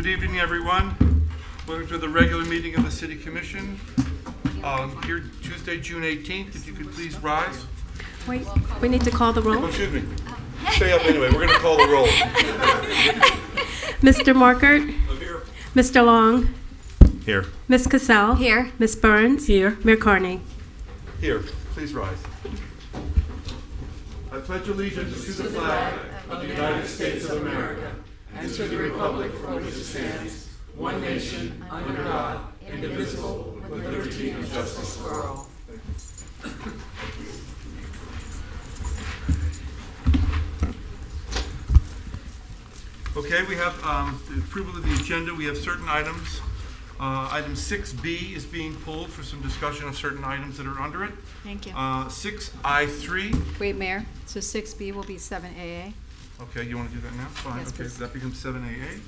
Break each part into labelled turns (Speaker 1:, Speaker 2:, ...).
Speaker 1: Good evening, everyone. Welcome to the regular meeting of the City Commission. Here Tuesday, June 18th. If you could please rise.
Speaker 2: Wait, we need to call the
Speaker 1: Oh,
Speaker 2: roll.
Speaker 1: excuse me. Stay up anyway. We're going to call the roll.
Speaker 2: Mr. Markert?
Speaker 1: Here.
Speaker 2: Mr. Long?
Speaker 1: Here.
Speaker 2: Ms. Cassell?
Speaker 3: Here.
Speaker 2: Ms. Burns? Here. Mayor Carney?
Speaker 1: Here. Please rise. I pledge allegiance to the flag of the United States of America and to the republic for which it stands, one nation, under God, indivisible, with liberty and justice for all. Okay, we have the approval of the agenda. We have certain items. Item 6B is being pulled for some discussion of certain items that are under it.
Speaker 3: Thank you.
Speaker 1: 6I3.
Speaker 3: Wait, Mayor, so 6B will be 7AA?
Speaker 1: Okay, you want to do that now? Fine.
Speaker 3: Yes,
Speaker 1: Okay,
Speaker 3: please.
Speaker 1: that becomes 7AA.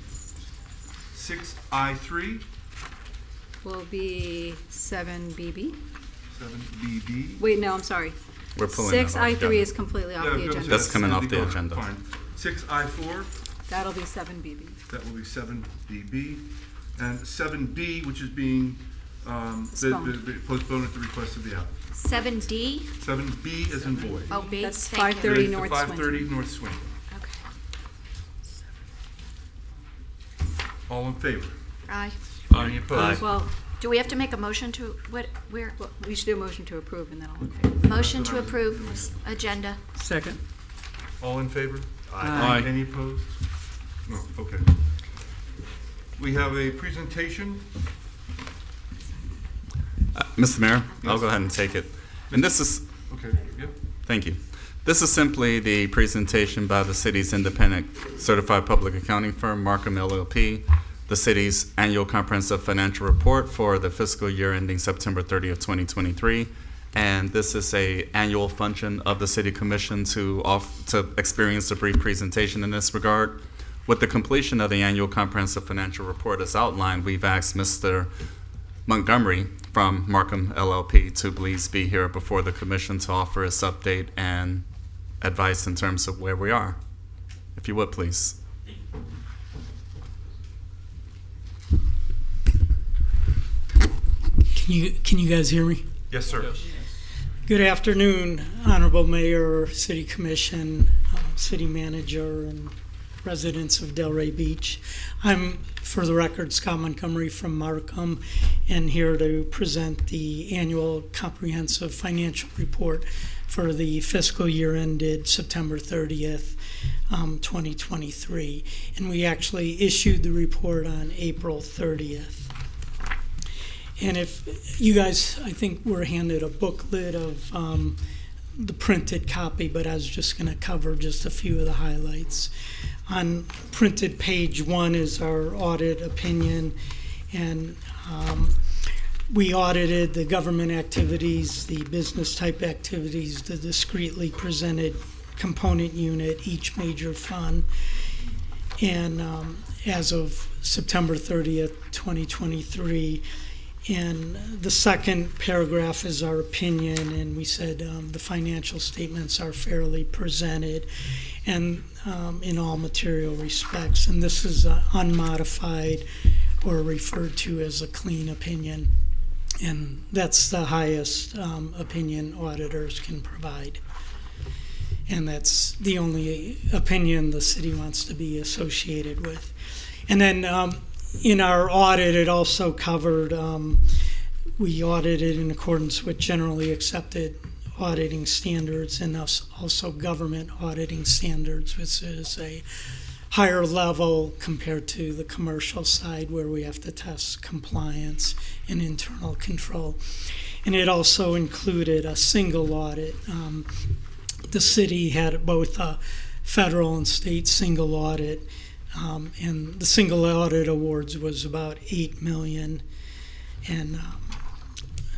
Speaker 1: 6I3,
Speaker 3: Will be 7BB?
Speaker 1: 7BB.
Speaker 3: Wait, no, I'm sorry.
Speaker 4: We're pulling that off.
Speaker 3: 6I3 is completely off
Speaker 1: Yeah, I was
Speaker 3: the
Speaker 1: gonna
Speaker 3: agenda.
Speaker 4: That's coming off the
Speaker 1: gone.
Speaker 4: agenda.
Speaker 1: Fine. 6I4,
Speaker 3: That'll be 7BB.
Speaker 1: that will be 7BB. And 7B, which is being
Speaker 3: Postponed.
Speaker 1: postponed at the request of the applicant.
Speaker 5: 7D?
Speaker 1: 7B as in boy.
Speaker 5: Oh, B.
Speaker 3: That's
Speaker 5: Thank you.
Speaker 3: 530
Speaker 1: It's the
Speaker 3: North
Speaker 1: 530
Speaker 3: Swinton.
Speaker 1: North Swing.
Speaker 5: Okay.
Speaker 1: All in favor?
Speaker 5: Aye.
Speaker 1: Any opposed?
Speaker 3: Well,
Speaker 5: Do we have to make a motion to, where?
Speaker 3: we should do a motion to approve and then all in favor.
Speaker 5: Motion to approve agenda.
Speaker 6: Second.
Speaker 1: All in favor?
Speaker 6: Aye.
Speaker 1: Any opposed? No, okay. We have a presentation.
Speaker 4: Mr. Mayor, I'll
Speaker 1: Yes.
Speaker 4: go ahead and take it. And this is,
Speaker 1: Okay, yeah.
Speaker 4: thank you. This is simply the presentation by the city's independent certified public accounting firm, Markham LLP, the city's annual comprehensive financial report for the fiscal year ending September 30th, 2023. And this is a annual function of the City Commission to experience a brief presentation in this regard. With the completion of the annual comprehensive financial report as outlined, we've asked Mr. Montgomery from Markham LLP to please be here before the commission to offer us update and advice in terms of where we are. If you would, please.
Speaker 6: Can you guys hear me?
Speaker 1: Yes, sir.
Speaker 6: Good afternoon, Honorable Mayor, City Commission, City Manager, and residents of Delray Beach. I'm, for the record, Scott Montgomery from Markham, and here to present the annual comprehensive financial report for the fiscal year ended September 30th, 2023. And we actually issued the report on April 30th. And if you guys, I think we're handed a booklet of the printed copy, but I was just going to cover just a few of the highlights. On printed page 1 is our audit opinion, and we audited the government activities, the business type activities, the discretely presented component unit, each major fund. And as of September 30th, 2023, and the second paragraph is our opinion, and we said the financial statements are fairly presented and in all material respects. And this is unmodified or referred to as a clean opinion. And that's the highest opinion auditors can provide. And that's the only opinion the city wants to be associated with. And then in our audit, it also covered, we audited in accordance with generally accepted auditing standards and also government auditing standards, which is a higher level compared to the commercial side where we have to test compliance and internal control. And it also included a single audit. The city had both a federal and state single audit. And the single audit awards was about $8 million, and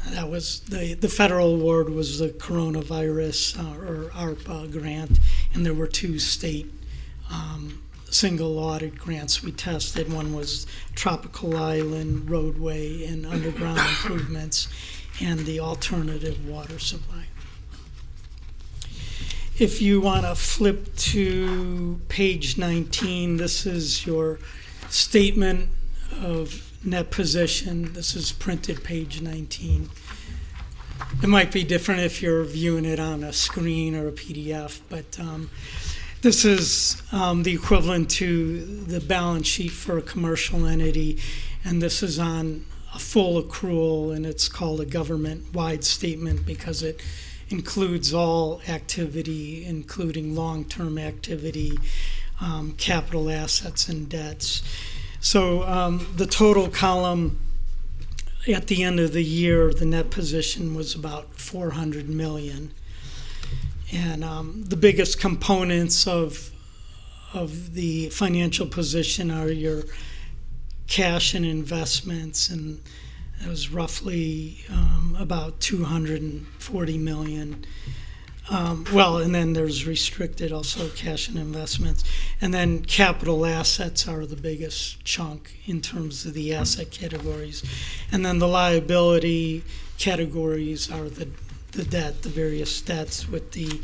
Speaker 6: that was the federal award was the coronavirus or ARPA grant, and there were 2 state single audit grants we tested. One was Tropical Island roadway and underground improvements, and the alternative water supply. If you want to flip to page 19, this is your statement of net position. This is printed page 19. It might be different if you're viewing it on a screen or a PDF, but this is the equivalent to the balance sheet for a commercial entity, and this is on a full accrual, and it's called a government-wide statement because it includes all activity, including long-term activity, capital assets, and debts. So the total column at the end of the year, the net position was about $400 million. And the biggest components of the financial position are your cash and investments, and it was roughly about $240 million. And then there's restricted also cash and investments. And then capital assets are the biggest chunk in terms of the asset categories. And then the liability categories are the debt, the various debts, with the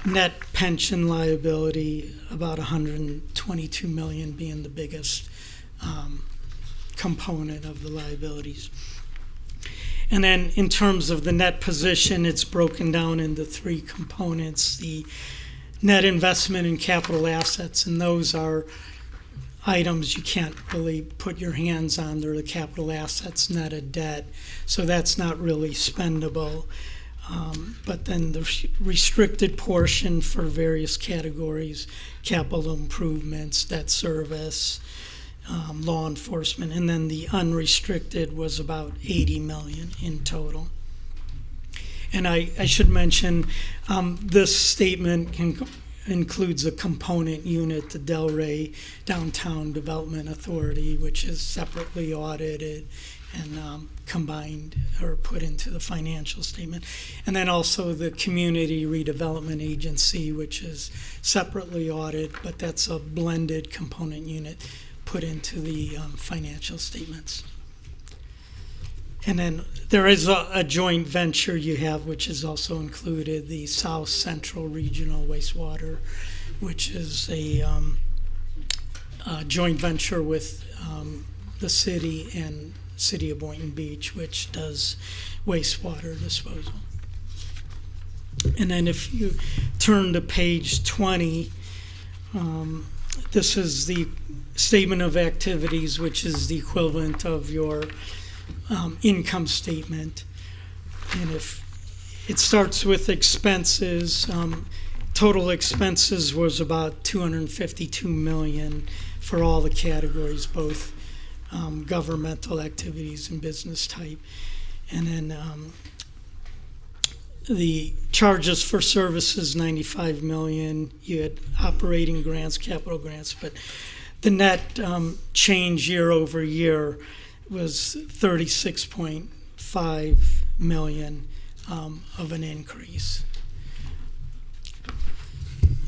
Speaker 6: net pension liability about $122 million being the biggest component of the liabilities. And then in terms of the net position, it's broken down into three components: the net investment in capital assets, and those are items you can't really put your hands on. They're the capital assets net of debt, so that's not really spendable. But then the restricted portion for various categories: capital improvements, debt service, law enforcement, and then the unrestricted was about $80 million in total. And I should mention this statement includes a component unit, the Delray Downtown Development Authority, which is separately audited and combined or put into the financial statement. And then also the Community Redevelopment Agency, which is separately audited, but that's a blended component unit put into the financial statements. And then there is a joint venture you have, which is also included, the South Central Regional Wastewater, which is a joint venture with the city and City of Boynton Beach, which does wastewater disposal. And then if you turn to page 20, this is the statement of activities, which is the equivalent of your income statement. And if it starts with expenses, total expenses was about $252 million for all the categories, both governmental activities and business type. And then the charges for services, $95 million. You had operating grants, capital grants, but the net change year over year was $36.5 million of an increase.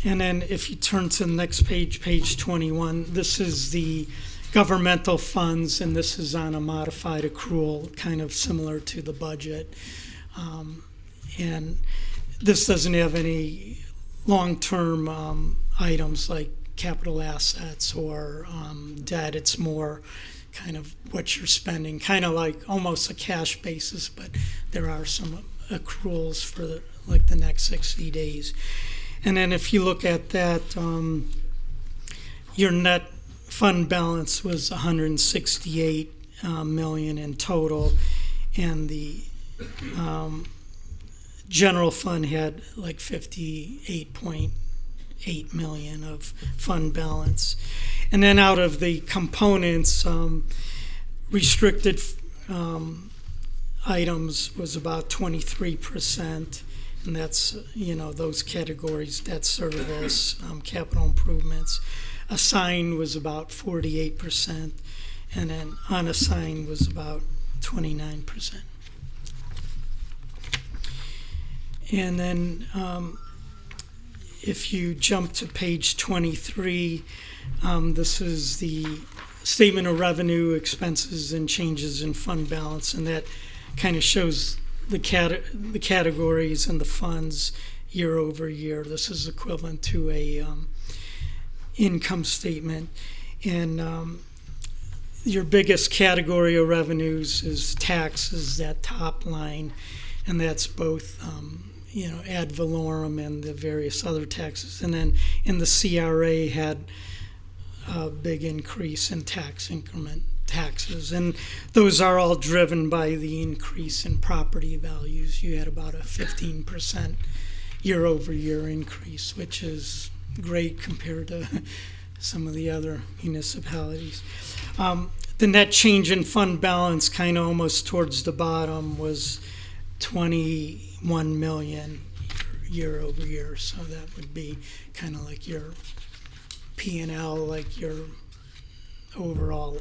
Speaker 6: And then if you turn to the next page, page 21, this is the governmental funds, and this is on a modified accrual, kind of similar to the budget. And this doesn't have any long-term items like capital assets or debt. It's more kind of what you're spending, kind of like almost a cash basis, but there are some accruals for the next 60 days. And then if you look at that, your net fund balance was $168 million in total, and the general fund had like $58.8 million of fund balance. And then out of the components, restricted items was about 23%, and that's, those categories: debt service, capital improvements. Assigned was about 48%, and then unassigned was about 29%. And then if you jump to page 23, this is the statement of revenue, expenses, and changes in fund balance, and that kind of shows the categories and the funds year over year. This is equivalent to a income statement. And your biggest category of revenues is taxes, that top line, and that's both, ad valorem and the various other taxes. And then in the CRA had a big increase in tax increment taxes, and those are all driven by the increase in property values. You had about a 15% year-over-year increase, which is great compared to some of the other municipalities. The net change in fund balance, kind of almost towards the bottom, was 21 million year over year. So that would be kind of like your P&L, like your overall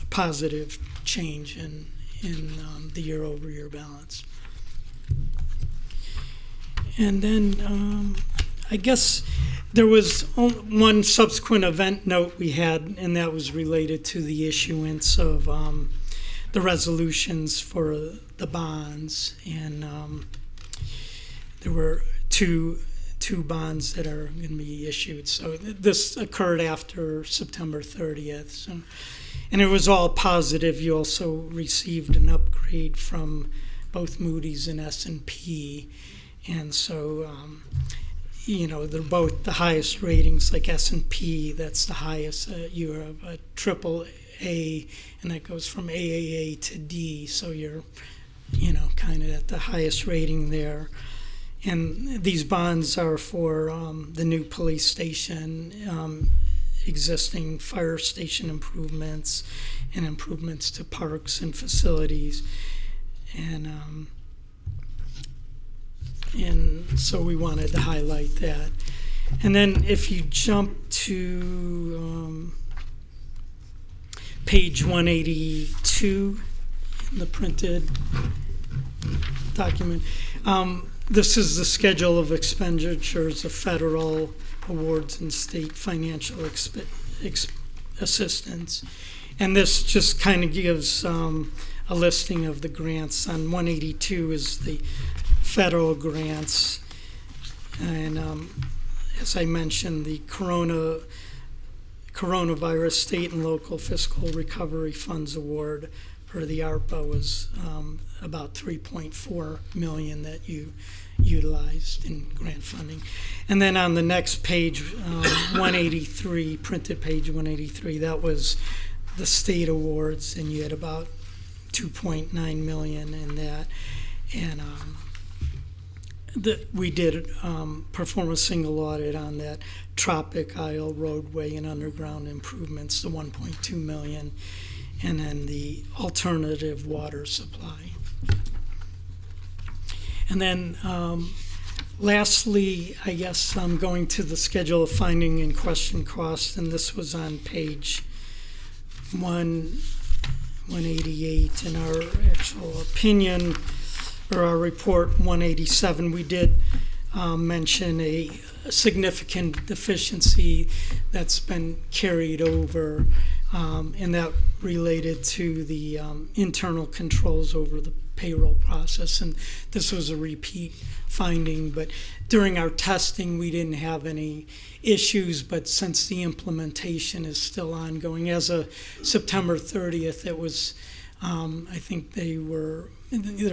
Speaker 6: positive change in the year over year balance. And then I guess there was one subsequent event note we had, and that was related to the issuance of the resolutions for the bonds. And there were two bonds that are going to be issued. So this occurred after September 30th. So, and it was all positive. You also received an upgrade from both Moody's and S&P. And so, they're both the highest ratings, like S&P, that's the highest. You have a triple A, and that goes from AAA to D. So you're, kind of at the highest rating there. And these bonds are for the new police station, existing fire station improvements, and improvements to parks and facilities. And so we wanted to highlight that. And then if you jump to page 182 in the printed document, this is the schedule of expenditures of federal awards and state financial assistance. And this just kind of gives a listing of the grants. On 182 is the federal grants. And as I mentioned, the Coronavirus State and Local Fiscal Recovery Funds Award, or the ARPA, was about $3.4 million that you utilized in grant funding. And then on the next page, 183, printed page 183, that was the state awards, and you had about $2.9 million in that. And we did perform a single audit on that Tropic Isle roadway and underground improvements, the $1.2 million, and then the alternative water supply. And then lastly, I guess I'm going to the schedule of finding and question costs, and this was on page 188 in our actual opinion, or our report 187. We did mention a significant deficiency that's been carried over, and that related to the internal controls over the payroll process. And this was a repeat finding, but during our testing we didn't have any issues, but since the implementation is still ongoing, as of September 30th, it was I think there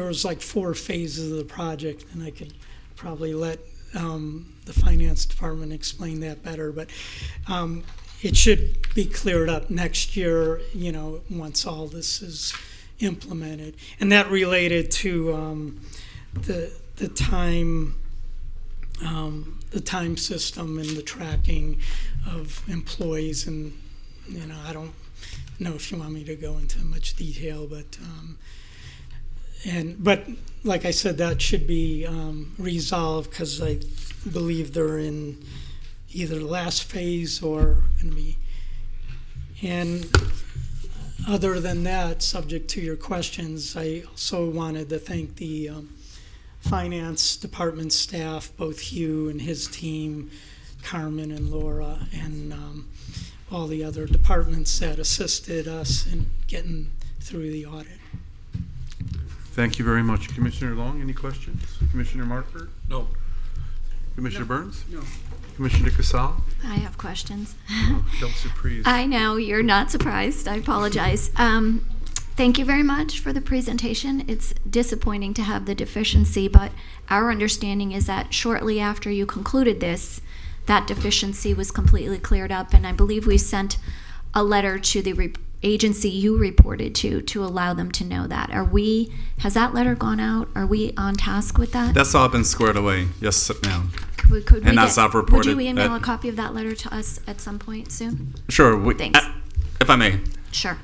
Speaker 6: was like 4 phases of the project, and I could probably let the finance department explain that better, but it should be cleared up next year, once all this is implemented. And that related to the time system and the tracking of employees. And I don't know if you want me to go into much detail, but like I said, that should be resolved, because I believe they're in either the last phase or going to be. And other than that, subject to your questions, I also wanted to thank the finance department staff, both Hugh and his team, Carmen and Laura, and all the other departments that assisted us in getting through the audit.
Speaker 1: Thank you very much. Commissioner Long, any questions? Commissioner Markford?
Speaker 7: No.
Speaker 1: Commissioner Burns?
Speaker 7: No.
Speaker 1: Commissioner Casal?
Speaker 5: I have questions.
Speaker 1: Quelle surprise.
Speaker 5: I know, you're not surprised. I apologize. Thank you very much for the presentation. It's disappointing to have the deficiency, but our understanding is that shortly after you concluded this, that deficiency was completely cleared up, and I believe we sent a letter to the agency you reported to allow them to know that. Has that letter gone out? Are we on task with that?
Speaker 4: That's all been squared away. Yes, ma'am.
Speaker 5: Could we
Speaker 4: and as I've
Speaker 5: would
Speaker 4: reported
Speaker 5: you email
Speaker 4: that-
Speaker 5: a copy of that letter to us at some point soon?
Speaker 4: Sure.
Speaker 5: Thanks.
Speaker 4: If I may.
Speaker 5: Sure.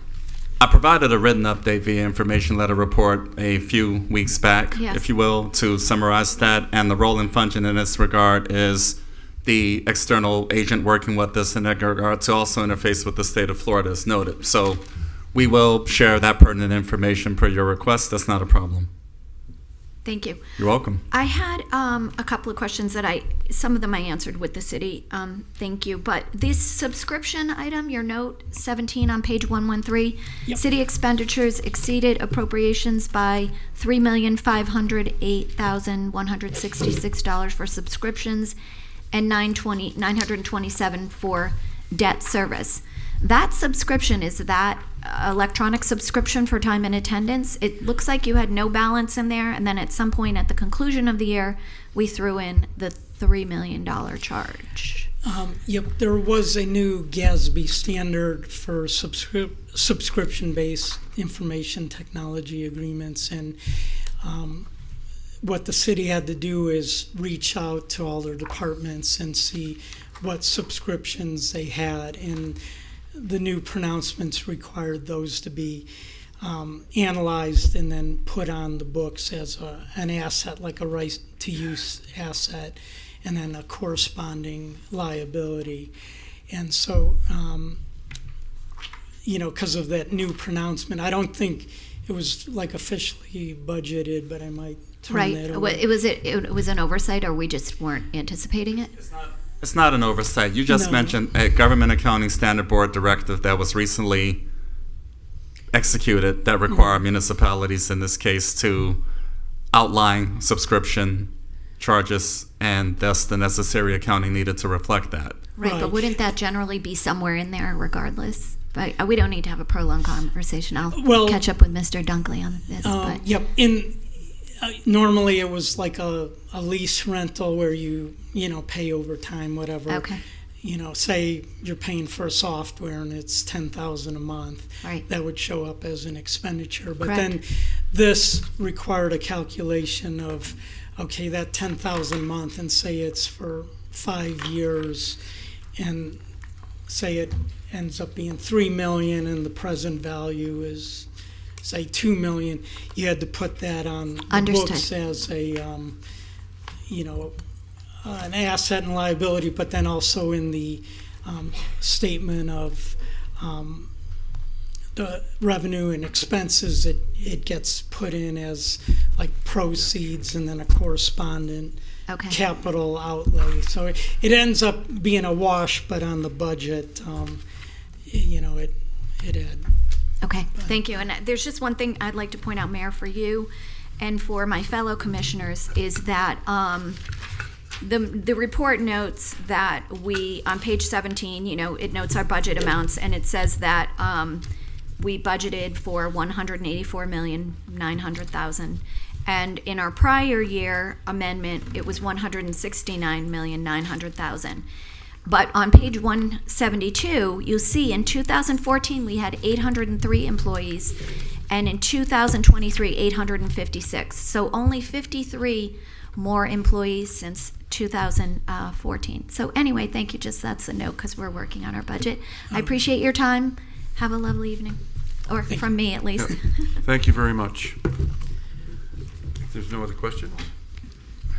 Speaker 4: I provided a written update via information letter report a few weeks back,
Speaker 5: Yes.
Speaker 4: if you will, to summarize that. And the role and function in this regard is the external agent working with us in that regard to also interface with the state of Florida as noted. So we will share that pertinent information per your request. That's not a problem.
Speaker 5: Thank you.
Speaker 4: You're welcome.
Speaker 5: I had a couple of questions that some of them I answered with the city. Thank you. But this subscription item, your note 17 on page 113,
Speaker 6: Yep.
Speaker 5: city expenditures exceeded appropriations by $3,508,166 for subscriptions and $927 for debt service. That subscription, is that electronic subscription for time and attendance? It looks like you had no balance in there, and then at some point at the conclusion of the year, we threw in the $3 million charge.
Speaker 6: Yep, there was a new GASB standard for subscription-based information technology agreements, and what the city had to do is reach out to all their departments and see what subscriptions they had, and the new pronouncements required those to be analyzed and then put on the books as an asset, like a right-to-use asset, and then a corresponding liability. And so, because of that new pronouncement, I don't think it was like officially budgeted, but I might turn
Speaker 5: Right.
Speaker 6: that over.
Speaker 5: It was an oversight, or we just weren't anticipating it?
Speaker 4: It's not an oversight. You just
Speaker 6: No.
Speaker 4: mentioned a Government Accounting Standard Board directive that was recently executed that require municipalities in this case to outline subscription charges, and thus the necessary accounting needed to reflect that.
Speaker 5: Right, but
Speaker 6: Right.
Speaker 5: wouldn't that generally be somewhere in there regardless? But we don't need to have a prolonged conversation. I'll
Speaker 6: Well-
Speaker 5: catch up with Mr. Dunkley on this. But
Speaker 6: Yep. Normally it was like a lease rental where you pay over time, whatever.
Speaker 5: Okay.
Speaker 6: Say you're paying for a software and it's $10,000 a month.
Speaker 5: Right.
Speaker 6: That would show up as an expenditure. But
Speaker 5: Correct.
Speaker 6: then this required a calculation of, okay, that $10,000 a month, and say it's for 5 years, and say it ends up being $3 million and the present value is, say, $2 million. You had to put that on the
Speaker 5: Understood.
Speaker 6: books as a an asset and liability, but then also in the statement of the revenue and expenses, it gets put in as like proceeds and then a correspondent
Speaker 5: okay.
Speaker 6: capital outlay. So it ends up being a wash, but on the budget, it had.
Speaker 5: Okay, thank you. And there's just one thing I'd like to point out, Mayor, for you and for my fellow commissioners, is that the report notes that we, on page 17, it notes our budget amounts, and it says that we budgeted for $184,900,000. And in our prior year amendment, it was $169,900,000. But on page 172, you'll see in 2014 we had 803 employees, and in 2023 856. So only 53 more employees since 2014. So anyway, thank you. Just that's a note because we're working on our budget. I appreciate your time. Have a lovely evening, or from me at least.
Speaker 1: Thank you very much. If there's no other questions,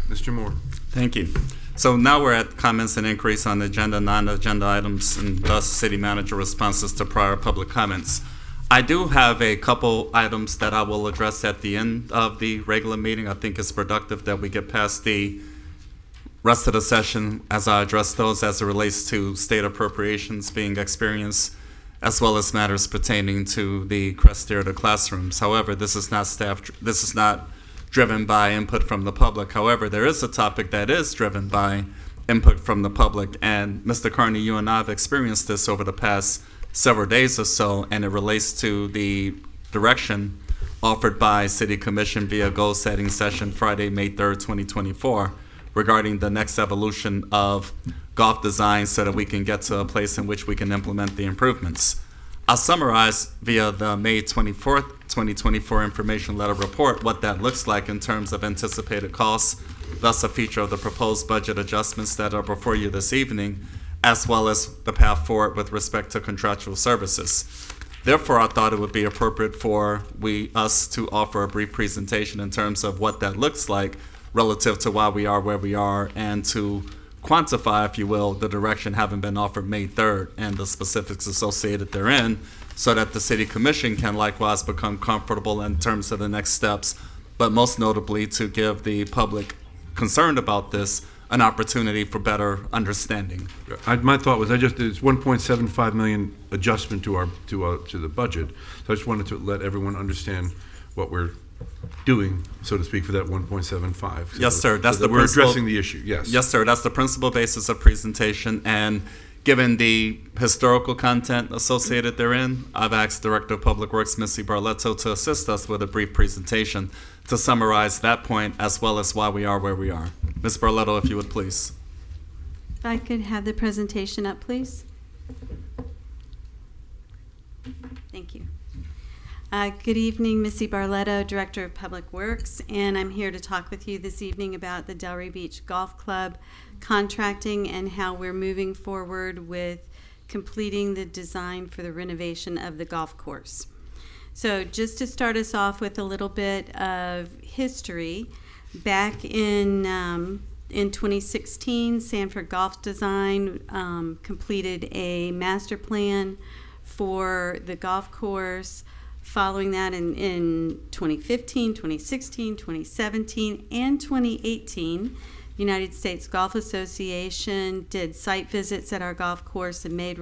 Speaker 1: Mr. Moore.
Speaker 4: Thank you. So now we're at comments and inquiries on the agenda, non-agenda items, and thus city manager responses to prior public comments. I do have a couple items that I will address at the end of the regular meeting. I think it's productive that we get past the rest of the session as I address those as it relates to state appropriations being experienced, as well as matters pertaining to the Crest Theater classrooms. However, this is not driven by input from the public. However, there is a topic that is driven by input from the public. And Mr. Carney, you and I have experienced this over the past several days or so, and it relates to the direction offered by City Commission via goal setting session Friday, May 3rd, 2024, regarding the next evolution of golf design so that we can get to a place in which we can implement the improvements. I'll summarize via the May 24th, 2024 information letter report what that looks like in terms of anticipated costs, thus a feature of the proposed budget adjustments that are before you this evening, as well as the path forward with respect to contractual services. Therefore, I thought it would be appropriate for us to offer a brief presentation in terms of what that looks like relative to why we are where we are, and to quantify, if you will, the direction having been offered May 3rd and the specifics associated therein, so that the City Commission can likewise become comfortable in terms of the next steps, but most notably to give the public concerned about this an opportunity for better understanding.
Speaker 7: My thought was, it's 1.75 million adjustment to the budget. So I just wanted to let everyone understand what we're doing, so to speak, for that 1.75.
Speaker 4: Yes, sir. That's
Speaker 7: so that
Speaker 4: the
Speaker 7: we're
Speaker 4: principal,
Speaker 7: addressing the issue. Yes.
Speaker 4: Yes, sir. That's the principal basis of presentation. And given the historical content associated therein, I've asked Director of Public Works, Missy Barletto, to assist us with a brief presentation to summarize that point as well as why we are where we are. Ms. Barletto, if you would please.
Speaker 8: If I could have the presentation up, please. Thank you. Good evening, Missy Barletto, Director of Public Works, and I'm here to talk with you this evening about the Delray Beach Golf Club contracting and how we're moving forward with completing the design for the renovation of the golf course. So just to start us off with a little bit of history, back in 2016, Sanford Golf Design completed a master plan for the golf course. Following that, in 2015, 2016, 2017, and 2018, United States Golf Association did site visits at our golf course and made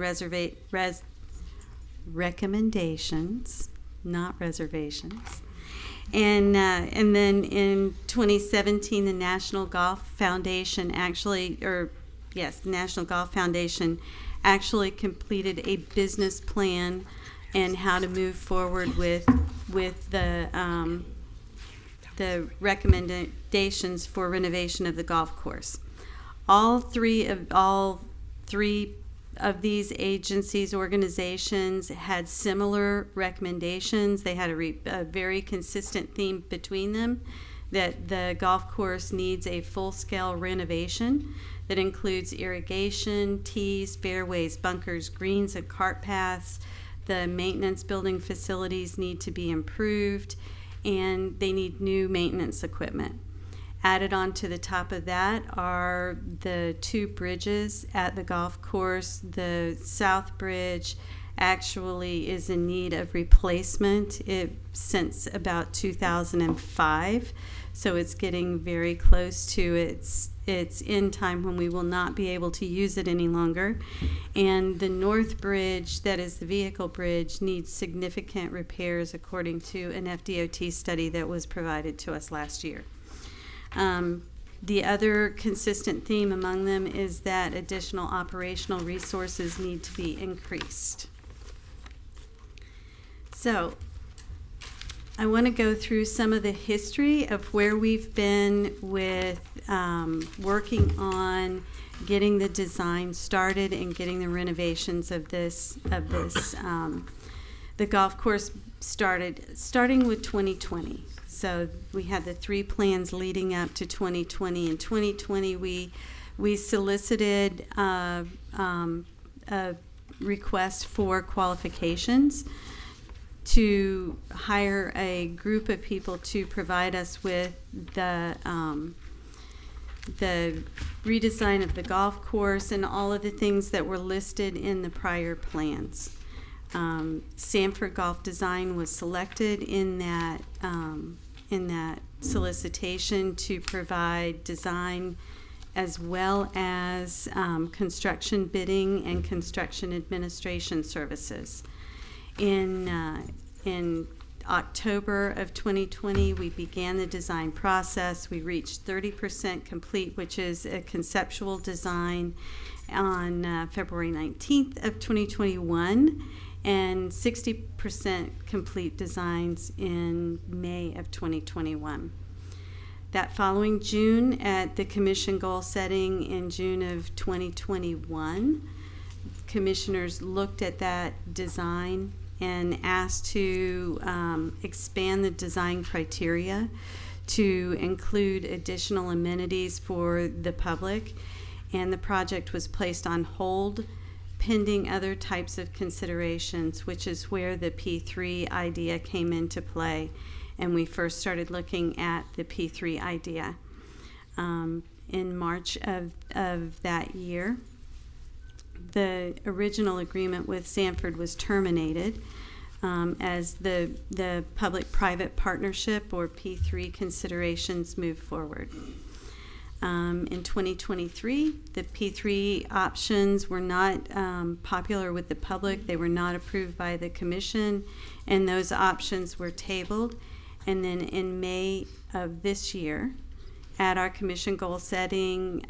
Speaker 8: recommendations, not reservations. And then in 2017, the National Golf Foundation the National Golf Foundation actually completed a business plan and how to move forward with the recommendations for renovation of the golf course. All three of these agencies, organizations, had similar recommendations. They had a very consistent theme between them, that the golf course needs a full-scale renovation that includes irrigation, tees, fairways, bunkers, greens, and cart paths. The maintenance building facilities need to be improved, and they need new maintenance equipment. Added on to the top of that are the two bridges at the golf course. The South Bridge actually is in need of replacement since about 2005, so it's getting very close to its end time when we will not be able to use it any longer. And the North Bridge, that is the vehicle bridge, needs significant repairs according to an FDOT study that was provided to us last year. The other consistent theme among them is that additional operational resources need to be increased. So I want to go through some of the history of where we've been with working on getting the design started and getting the renovations of the golf course starting with 2020. So we had the three plans leading up to 2020. In 2020, we solicited a request for qualifications to hire a group of people to provide us with the redesign of the golf course and all of the things that were listed in the prior plans. Sanford Golf Design was selected in that solicitation to provide design as well as construction bidding and construction administration services. In October of 2020, we began the design process. We reached 30% complete, which is a conceptual design, on February 19th of 2021, and 60% complete designs in May of 2021. That following June, at the commission goal setting in June of 2021, commissioners looked at that design and asked to expand the design criteria to include additional amenities for the public, and the project was placed on hold pending other types of considerations, which is where the P3 idea came into play, and we first started looking at the P3 idea in March of that year. The original agreement with Sanford was terminated as the public-private partnership, or P3, considerations moved forward. In 2023, the P3 options were not popular with the public. They were not approved by the commission, and those options were tabled. And then in May of this year, at our commission goal setting,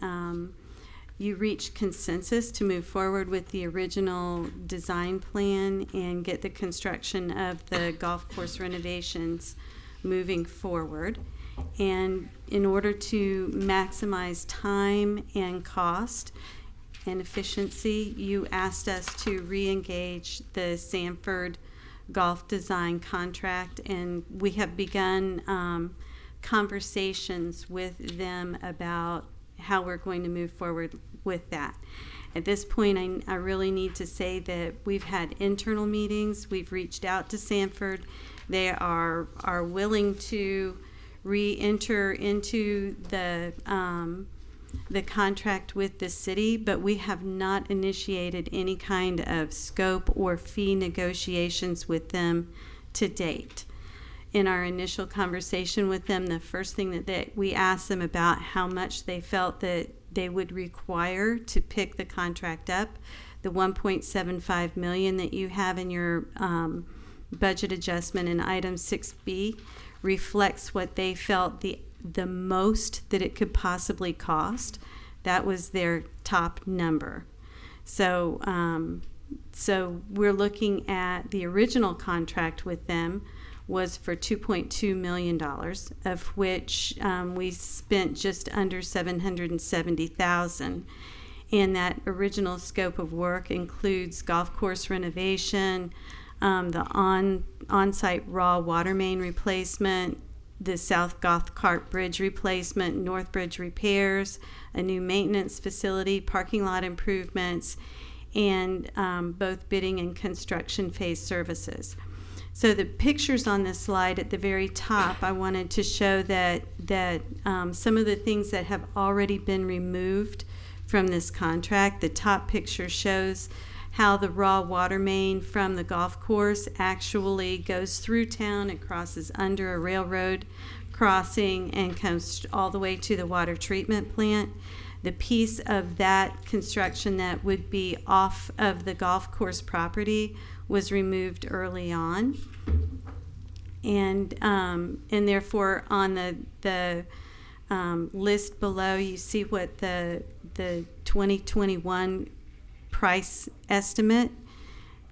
Speaker 8: you reached consensus to move forward with the original design plan and get the construction of the golf course renovations moving forward. And in order to maximize time and cost and efficiency, you asked us to re-engage the Sanford golf design contract, and we have begun conversations with them about how we're going to move forward with that. At this point, I really need to say that we've had internal meetings. We've reached out to Sanford. They are willing to re-enter into the contract with the city, but we have not initiated any kind of scope or fee negotiations with them to date. In our initial conversation with them, the first thing that we asked them about how much they felt that they would require to pick the contract up. The $1.75 million that you have in your budget adjustment in item 6B reflects what they felt the most that it could possibly cost. That was their top number. So we're looking at the original contract with them was for $2.2 million, of which we spent just under $770,000. And that original scope of work includes golf course renovation, the on-site raw water main replacement, the South Goth Cart Bridge replacement, North Bridge repairs, a new maintenance facility, parking lot improvements, and both bidding and construction phase services. So the pictures on this slide at the very top, I wanted to show that some of the things that have already been removed from this contract. The top picture shows how the raw water main from the golf course actually goes through town. It crosses under a railroad crossing and comes all the way to the water treatment plant. The piece of that construction that would be off of the golf course property was removed early on. And therefore on the list below, you see what the 2021 price estimate.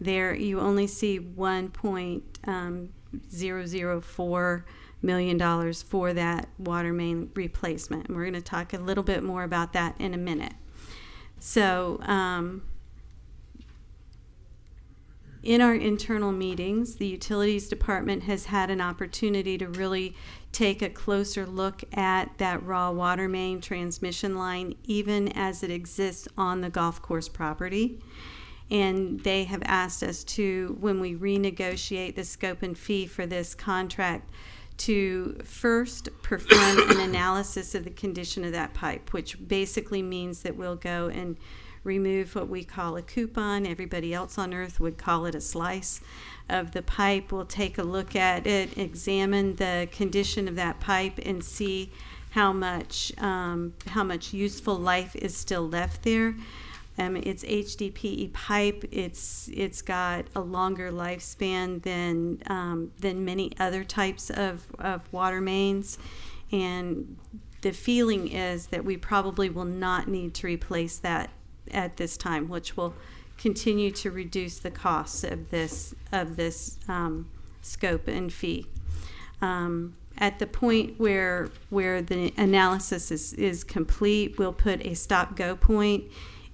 Speaker 8: There you only see $1.004 million for that water main replacement. And we're going to talk a little bit more about that in a minute. So in our internal meetings, the Utilities Department has had an opportunity to really take a closer look at that raw water main transmission line, even as it exists on the golf course property. And they have asked us to, when we renegotiate the scope and fee for this contract, to first perform an analysis of the condition of that pipe, which basically means that we'll go and remove what we call a coupon. Everybody else on earth would call it a slice of the pipe. We'll take a look at it, examine the condition of that pipe, and see how much useful life is still left there. It's HDPE pipe. It's got a longer lifespan than many other types of water mains, and the feeling is that we probably will not need to replace that at this time, which will continue to reduce the costs of this scope and fee. At the point where the analysis is complete, we'll put a stop-go point.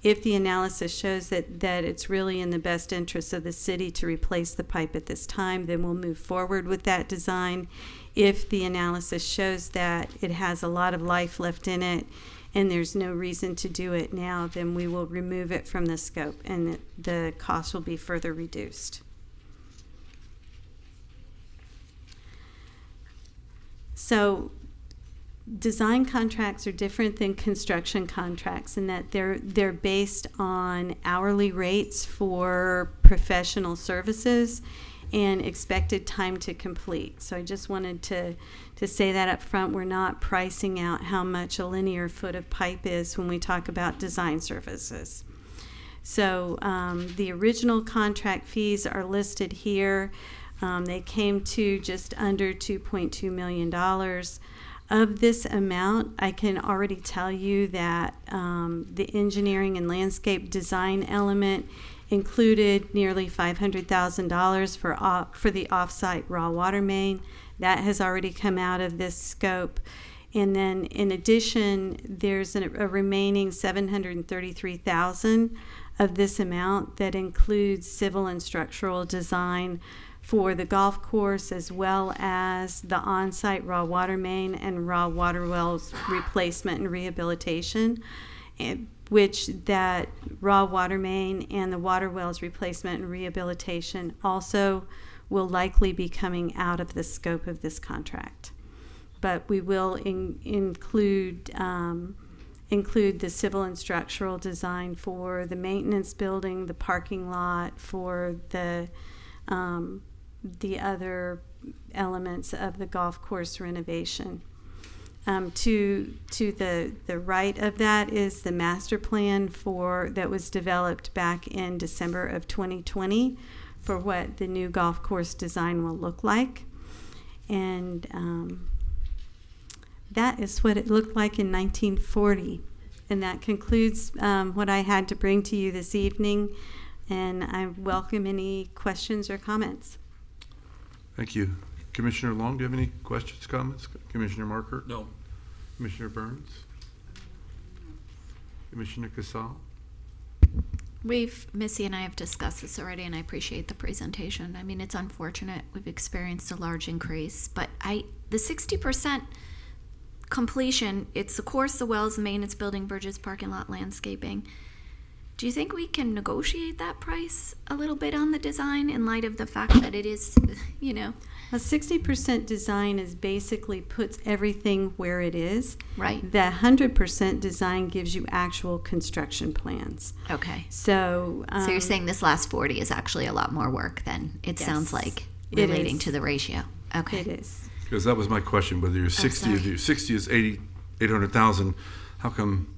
Speaker 8: If the analysis shows that it's really in the best interest of the city to replace the pipe at this time, then we'll move forward with that design. If the analysis shows that it has a lot of life left in it and there's no reason to do it now, then we will remove it from the scope and the cost will be further reduced. So design contracts are different than construction contracts in that they're based on hourly rates for professional services and expected time to complete. So I just wanted to say that up front. We're not pricing out how much a linear foot of pipe is when we talk about design services. So the original contract fees are listed here. They came to just under $2.2 million. Of this amount, I can already tell you that the engineering and landscape design element included nearly $500,000 for the off-site raw water main. That has already come out of this scope. And then in addition, there's a remaining $733,000 of this amount that includes civil and structural design for the golf course, as well as the on-site raw water main and raw water wells replacement and rehabilitation, which that raw water main and the water wells replacement and rehabilitation also will likely be coming out of the scope of this contract. But we will include the civil and structural design for the maintenance building, the parking lot, for the other elements of the golf course renovation. To the right of that is the master plan that was developed back in December of 2020 for what the new golf course design will look like. And that is what it looked like in 1940. And that concludes what I had to bring to you this evening. And I welcome any questions or comments.
Speaker 7: Thank you. Commissioner Long, do you have any questions, comments? Commissioner Markert?
Speaker 1: No.
Speaker 7: Commissioner Burns? Commissioner Casal?
Speaker 5: Missy and I have discussed this already, and I appreciate the presentation. I mean, it's unfortunate we've experienced a large increase, but the 60% completion, it's the course, the wells, the maintenance, building, bridges, parking lot, landscaping. Do you think we can negotiate that price a little bit on the design in light of the fact that it is,
Speaker 8: A 60% design is basically puts everything where it is.
Speaker 5: Right.
Speaker 8: The 100% design gives you actual construction plans.
Speaker 5: Okay.
Speaker 8: So
Speaker 5: So you're saying this last 40 is actually a lot more work than it
Speaker 8: Yes,
Speaker 5: sounds like,
Speaker 8: it
Speaker 5: relating
Speaker 8: is.
Speaker 5: to the ratio. Okay.
Speaker 8: it is.
Speaker 7: Because that was my question, whether you're 60,
Speaker 5: sorry.
Speaker 7: if you're 60 is 800,000, how come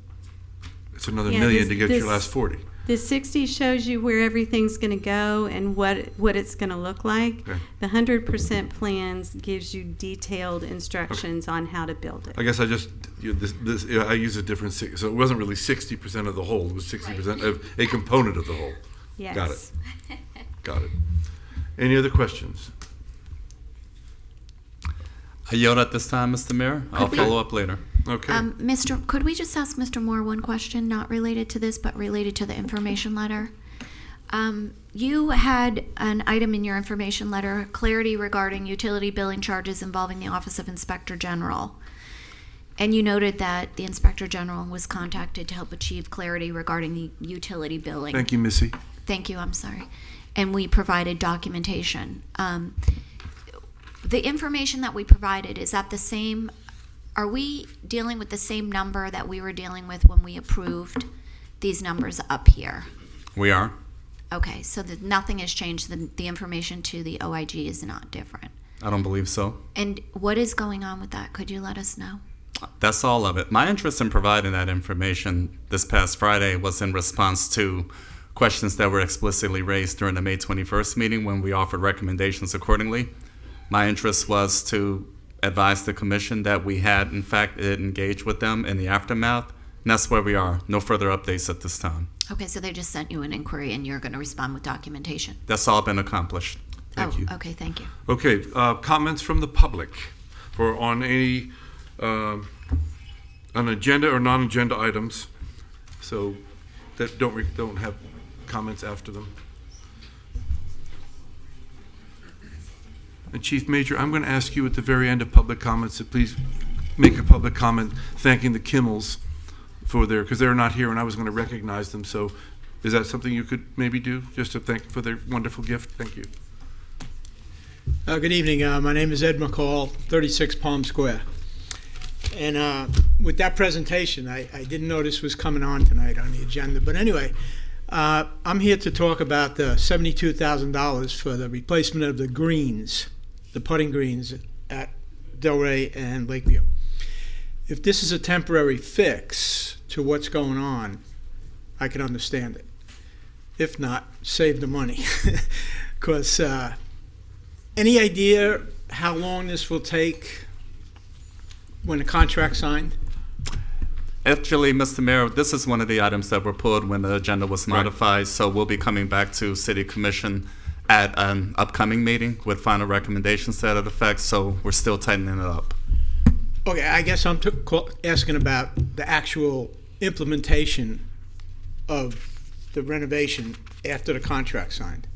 Speaker 7: it's another
Speaker 8: Yeah,
Speaker 7: million
Speaker 8: this-
Speaker 7: to get
Speaker 8: this-
Speaker 7: your last 40?
Speaker 8: The 60 shows you where everything's going to go and what it's going to look like.
Speaker 7: Okay.
Speaker 8: The 100% plans gives you detailed instructions on how to build it.
Speaker 7: I guess I just, I use a different, so it wasn't really 60% of the whole, it was 60% of a component of the whole.
Speaker 8: Yes.
Speaker 7: Got it. Got it. Any other questions?
Speaker 4: I yield at this time, Mr. Mayor. I'll
Speaker 5: we-
Speaker 4: follow up later.
Speaker 7: Okay.
Speaker 5: Could we just ask Mr. Moore one question, not related to this, but related to the information letter? You had an item in your information letter, clarity regarding utility billing charges involving the Office of Inspector General. And you noted that the Inspector General was contacted to help achieve clarity regarding the utility billing.
Speaker 7: Thank you, Missy.
Speaker 5: Thank you, I'm sorry. And we provided documentation. The information that we provided, is that the same? Are we dealing with the same number that we were dealing with when we approved these numbers up here?
Speaker 4: We are.
Speaker 5: Okay, so that nothing has changed. The information to the OIG is not different.
Speaker 4: I don't believe so.
Speaker 5: And what is going on with that? Could you let us know?
Speaker 4: That's all of it. My interest in providing that information this past Friday was in response to questions that were explicitly raised during the May 21st meeting when we offered recommendations accordingly. My interest was to advise the commission that we had, in fact, engaged with them in the aftermath, and that's where we are. No further updates at this time.
Speaker 5: Okay, so they just sent you an inquiry and you're going to respond with documentation?
Speaker 4: That's all been accomplished.
Speaker 7: Thank you.
Speaker 5: Okay, thank you.
Speaker 7: Okay, comments from the public on any on agenda or non-agenda items, so that don't have comments after them. And Chief Major, I'm going to ask you at the very end of public comments to please make a public comment thanking the Kimmels for because they're not here and I was going to recognize them. So is that something you could maybe do, just to thank for their wonderful gift? Thank you.
Speaker 9: Good evening. My name is Ed McCall, 36 Palm Square. And with that presentation, I didn't know this was coming on tonight on the agenda. But anyway, I'm here to talk about the $72,000 for the replacement of the greens, the putting greens at Delray and Lakeview. If this is a temporary fix to what's going on, I can understand it. If not, save the money. Because any idea how long this will take when the contract's signed?
Speaker 4: Actually, Mr. Mayor, this is one of the items that were pulled when the agenda was modified, so we'll be coming back to City Commission at an upcoming meeting with final recommendations to that effect, so we're still tightening it up.
Speaker 9: Okay, I guess I'm asking about the actual implementation of the renovation after the contract's signed.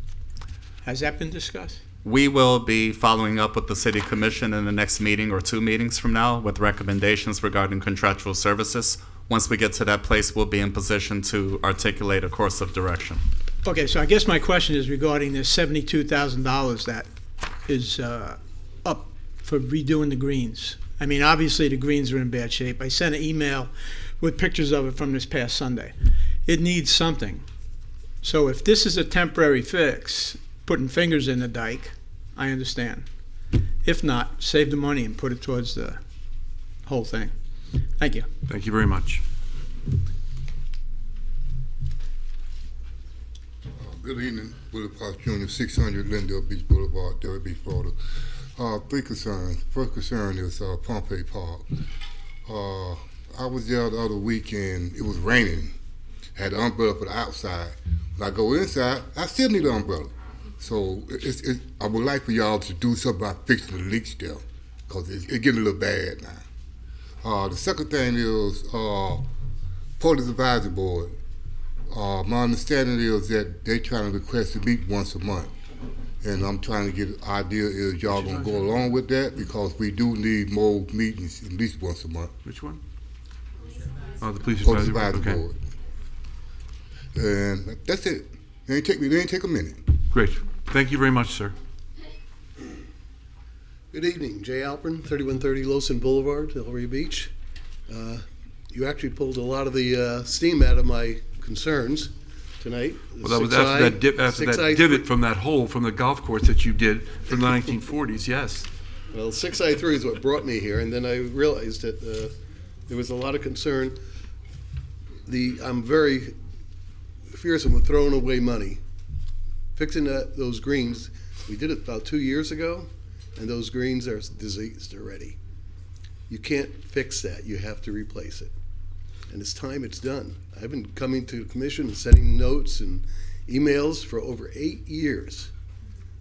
Speaker 9: Has that been discussed?
Speaker 4: We will be following up with the City Commission in the next meeting or 2 meetings from now with recommendations regarding contractual services. Once we get to that place, we'll be in position to articulate a course of direction.
Speaker 9: Okay, so I guess my question is regarding this $72,000 that is up for redoing the greens. I mean, obviously the greens are in bad shape. I sent an email with pictures of it from this past Sunday. It needs something. So if this is a temporary fix, putting fingers in the dike, I understand. If not, save the money and put it towards the whole thing. Thank you.
Speaker 7: Thank you very much.
Speaker 10: Good evening, Willie Potts Jr., 600 Lindale Beach Boulevard, Delray Beach, Florida. 3 concerns. First concern is Pompey Park. I was there the other weekend. It was raining. I had an umbrella for the outside. When I go inside, I still need an umbrella. So I would like for y'all to do something about fixing the leaks there, because it's getting a little bad now. The second thing is Police Advisory Board. My understanding is that they're trying to request to meet once a month. And I'm trying to get an idea, is y'all going to go along with that? Because we do need more meetings at least once a month.
Speaker 7: Which one? Oh, the Police
Speaker 10: Police
Speaker 7: Advisory
Speaker 10: Advisory
Speaker 7: Board.
Speaker 10: Okay. And that's it. It ain't take a minute.
Speaker 7: Great. Thank you very much, sir.
Speaker 11: Good evening. Jay Alpern, 3130 Lowson Boulevard, Delray Beach. You actually pulled a lot of the steam out of my concerns tonight.
Speaker 7: Well, that was after that divot from that hole from the golf course that you did from the 1940s, yes.
Speaker 11: Well, 6I3 is what brought me here, and then I realized that there was a lot of concern. I'm very fearsome of throwing away money. Fixing those greens, we did it about 2 years ago, and those greens are diseased already. You can't fix that. You have to replace it. And it's time it's done. I've been coming to the commission and sending notes and emails for over 8 years.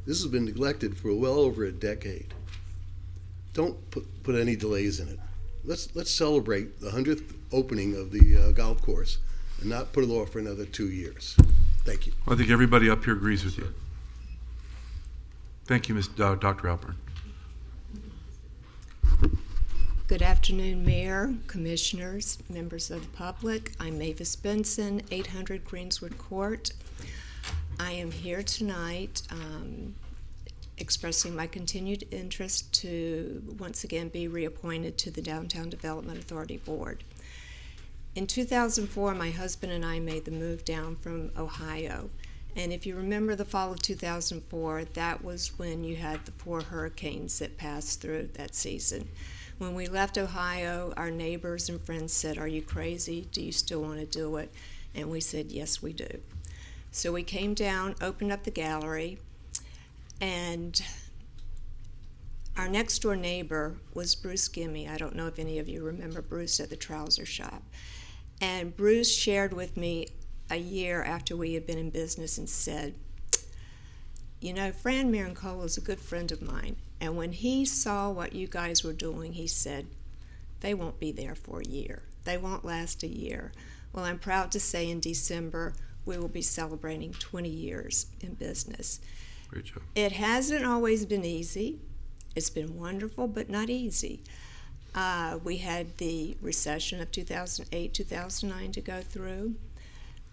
Speaker 11: This has been neglected for well over a decade. Don't put any delays in it. Let's celebrate the 100th opening of the golf course and not put it off for another 2 years. Thank you.
Speaker 7: I think everybody up here agrees with you. Thank you, Dr. Alpern.
Speaker 12: Good afternoon, Mayor, Commissioners, members of the public. I'm Mavis Benson, 800 Greenswood Court. I am here tonight expressing my continued interest to once again be reappointed to the Downtown Development Authority Board. In 2004, my husband and I made the move down from Ohio. And if you remember the fall of 2004, that was when you had the 4 hurricanes that passed through that season. When we left Ohio, our neighbors and friends said, "Are you crazy? Do you still want to do it?" And we said, "Yes, we do." So we came down, opened up the gallery, and our next door neighbor was Bruce Gimme. I don't know if any of you remember Bruce at the trouser shop. And Bruce shared with me a year after we had been in business and said, "You know, Fran Marincola is a good friend of mine. And when he saw what you guys were doing, he said, they won't be there for a year. They won't last a year." Well, I'm proud to say in December, we will be celebrating 20 years in business.
Speaker 7: Great job.
Speaker 12: It hasn't always been easy. It's been wonderful, but not easy. We had the recession of 2008, 2009 to go through.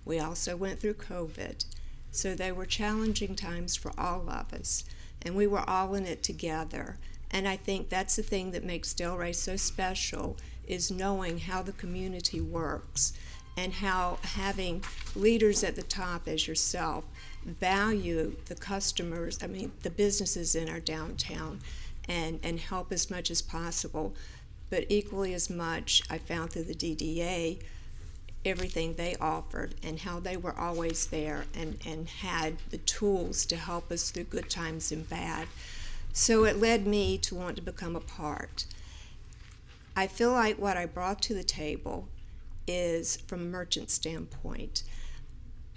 Speaker 12: We also went through COVID. So they were challenging times for all of us, and we were all in it together. And I think that's the thing that makes Delray so special, is knowing how the community works and how having leaders at the top as yourself value the customers, the businesses in our downtown, and help as much as possible. But equally as much, I found through the DDA, everything they offered and how they were always there and had the tools to help us through good times and bad. So it led me to want to become a part. I feel like what I brought to the table is, from a merchant standpoint,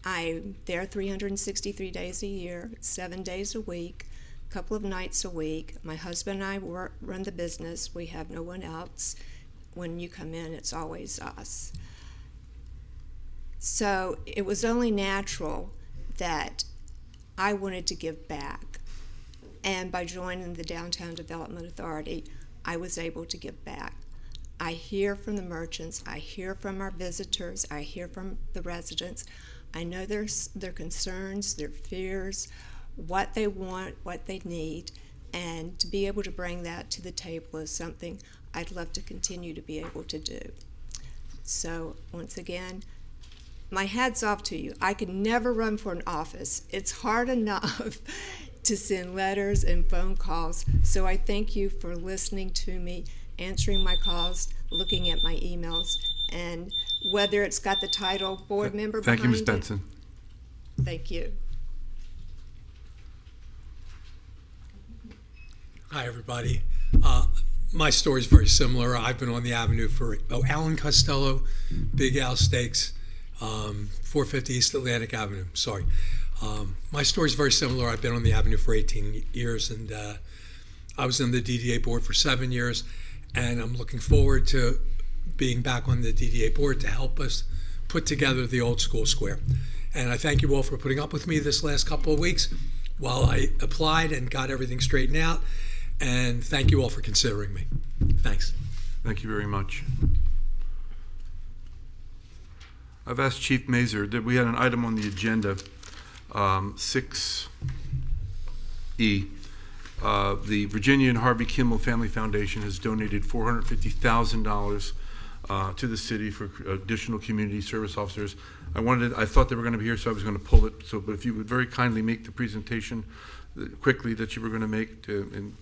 Speaker 12: I'm there 363 days a year, 7 days a week, a couple of nights a week. My husband and I run the business. We have no one else. When you come in, it's always us. So it was only natural that I wanted to give back. And by joining the Downtown Development Authority, I was able to give back. I hear from the merchants, I hear from our visitors, I hear from the residents. I know their concerns, their fears, what they want, what they need, and to be able to bring that to the table is something I'd love to continue to be able to do. So once again, my hat's off to you. I could never run for an office. It's hard enough to send letters and phone calls. So I thank you for listening to me, answering my calls, looking at my emails, and whether it's got the title board member behind it.
Speaker 7: Thank you, Ms. Benson.
Speaker 12: Thank you.
Speaker 13: Hi, everybody. My story is very similar. I've been on the avenue for Alan Costello, Big Al Steaks, 450 East Atlantic Avenue. Sorry. My story is very similar. I've been on the avenue for 18 years, and I was in the DDA board for 7 years, and I'm looking forward to being back on the DDA board to help us put together the old school square. And I thank you all for putting up with me this last couple of weeks while I applied and got everything straightened out. And thank you all for considering me. Thanks.
Speaker 7: Thank you very much. I've asked Chief Mazur that we had an item on the agenda, 6E. The Virginia and Harvey Kimmel Family Foundation has donated $450,000 to the city for additional community service officers. I thought they were going to be here, so I was going to pull it. So, but if you would very kindly make the presentation quickly that you were going to make, and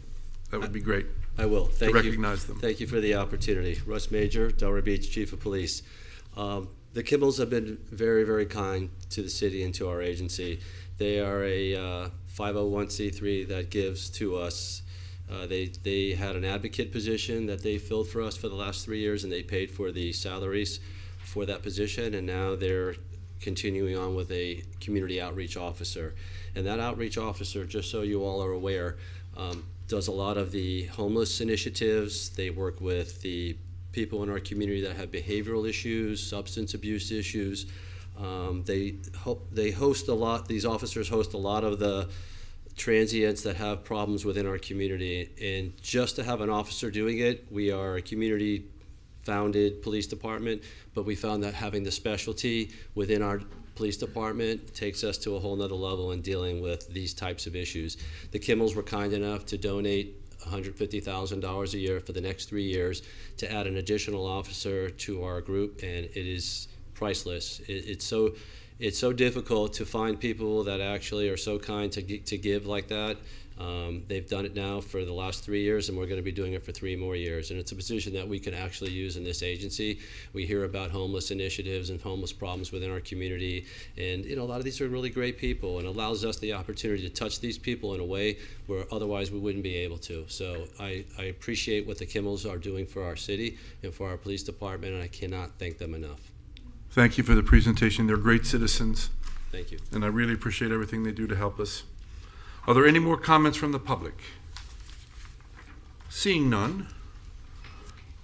Speaker 7: that would be great.
Speaker 14: I will. Thank you.
Speaker 7: To recognize them.
Speaker 14: Thank you for the opportunity. Russ Major, Delray Beach Chief of Police. The Kimmels have been very, very kind to the city and to our agency. They are a 501c3 that gives to us. They had an advocate position that they filled for us for the last 3 years, and they paid for the salaries for that position, and now they're continuing on with a community outreach officer. And that outreach officer, just so you all are aware, does a lot of the homeless initiatives. They work with the people in our community that have behavioral issues, substance abuse issues. They host a lot, these officers host a lot of the transients that have problems within our community. And just to have an officer doing it, we are a community founded police department, but we found that having the specialty within our police department takes us to a whole nother level in dealing with these types of issues. The Kimmels were kind enough to donate $150,000 a year for the next 3 years to add an additional officer to our group, and it is priceless. It's so difficult to find people that actually are so kind to give like that. They've done it now for the last 3 years, and we're going to be doing it for 3 more years. And it's a position that we can actually use in this agency. We hear about homeless initiatives and homeless problems within our community, and a lot of these are really great people, and it allows us the opportunity to touch these people in a way where otherwise we wouldn't be able to. So I appreciate what the Kimmels are doing for our city and for our police department, and I cannot thank them enough.
Speaker 7: Thank you for the presentation. They're great citizens,
Speaker 14: Thank you.
Speaker 7: and I really appreciate everything they do to help us. Are there any more comments from the public? Seeing none.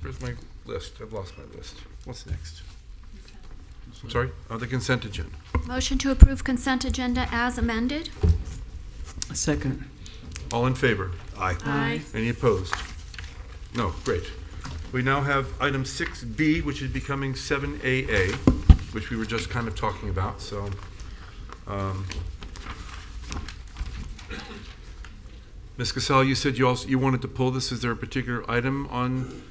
Speaker 7: Where's my list? I've lost my list. What's next? I'm sorry? The consent agenda.
Speaker 5: Motion to approve consent agenda as amended.
Speaker 1: Second.
Speaker 7: All in favor? Aye.
Speaker 2: Aye.
Speaker 7: Any opposed? No, great. We now have item 6B, which is becoming 7AA, which we were just kind of talking about, so. Ms. Cassell, you said you wanted to pull this. Is there a particular item on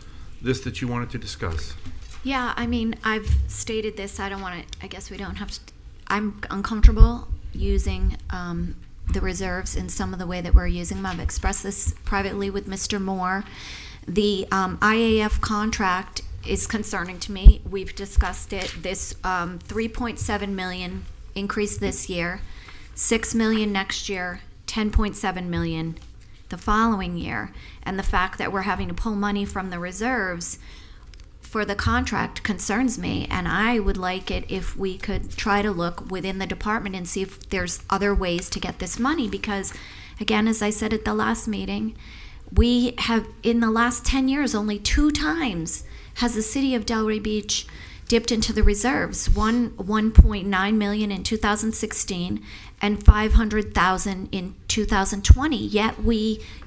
Speaker 7: this that you wanted to discuss?
Speaker 5: Yeah, I mean, I've stated this. I don't want to, I guess we don't have to, I'm uncomfortable using the reserves in some of the way that we're using them. I've expressed this privately with Mr. Moore. The IAF contract is concerning to me. We've discussed it. This 3.7 million increase this year, 6 million next year, 10.7 million the following year, and the fact that we're having to pull money from the reserves for the contract concerns me, and I would like it if we could try to look within the department and see if there's other ways to get this money, because again, as I said at the last meeting, we have in the last 10 years only 2 times has the city of Delray Beach dipped into the reserves, 1.9 million in 2016 and 500,000 in 2020. Yet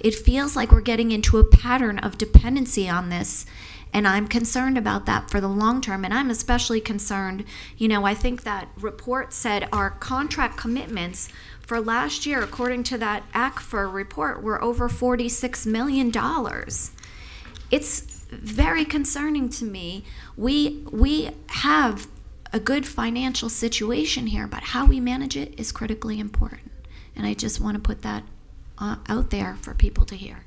Speaker 5: it feels like we're getting into a pattern of dependency on this, and I'm concerned about that for the long term. And I'm especially concerned, I think that report said our contract commitments for last year, according to that ACFR report, were over $46 million. It's very concerning to me. We have a good financial situation here, but how we manage it is critically important. And I just want to put that out there for people to hear.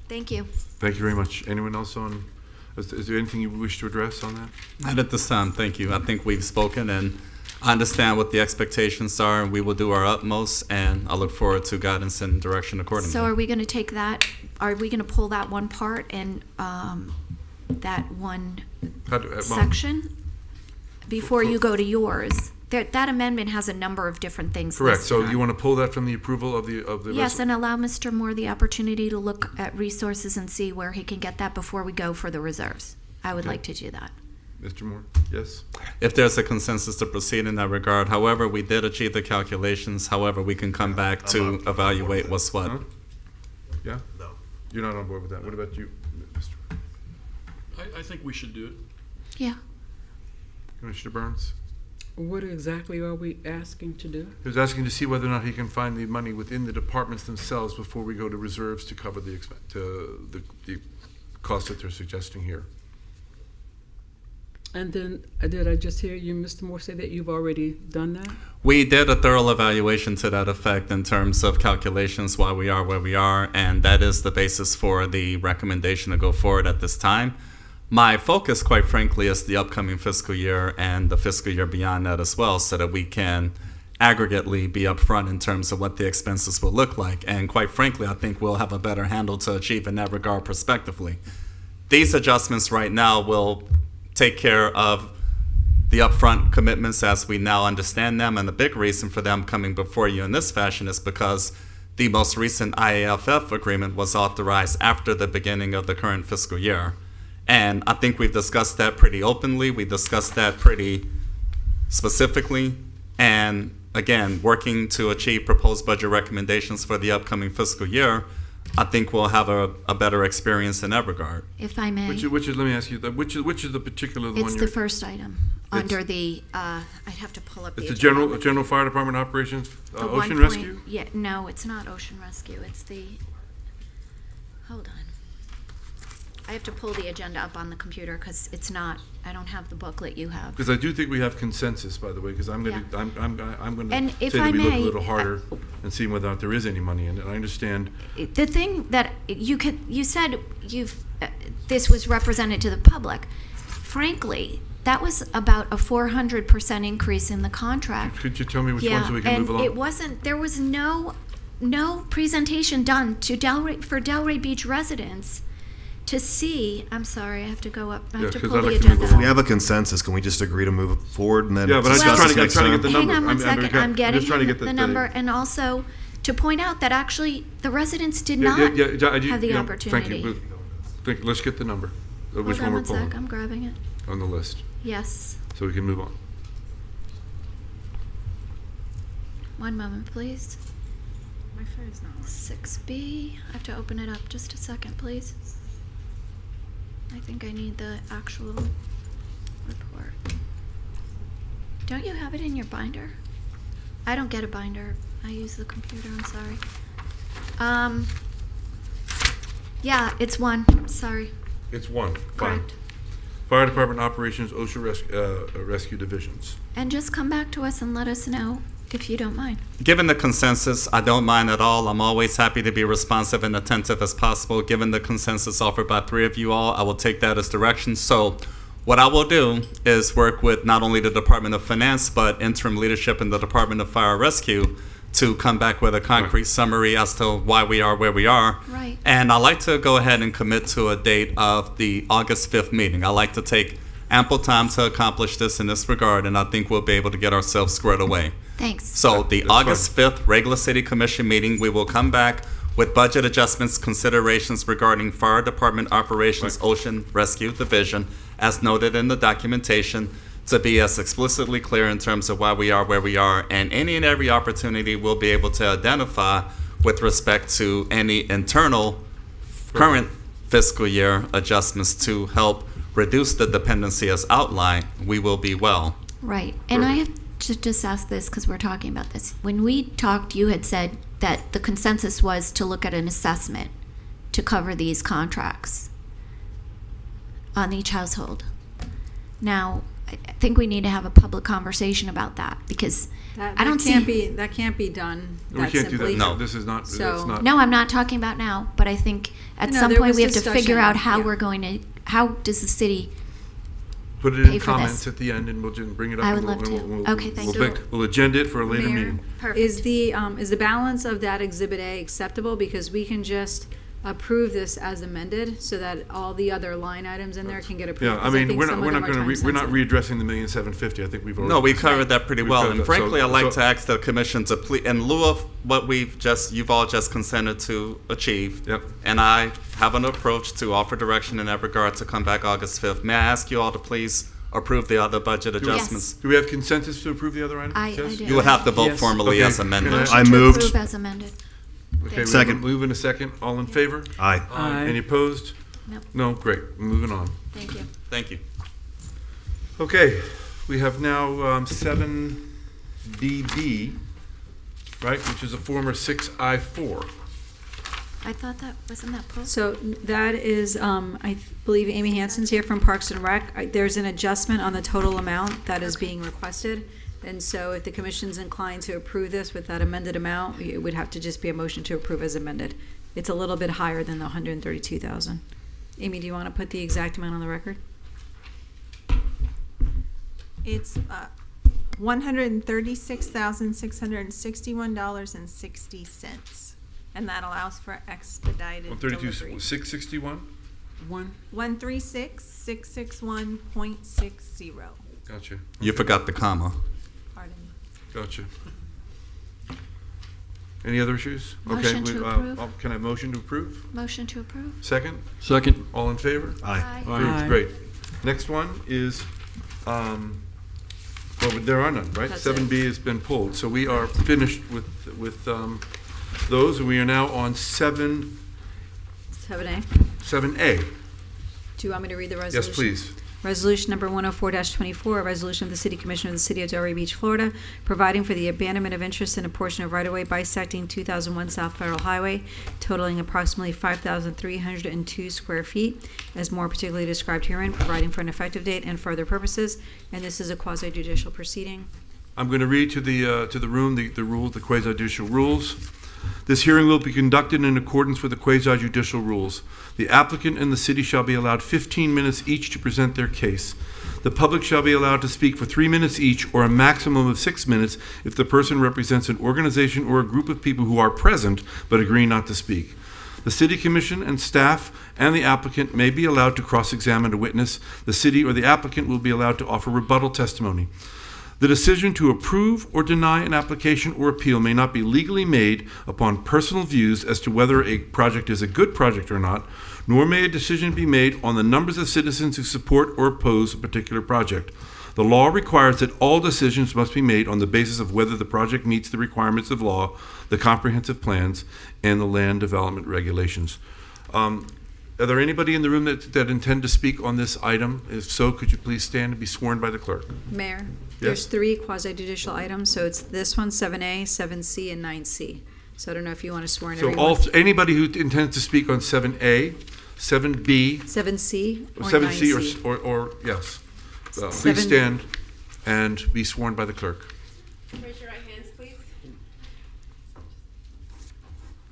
Speaker 5: Thank you.
Speaker 7: Thank you very much. Anyone else on, is there anything you wish to address on that?
Speaker 4: Not at this time, thank you. I think we've spoken, and I understand what the expectations are, and we will do our utmost, and I look forward to guidance and direction accordingly.
Speaker 5: So are we going to take that, are we going to pull that one part and that one section before you go to yours? That amendment has a number of different things.
Speaker 7: Correct.
Speaker 5: listed
Speaker 7: So
Speaker 5: on
Speaker 7: you
Speaker 5: it.
Speaker 7: want to pull that from the approval of the
Speaker 5: Yes, and allow Mr. Moore the opportunity to look at resources and see where he can get that before we go for the reserves. I would
Speaker 7: Okay.
Speaker 5: like to do that.
Speaker 7: Mr. Moore, yes?
Speaker 4: If there's a consensus to proceed in that regard, however, we did achieve the calculations. However, we can come back to evaluate what's what.
Speaker 7: Huh? Yeah? No. You're not on board with that. What about you, Mr.
Speaker 1: I think we should do it.
Speaker 5: Yeah.
Speaker 7: Commissioner Burns?
Speaker 1: What exactly are we asking to do?
Speaker 7: He was asking to see whether or not he can find the money within the departments themselves before we go to reserves to cover the cost that they're suggesting here.
Speaker 1: And then, did I just hear you, Mr. Moore, say that you've already done that?
Speaker 4: We did a thorough evaluation to that effect in terms of calculations why we are where we are, and that is the basis for the recommendation to go forward at this time. My focus, quite frankly, is the upcoming fiscal year and the fiscal year beyond that as well, so that we can aggregately be upfront in terms of what the expenses will look like. And quite frankly, I think we'll have a better handle to achieve in that regard prospectively. These adjustments right now will take care of the upfront commitments as we now understand them, and the big reason for them coming before you in this fashion is because the most recent IAFF agreement was authorized after the beginning of the current fiscal year. And I think we've discussed that pretty openly. We discussed that pretty specifically. And again, working to achieve proposed budget recommendations for the upcoming fiscal year, I think we'll have a better experience in that regard.
Speaker 5: If I may.
Speaker 7: Which is, let me ask you, which is the particular one
Speaker 5: It's
Speaker 7: you're...
Speaker 5: the first item under the, I'd have to pull up the...
Speaker 7: It's the general fire department operations,
Speaker 5: The
Speaker 7: ocean
Speaker 5: 1
Speaker 7: rescue?
Speaker 5: Yeah, no, it's not ocean rescue. It's the, hold on. I have to pull the agenda up on the computer because it's not, I don't have the booklet you have.
Speaker 7: Because I do think we have consensus, by the way, because I'm going to,
Speaker 5: Yeah.
Speaker 7: I'm going
Speaker 5: And
Speaker 7: to
Speaker 5: if
Speaker 7: say
Speaker 5: I
Speaker 7: that we look a
Speaker 5: may,
Speaker 7: little harder and see whether or not there is any money in it. I understand.
Speaker 5: The thing that you said this was represented to the public. Frankly, that was about a 400% increase in the contract.
Speaker 7: Could you tell me which one so we can move along?
Speaker 5: It wasn't, there was no presentation done to Delray Beach residents to see, I'm sorry, I have to go up, I have to pull the agenda
Speaker 15: If we
Speaker 5: up.
Speaker 15: have a consensus, can we just agree to move forward and then
Speaker 7: Yeah, but I'm
Speaker 15: discuss
Speaker 7: just
Speaker 15: this
Speaker 7: trying
Speaker 15: next
Speaker 7: to
Speaker 15: time?
Speaker 7: get the number.
Speaker 5: Hang on one second, I'm getting
Speaker 7: just trying to get
Speaker 5: the number, and also to point out that actually the residents did not have the opportunity.
Speaker 7: Thank you. Let's get the number. Which
Speaker 5: Hold on
Speaker 7: one we're
Speaker 5: one sec,
Speaker 7: pulling
Speaker 5: I'm grabbing it.
Speaker 7: on the list,
Speaker 5: Yes,
Speaker 7: so we can move on.
Speaker 5: one moment, please.
Speaker 3: My phone's not.
Speaker 5: 6B, I have to open it up, just a second, please. I think I need the actual report. Don't you have it in your binder? I don't get a binder. I use the computer, I'm sorry. Yeah, it's one, sorry.
Speaker 7: It's one. Fine.
Speaker 5: Correct.
Speaker 7: Fire Department Operations, OSHA Rescue Divisions.
Speaker 5: And just come back to us and let us know if you don't mind.
Speaker 4: Given the consensus, I don't mind at all. I'm always happy to be responsive and attentive as possible. Given the consensus offered by three of you all, I will take that as direction. So what I will do is work with not only the Department of Finance, but interim leadership in the Department of Fire Rescue to come back with a concrete summary as to why we are where we are.
Speaker 5: Right.
Speaker 4: And I'd like to go ahead and commit to a date of the August 5th meeting. I like to take ample time to accomplish this in this regard, and I think we'll be able to get ourselves squared away.
Speaker 5: Thanks.
Speaker 4: So the
Speaker 7: That's
Speaker 4: August 5th regular city commission meeting, we will come back with budget adjustments, considerations regarding fire department operations, Ocean Rescue Division, as noted in the documentation, to be as explicitly clear in terms of why we are where we are, and any and every opportunity we'll be able to identify with respect to any internal current fiscal year adjustments to help reduce the dependency as outlined, we will be well.
Speaker 5: Right. And I have to just ask this because we're talking about this. When we talked, you had said that the consensus was to look at an assessment to cover these contracts on each household. Now, I think we need to have a public conversation about that because I don't see.
Speaker 3: That can't be done
Speaker 7: We
Speaker 3: that
Speaker 7: can't do
Speaker 3: simply.
Speaker 7: that. No, this is not.
Speaker 3: So-
Speaker 7: It's not.
Speaker 5: No, I'm not talking about now, but I think at
Speaker 3: No,
Speaker 5: some
Speaker 3: there
Speaker 5: point
Speaker 3: was
Speaker 5: we have to
Speaker 3: discussion,
Speaker 5: figure out how
Speaker 3: yeah.
Speaker 5: we're going to, how does the city,
Speaker 7: Put it
Speaker 5: pay
Speaker 7: in
Speaker 5: for
Speaker 7: comments
Speaker 5: this.
Speaker 7: at the end, and we'll just bring it up.
Speaker 5: I
Speaker 7: and
Speaker 5: would love to.
Speaker 7: we'll-
Speaker 5: Okay, thank
Speaker 7: we'll
Speaker 5: you.
Speaker 7: We'll agenda it for a later
Speaker 3: Mayor,
Speaker 7: meeting.
Speaker 5: Perfect.
Speaker 3: Is the balance of that Exhibit A acceptable? Because we can just approve this as amended so that all the other line items in there can get approved.
Speaker 7: Yeah, I
Speaker 3: 'cause
Speaker 7: mean,
Speaker 3: think
Speaker 7: we're
Speaker 3: some
Speaker 7: not,
Speaker 3: of
Speaker 7: we're
Speaker 3: them
Speaker 7: not
Speaker 3: are
Speaker 7: going to, we're not
Speaker 3: time-sensitive.
Speaker 7: readdressing the $1,750,000. I think we've already.
Speaker 4: No, we covered that pretty
Speaker 7: We've
Speaker 4: well.
Speaker 7: covered
Speaker 4: And
Speaker 7: that.
Speaker 4: frankly,
Speaker 7: So-
Speaker 4: I'd like
Speaker 7: so-
Speaker 4: to ask the commission to please, in lieu of what you've all just consented to achieve.
Speaker 7: Yep.
Speaker 4: And I have an approach to offer direction in that regard to come back August 5th. May I ask you all to please approve the other budget adjustments?
Speaker 7: Do we have consensus to approve the other items?
Speaker 5: I
Speaker 7: Yes?
Speaker 5: do.
Speaker 4: You would have to vote
Speaker 6: Yes.
Speaker 4: formally
Speaker 7: Okay.
Speaker 4: as amended.
Speaker 7: Can
Speaker 5: motion to
Speaker 15: moved.
Speaker 5: approve as amended.
Speaker 7: Okay, we have a
Speaker 15: Second.
Speaker 7: move in a second. All in favor?
Speaker 15: Aye.
Speaker 6: Aye.
Speaker 7: Any opposed?
Speaker 5: Nope.
Speaker 7: No, great. Moving on.
Speaker 5: Thank you.
Speaker 4: Thank you.
Speaker 7: Okay, we have now 7BB, right, which is a former 6I4.
Speaker 5: I thought that, wasn't that pulled?
Speaker 3: So that is, I believe Amy Hansen's here from Parks and Rec. There's an adjustment on the total amount that is being requested. And so if the commission's inclined to approve this with that amended amount, it would have to just be a motion to approve as amended. It's a little bit higher than the 132,000. Amy, do you want to put the exact amount on the record?
Speaker 16: It's $136,661.60, and that allows for expedited
Speaker 7: 132,
Speaker 16: delivery.
Speaker 7: 661?
Speaker 16: 136,661.60.
Speaker 7: Gotcha.
Speaker 4: You forgot the comma.
Speaker 16: Pardon me.
Speaker 7: Gotcha. Any other issues?
Speaker 5: Motion
Speaker 7: Okay,
Speaker 5: to approve.
Speaker 7: Can I motion to approve?
Speaker 5: Motion to approve?
Speaker 7: Second?
Speaker 13: Second.
Speaker 7: All in favor?
Speaker 15: Aye.
Speaker 7: Great, great. Next one is, well, there are none, right?
Speaker 3: That's
Speaker 7: 7B has been pulled, so we are finished with those, and we are now on
Speaker 3: 7A.
Speaker 7: 7A.
Speaker 3: Do you want me to read the resolution?
Speaker 7: Yes, please.
Speaker 3: Resolution number 104-24, a resolution of the City Commission of the City of Delray Beach, Florida, providing for the abandonment of interest in a portion of right-of-way bisecting 2001 South Federal Highway, totaling approximately 5,302 square feet, as more particularly described herein, providing for an effective date and further purposes, and this is a quasi-judicial proceeding.
Speaker 7: I'm going to read to the room the rules, the quasi-judicial rules. This hearing will be conducted in accordance with the quasi-judicial rules. The applicant and the city shall be allowed 15 minutes each to present their case. The public shall be allowed to speak for 3 minutes each, or a maximum of 6 minutes if the person represents an organization or a group of people who are present but agree not to speak. The City Commission and staff and the applicant may be allowed to cross-examine a witness. The city or the applicant will be allowed to offer rebuttal testimony. The decision to approve or deny an application or appeal may not be legally made upon personal views as to whether a project is a good project or not, nor may a decision be made on the numbers of citizens who support or oppose a particular project. The law requires that all decisions must be made on the basis of whether the project meets the requirements of law, the comprehensive plans, and the land development regulations. Are there anybody in the room that intend to speak on this item? If so, could you please stand and be sworn by the clerk?
Speaker 3: Mayor,
Speaker 7: Yes.
Speaker 3: there's 3 quasi-judicial items, so it's this one, 7A, 7C, and 9C. So I don't know if you want to swear in
Speaker 7: So
Speaker 3: everyone.
Speaker 7: anybody who intends to speak on 7A, 7B,
Speaker 3: 7C or
Speaker 7: 7C
Speaker 3: 9C.
Speaker 7: or yes. Please
Speaker 3: Seven-
Speaker 7: stand and be sworn by the clerk.
Speaker 16: Raise your right hands, please.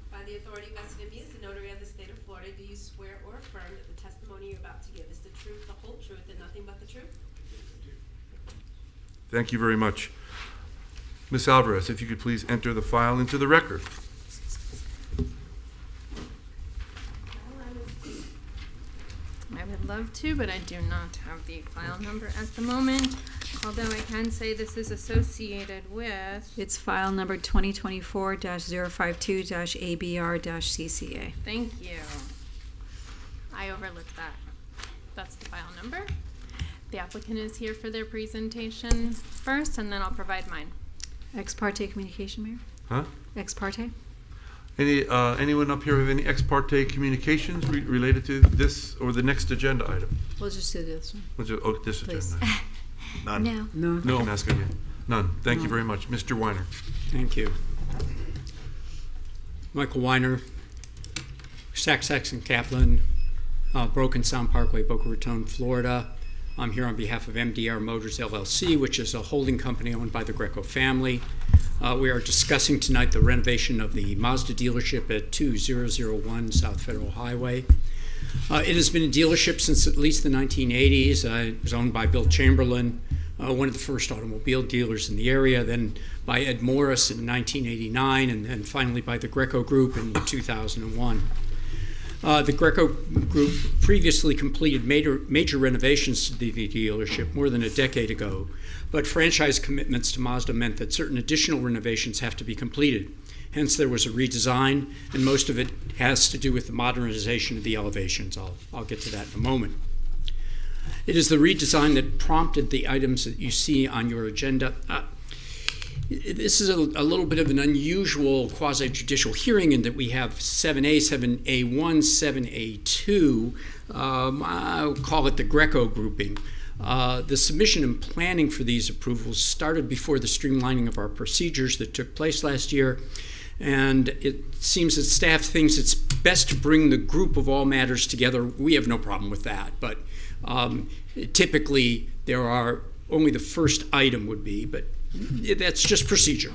Speaker 16: By the authority vested in me as the notary of the state of Florida, do you swear or affirm that the testimony you're about to give is the truth, the whole truth, and nothing but the truth?
Speaker 7: Thank you very much. Ms. Alvarez, if you could please enter the file into the record.
Speaker 16: I would love to, but I do not have the file number at the moment, although I can say this is associated with.
Speaker 3: It's file number 2024-052-ABR-CCA.
Speaker 16: Thank you. I overlooked that. That's the file number. The applicant is here for their presentation first, and then I'll provide mine.
Speaker 3: Ex parte communication, Mayor?
Speaker 7: Huh?
Speaker 3: Ex parte?
Speaker 7: Anyone up here have any ex parte communications related to this or the next agenda item?
Speaker 3: We'll just do this one.
Speaker 7: This
Speaker 3: Please.
Speaker 7: agenda.
Speaker 15: None.
Speaker 5: No.
Speaker 7: No, I'm asking you. None. Thank you very much. Mr. Weiner.
Speaker 17: Thank you. Michael Weiner, Sax and Kaplan, Broken Sound Parkway, Boca Raton, Florida. I'm here on behalf of MDR Motors LLC, which is a holding company owned by the Greco family. We are discussing tonight the renovation of the Mazda dealership at 2001 South Federal Highway. It has been a dealership since at least the 1980s. It was owned by Bill Chamberlain, one of the first automobile dealers in the area, then by Ed Morris in 1989, and then finally by the Greco Group in 2001. The Greco Group previously completed major renovations to the dealership more than a decade ago, but franchise commitments to Mazda meant that certain additional renovations have to be completed. Hence, there was a redesign, and most of it has to do with the modernization of the elevations. I'll get to that in a moment. It is the redesign that prompted the items that you see on your agenda. This is a little bit of an unusual quasi-judicial hearing in that we have 7A, 7A1, 7A2. I'll call it the Greco grouping. The submission and planning for these approvals started before the streamlining of our procedures that took place last year, and it seems that staff thinks it's best to bring the group of all matters together. We have no problem with that, but typically there are only the first item would be, but that's just procedure.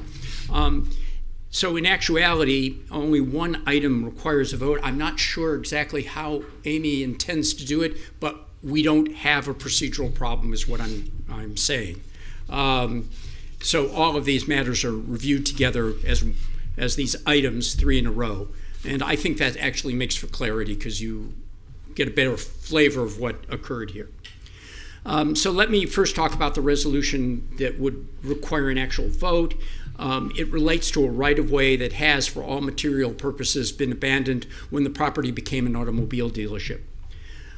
Speaker 17: So in actuality, only one item requires a vote. I'm not sure exactly how Amy intends to do it, but we don't have a procedural problem is what I'm saying. So all of these matters are reviewed together as these items, 3 in a row. And I think that actually makes for clarity because you get a better flavor of what occurred here. So let me first talk about the resolution that would require an actual vote. It relates to a right-of-way that has, for all material purposes, been abandoned when the property became an automobile dealership.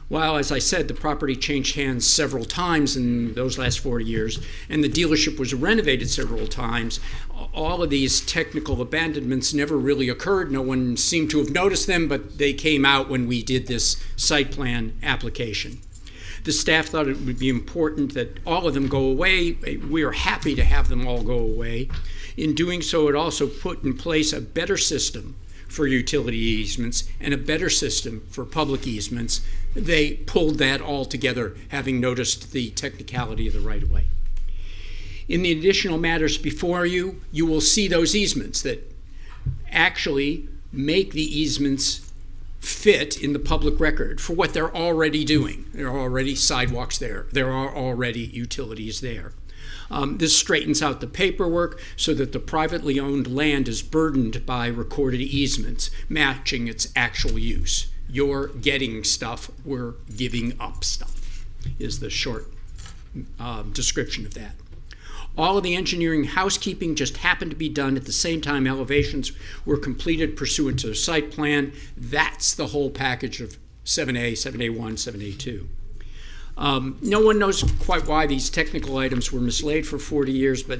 Speaker 17: While, as I said, the property changed hands several times in those last 40 years, and the dealership was renovated several times, all of these technical abandonments never really occurred. No one seemed to have noticed them, but they came out when we did this site plan application. The staff thought it would be important that all of them go away. We are happy to have them all go away. In doing so, it also put in place a better system for utility easements and a better system for public easements. They pulled that all together, having noticed the technicality of the right-of-way. In the additional matters before you, you will see those easements that actually make the easements fit in the public record for what they're already doing. There are already sidewalks there. There are already utilities there. This straightens out the paperwork so that the privately owned land is burdened by recorded easements matching its actual use. You're getting stuff, we're giving up stuff, is the short description of that. All of the engineering housekeeping just happened to be done at the same time elevations were completed pursuant to the site plan. That's the whole package of 7A, 7A1, 7A2. No one knows quite why these technical items were mislaid for 40 years, but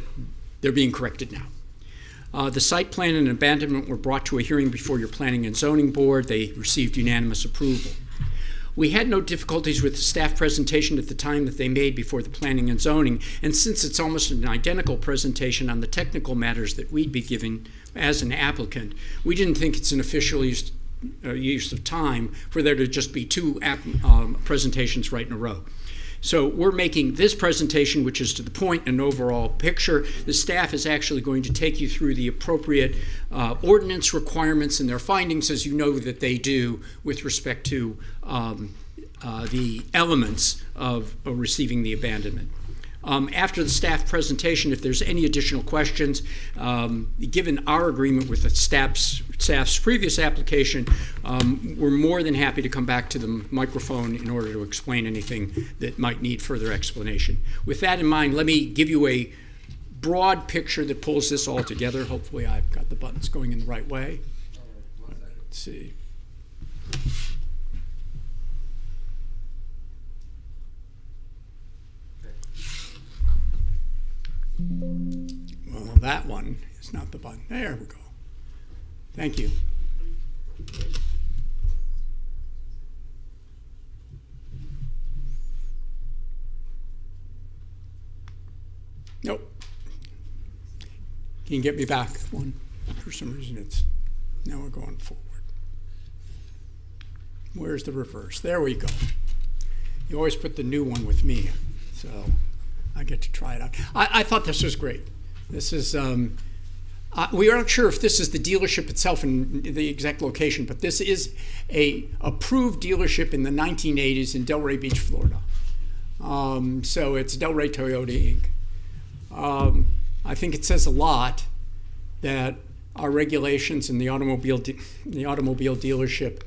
Speaker 17: they're being corrected now. The site plan and abandonment were brought to a hearing before your Planning and Zoning Board. They received unanimous approval. We had no difficulties with the staff presentation at the time that they made before the Planning and Zoning, and since it's almost an identical presentation on the technical matters that we'd be giving as an applicant, we didn't think it's an official use of time for there to just be two presentations right in a row. So we're making this presentation, which is to the point, an overall picture. The staff is actually going to take you through the appropriate ordinance requirements and their findings, as you know that they do, with respect to the elements of receiving the abandonment. After the staff presentation, if there's any additional questions, given our agreement with the staff's previous application, we're more than happy to come back to the microphone in order to explain anything that might need further explanation. With that in mind, let me give you a broad picture that pulls this all together. Hopefully I've got the buttons going in the right way. Let's see. Well, that one is not the button. There we go. Thank you. Nope. Can you get me back one? For some reason now we're going forward. Where's the reverse? There we go. You always put the new one with me, so I get to try it out. I thought this was great. This is, we aren't sure if this is the dealership itself and the exact location, but this is a approved dealership in the 1980s in Delray Beach, Florida. So it's Delray Toyota Inc. I think it says a lot that our regulations in the automobile dealership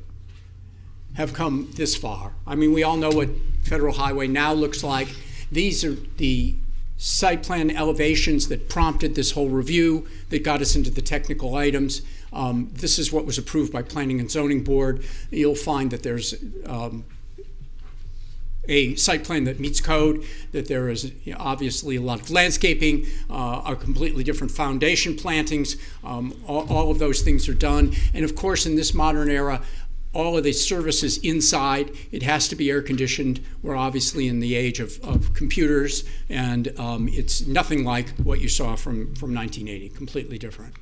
Speaker 17: have come this far. I mean, we all know what Federal Highway now looks like. These are the site plan elevations that prompted this whole review that got us into the technical items. This is what was approved by Planning and Zoning Board. You'll find that there's a site plan that meets code, that there is obviously a lot of landscaping, a completely different foundation plantings. All of those things are done. And of course, in this modern era, all of the services inside, it has to be air conditioned. We're obviously in the age of computers, and it's nothing like what you saw from 1980, completely different.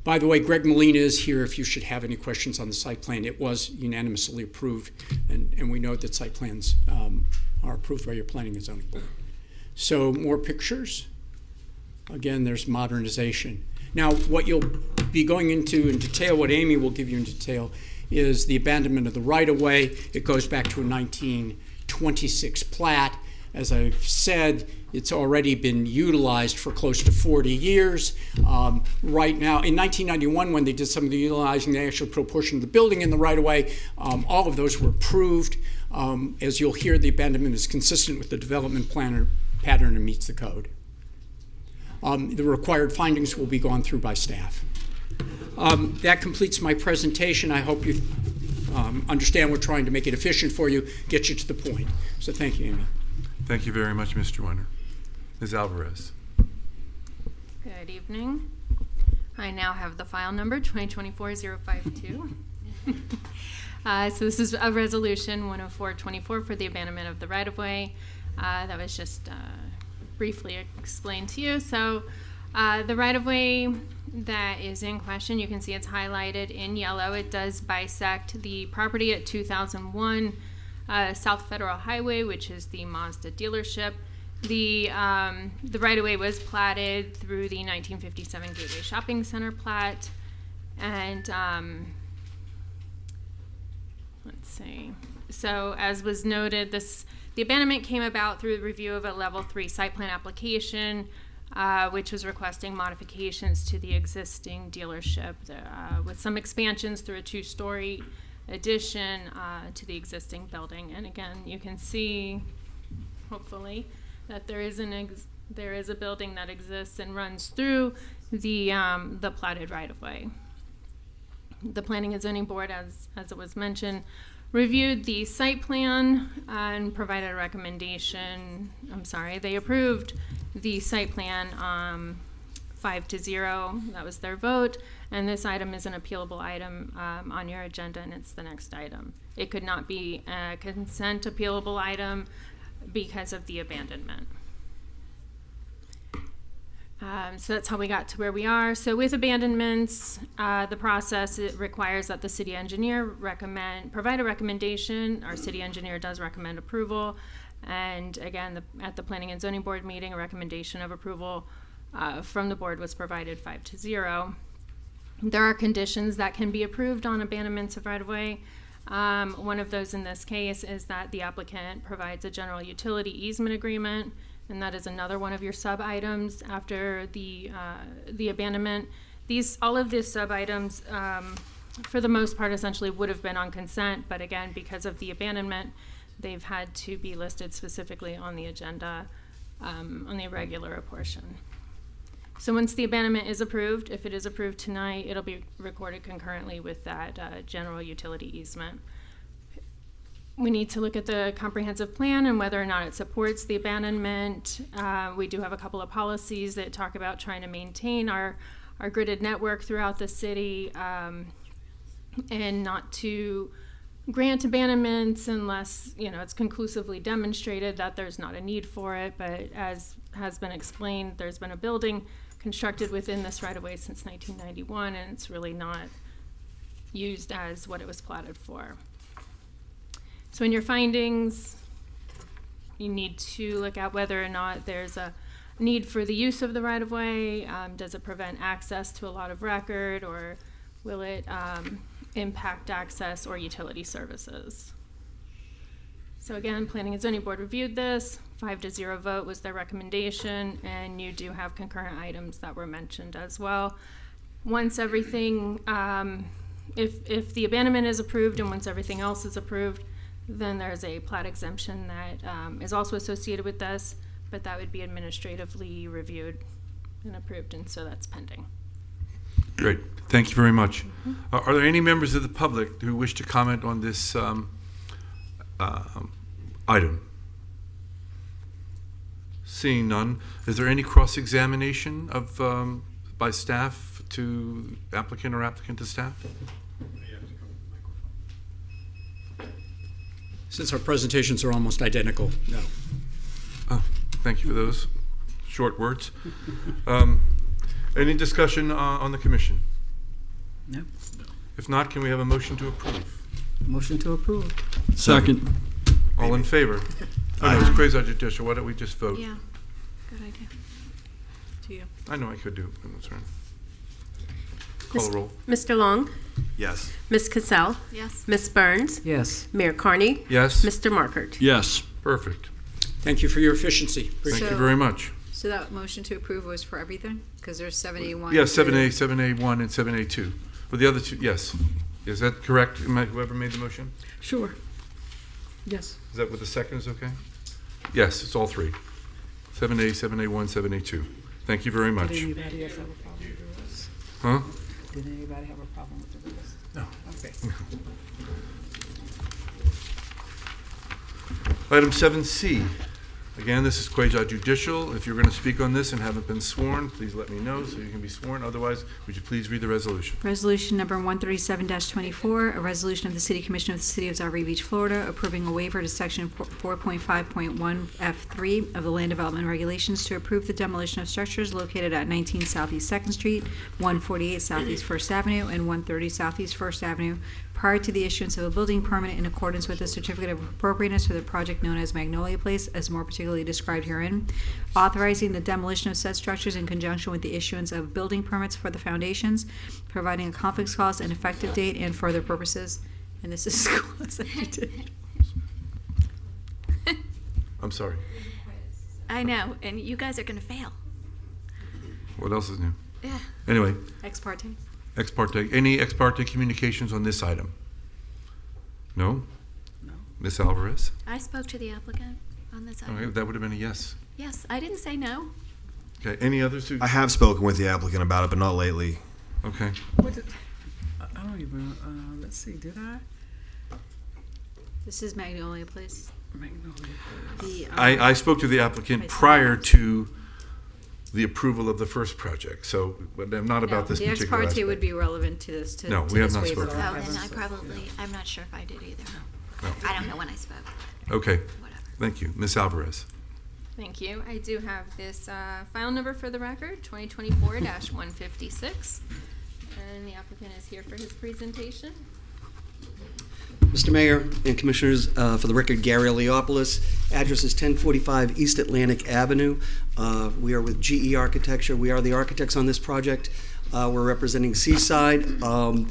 Speaker 17: By the way, Greg Molina is here if you should have any questions on the site plan. It was unanimously approved, and we know that site plans are approved by your Planning and Zoning Board. So more pictures. Again, there's modernization. Now, what you'll be going into in detail, what Amy will give you in detail, is the abandonment of the right-of-way. It goes back to a 1926 plat. As I've said, it's already been utilized for close to 40 years. Right now, in 1991, when they did some of the utilizing, they actually put a portion of the building in the right-of-way. All of those were approved. As you'll hear, the abandonment is consistent with the development plan pattern and meets the code. The required findings will be gone through by staff. That completes my presentation. I hope you understand we're trying to make it efficient for you, get you to the point. So thank you, Amy.
Speaker 7: Thank you very much, Mr. Weiner. Ms. Alvarez.
Speaker 16: Good evening. I now have the file number 2024-052. So this is a resolution 10424 for the abandonment of the right-of-way. That was just briefly explained to you. So the right-of-way that is in question, you can see it's highlighted in yellow. It does bisect the property at 2001 South Federal Highway, which is the Mazda dealership. The right-of-way was platted through the 1957 Gateway Shopping Center plat, and let's see. So as was noted, the abandonment came about through the review of a level 3 site plan application, which was requesting modifications to the existing dealership with some expansions through a 2-story addition to the existing building. And again, you can see, hopefully, that there is a building that exists and runs through the platted right-of-way. The Planning and Zoning Board, as it was mentioned, reviewed the site plan and provided a recommendation. They approved the site plan 5-0. That was their vote. And this item is an appealable item on your agenda, and it's the next item. It could not be a consent appealable item because of the abandonment. So that's how we got to where we are. So with abandonments, the process, it requires that the city engineer provide a recommendation. Our city engineer does recommend approval. And again, at the Planning and Zoning Board meeting, a recommendation of approval from the board was provided 5-0. There are conditions that can be approved on abandonments of right-of-way. One of those in this case is that the applicant provides a general utility easement agreement, and that is another one of your sub-items after the abandonment. All of these sub-items, for the most part, essentially would have been on consent, but again, because of the abandonment, they've had to be listed specifically on the agenda on the irregular portion. So once the abandonment is approved, if it is approved tonight, it'll be recorded concurrently with that general utility easement. We need to look at the comprehensive plan and whether or not it supports the abandonment. We do have a couple of policies that talk about trying to maintain our gridded network throughout the city and not to grant abandonments unless it's conclusively demonstrated that there's not a need for it. But as has been explained, there's been a building constructed within this right-of-way since 1991, and it's really not used as what it was platted for. So in your findings, you need to look at whether or not there's a need for the use of the right-of-way. Does it prevent access to a lot of record, or will it impact access or utility services? So again, Planning and Zoning Board reviewed this. 5-0 vote was their recommendation, and you do have concurrent items that were mentioned as well. Once everything, if the abandonment is approved and once everything else is approved, then there's a plat exemption that is also associated with this, but that would be administratively reviewed and approved, and so that's pending.
Speaker 7: Great. Thank you very much. Are there any members of the public who wish to comment on this item? Seeing none, is there any cross-examination of by staff to applicant or applicant to staff?
Speaker 17: Since our presentations are almost identical, no.
Speaker 7: Oh, thank you for those short words. Any discussion on the commission?
Speaker 18: No.
Speaker 7: If not, can we have a motion to approve?
Speaker 18: Motion to approve.
Speaker 13: Second.
Speaker 7: All in favor? Oh, no, it's quasi-judicial. Why don't we just vote?
Speaker 5: Yeah, good idea.
Speaker 8: To you.
Speaker 7: I know I could do it. That's right. Call the roll.
Speaker 2: Mr. Long?
Speaker 15: Yes.
Speaker 2: Ms. Cassell?
Speaker 5: Yes.
Speaker 2: Ms. Burns?
Speaker 18: Yes.
Speaker 2: Mayor Carney?
Speaker 7: Yes.
Speaker 2: Mr. Markert?
Speaker 13: Yes.
Speaker 7: Perfect.
Speaker 17: Thank you for your efficiency.
Speaker 7: Thank you very much.
Speaker 3: So that motion to approve was for everything? Because there's 7A1.
Speaker 7: Yes, 7A, 7A1, and 7A2. But the other two, yes. Is that correct? Whoever made the motion?
Speaker 18: Sure. Yes.
Speaker 7: Is that with the second is okay? Yes, it's all three. 7A, 7A1, 7A2. Thank you very much.
Speaker 18: Did anybody else have a problem with the rules?
Speaker 7: Huh?
Speaker 18: Did anybody have a problem with the rules?
Speaker 7: No.
Speaker 18: Okay.
Speaker 7: Item 7C. Again, this is quasi-judicial. If you're going to speak on this and haven't been sworn, please let me know so you can be sworn. Otherwise, would you please read the resolution?
Speaker 3: Resolution number 137-24, a resolution of the City Commission of the City of Delray Beach, Florida, approving a waiver to Section 4.5.1 of the Land Development Regulations to approve the demolition of structures located at 19 Southeast 2nd Street, 148 Southeast 1st Avenue, and 130 Southeast 1st Avenue, prior to the issuance of a building permit in accordance with the certificate of appropriateness for the project known as Magnolia Place, as more particularly described herein, authorizing the demolition of said structures in conjunction with the issuance of building permits for the foundations, providing a conflict clause and effective date and further purposes. And this is
Speaker 7: I'm sorry.
Speaker 5: I know, and you guys are going to fail.
Speaker 7: What else is new?
Speaker 5: Yeah.
Speaker 7: Anyway,
Speaker 3: ex parte.
Speaker 7: ex parte. Any ex parte communications on this item? No?
Speaker 18: No.
Speaker 7: Ms. Alvarez?
Speaker 5: I spoke to the applicant on this item.
Speaker 7: Okay, that would have been a yes.
Speaker 5: Yes, I didn't say no.
Speaker 7: Okay, any others?
Speaker 15: I have spoken with the applicant about it, but not lately.
Speaker 7: Okay.
Speaker 18: What did, I don't even, let's see, did I?
Speaker 3: This is Magnolia Place.
Speaker 18: Magnolia.
Speaker 3: The,
Speaker 7: I spoke to the applicant prior to the approval of the first project, so but I'm not about this
Speaker 3: the ex
Speaker 7: particular
Speaker 3: parte
Speaker 7: aspect.
Speaker 3: would be relevant to this.
Speaker 7: No,
Speaker 3: to
Speaker 7: we have
Speaker 3: this
Speaker 7: not
Speaker 3: waiver.
Speaker 7: spoken.
Speaker 5: Oh, then I'm not sure if I did either.
Speaker 7: No.
Speaker 5: I don't know when I spoke.
Speaker 7: Okay, thank you. Ms. Alvarez?
Speaker 16: Thank you. I do have this file number for the record, 2024-156. And the applicant is here for his presentation.
Speaker 19: Mr. Mayor and Commissioners, for the record, Gary Leopoulos. Address is 1045 East Atlantic Avenue. We are with GE Architecture. We are the architects on this project. We're representing Seaside. I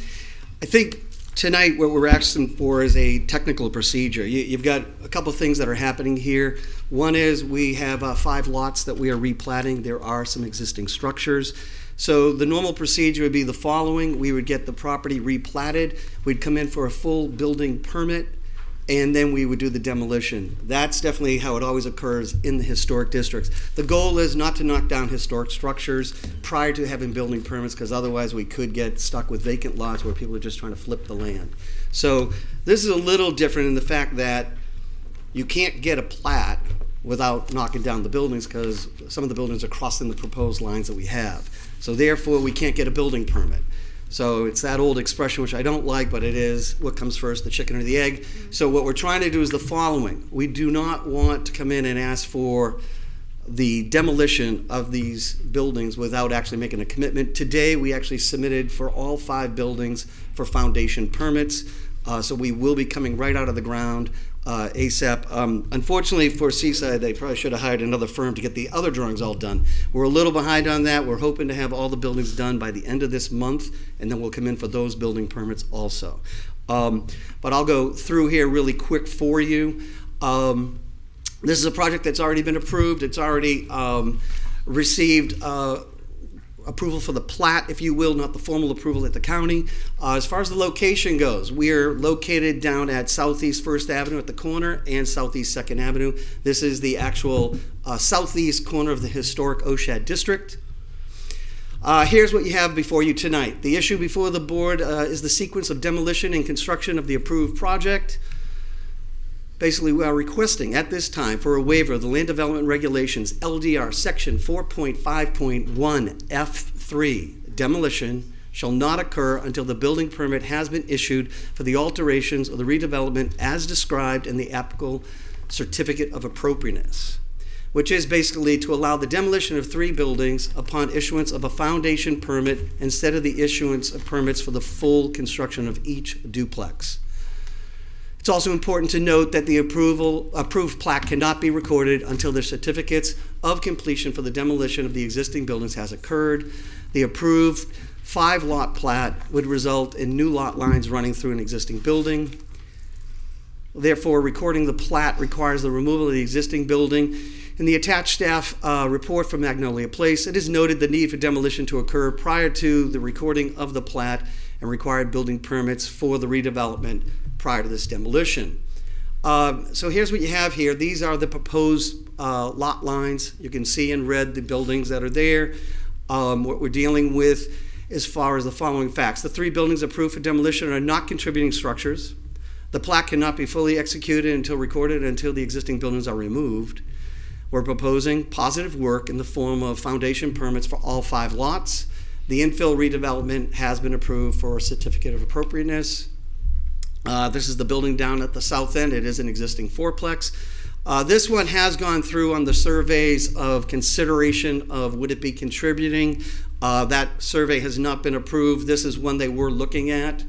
Speaker 19: think tonight what we're asking for is a technical procedure. You've got a couple things that are happening here. One is we have 5 lots that we are replatting. There are some existing structures. So the normal procedure would be the following. We would get the property replatted. We'd come in for a full building permit, and then we would do the demolition. That's definitely how it always occurs in the historic districts. The goal is not to knock down historic structures prior to having building permits, because otherwise we could get stuck with vacant lots where people are just trying to flip the land. So this is a little different in the fact that you can't get a plat without knocking down the buildings, because some of the buildings are crossing the proposed lines that we have. So therefore, we can't get a building permit. So it's that old expression, which I don't like, but it is what comes first, the chicken or the egg. So what we're trying to do is the following. We do not want to come in and ask for the demolition of these buildings without actually making a commitment. Today, we actually submitted for all 5 buildings for foundation permits. So we will be coming right out of the ground ASAP. Unfortunately for Seaside, they probably should have hired another firm to get the other drawings all done. We're a little behind on that. We're hoping to have all the buildings done by the end of this month, and then we'll come in for those building permits also. But I'll go through here really quick for you. This is a project that's already been approved. It's already received approval for the plat, if you will, not the formal approval at the county. As far as the location goes, we are located down at Southeast 1st Avenue at the corner and Southeast 2nd Avenue. This is the actual southeast corner of the historic Oshad District. Here's what you have before you tonight. The issue before the board is the sequence of demolition and construction of the approved project. Basically, we are requesting at this time for a waiver of the Land Development Regulations, LDR Section 4.5.1 F3. Demolition shall not occur until the building permit has been issued for the alterations or the redevelopment as described in the applicable certificate of appropriateness, which is basically to allow the demolition of 3 buildings upon issuance of a foundation permit instead of the issuance of permits for the full construction of each duplex. It's also important to note that the approved plat cannot be recorded until the certificates of completion for the demolition of the existing buildings has occurred. The approved 5-lot plat would result in new lot lines running through an existing building. Therefore, recording the plat requires the removal of the existing building. In the attached staff report from Magnolia Place, it is noted the need for demolition to occur prior to the recording of the plat and required building permits for the redevelopment prior to this demolition. So here's what you have here. These are the proposed lot lines. You can see in red the buildings that are there. What we're dealing with as far as the following facts. The 3 buildings approved for demolition are not contributing structures. The plat cannot be fully executed until recorded until the existing buildings are removed. We're proposing positive work in the form of foundation permits for all 5 lots. The infill redevelopment has been approved for a certificate of appropriateness. This is the building down at the south end. It is an existing 4-plex. This one has gone through on the surveys of consideration of would it be contributing. That survey has not been approved. This is one they were looking at.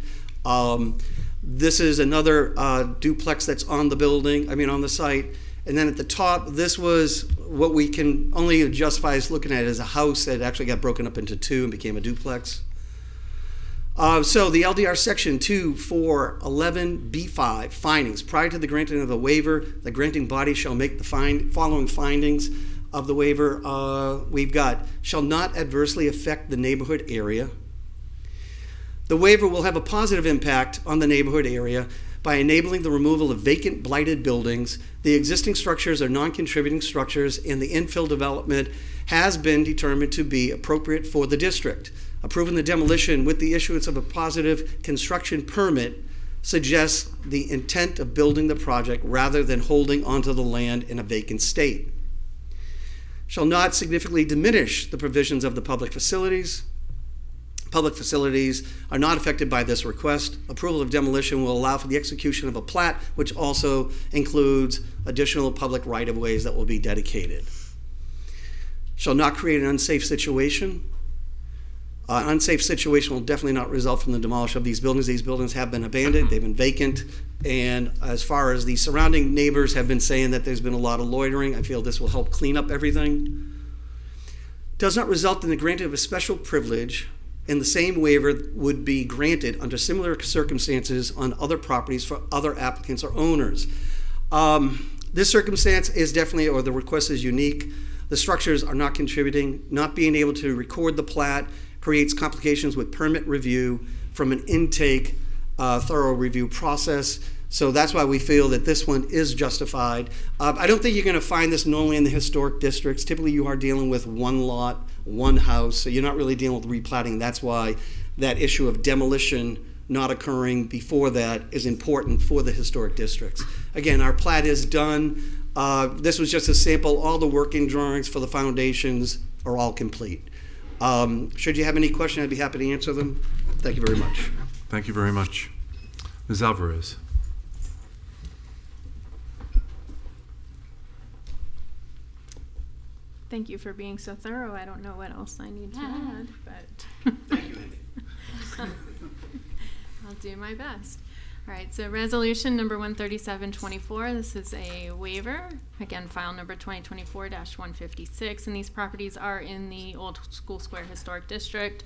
Speaker 19: This is another duplex that's on the site. And then at the top, this was what we can only justify as looking at as a house that actually got broken up into 2 and became a duplex. So the LDR section 2.4.11B5 findings. Prior to the granting of a waiver, the granting body shall make the following findings of the waiver. We've got shall not adversely affect the neighborhood area. The waiver will have a positive impact on the neighborhood area by enabling the removal of vacant, blighted buildings. The existing structures are non-contributing structures, and the infill development has been determined to be appropriate for the district. Approving the demolition with the issuance of a positive construction permit suggests the intent of building the project rather than holding onto the land in a vacant state. Shall not significantly diminish the provisions of the public facilities. Public facilities are not affected by this request. Approval of demolition will allow for the execution of a plat, which also includes additional public right-of-ways that will be dedicated. Shall not create an unsafe situation. Unsafe situation will definitely not result from the demolition of these buildings. These buildings have been abandoned, they've been vacant, and as far as the surrounding neighbors have been saying that there's been a lot of loitering, I feel this will help clean up everything. Does not result in the granting of a special privilege, and the same waiver would be granted under similar circumstances on other properties for other applicants or owners. This circumstance is definitely, or the request is unique. The structures are not contributing. Not being able to record the plat creates complications with permit review from an intake thorough review process. So that's why we feel that this one is justified. I don't think you're going to find this normally in the historic districts. Typically you are dealing with one lot, one house, so you're not really dealing with replatting. That's why that issue of demolition not occurring before that is important for the historic districts. Again, our plat is done. This was just a sample. All the working drawings for the foundations are all complete. Should you have any questions, I'd be happy to answer them. Thank you very much.
Speaker 7: Thank you very much. Ms. Alvarez.
Speaker 16: Thank you for being so thorough. I don't know what else I need to add, but
Speaker 19: Thank you, Andy.
Speaker 16: I'll do my best. All right, so resolution number 13724, this is a waiver. Again, file number 2024-156, and these properties are in the Old School Square Historic District,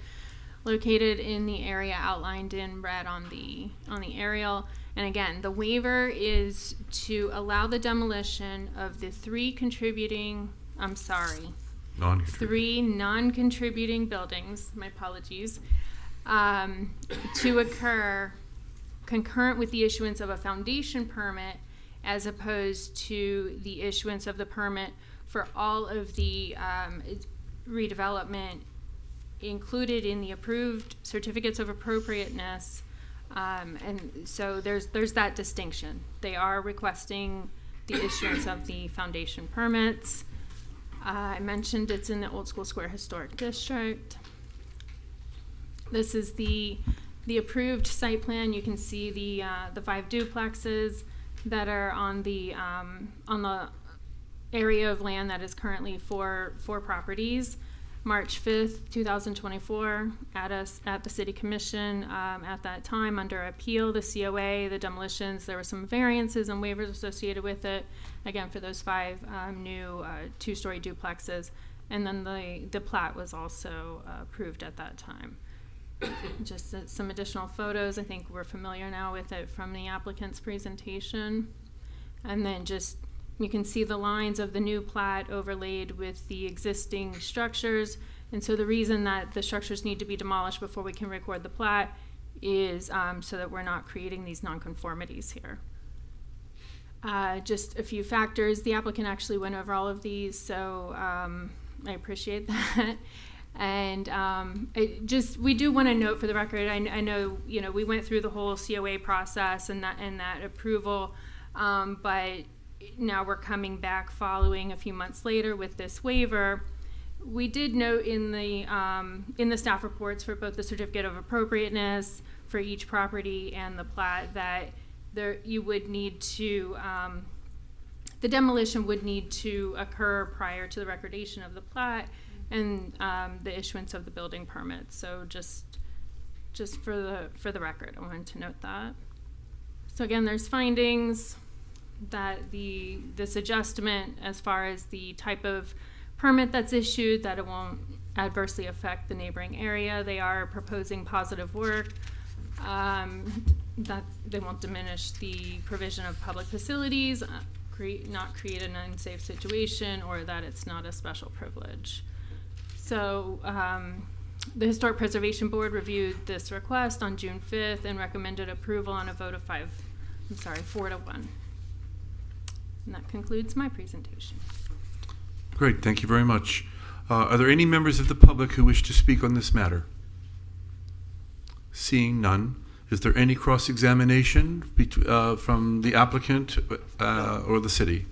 Speaker 16: located in the area outlined in red on the aerial. And again, the waiver is to allow the demolition of the three non-contributing buildings, my apologies, to occur concurrent with the issuance of a foundation permit, as opposed to the issuance of the permit for all of the redevelopment included in the approved certificates of appropriateness. And so there's that distinction. They are requesting the issuance of the foundation permits. I mentioned it's in the Old School Square Historic District. This is the approved site plan. You can see the 5 duplexes that are on the area of land that is currently for properties. March 5th, 2024, at the City Commission, at that time, under appeal, the COA, the demolitions, there were some variances and waivers associated with it, again, for those 5 new 2-story duplexes. And then the plat was also approved at that time. Just some additional photos. I think we're familiar now with it from the applicant's presentation. And then just, you can see the lines of the new plat overlaid with the existing structures. And so the reason that the structures need to be demolished before we can record the plat is so that we're not creating these nonconformities here. Just a few factors. The applicant actually went over all of these, so I appreciate that. And we do want to note for the record, I know, we went through the whole COA process and that approval, but now we're coming back following a few months later with this waiver. We did note in the staff reports for both the certificate of appropriateness for each property and the plat that you would need to, the demolition would need to occur prior to the recordation of the plat and the issuance of the building permit. So just for the record, I wanted to note that. So again, there's findings that this adjustment as far as the type of permit that's issued, that it won't adversely affect the neighboring area. They are proposing positive work, that they won't diminish the provision of public facilities, not create an unsafe situation, or that it's not a special privilege. So the Historic Preservation Board reviewed this request on June 5th and recommended approval on a vote of 4 to 1. And that concludes my presentation.
Speaker 7: Great, thank you very much. Are there any members of the public who wish to speak on this matter? Seeing none, is there any cross-examination from the applicant or the city?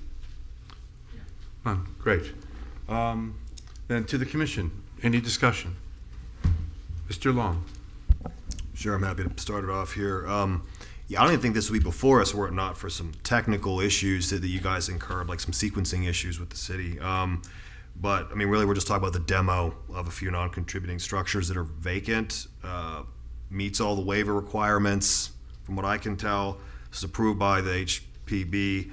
Speaker 7: None, great. Then to the commission, any discussion? Mr. Long.
Speaker 15: Sure, I'm happy to start it off here. Yeah, I don't even think this would be before us were it not for some technical issues that you guys incurred, like some sequencing issues with the city. But, I mean, really, we're just talking about the demo of a few non-contributing structures that are vacant, meets all the waiver requirements, from what I can tell. It's approved by the HPB.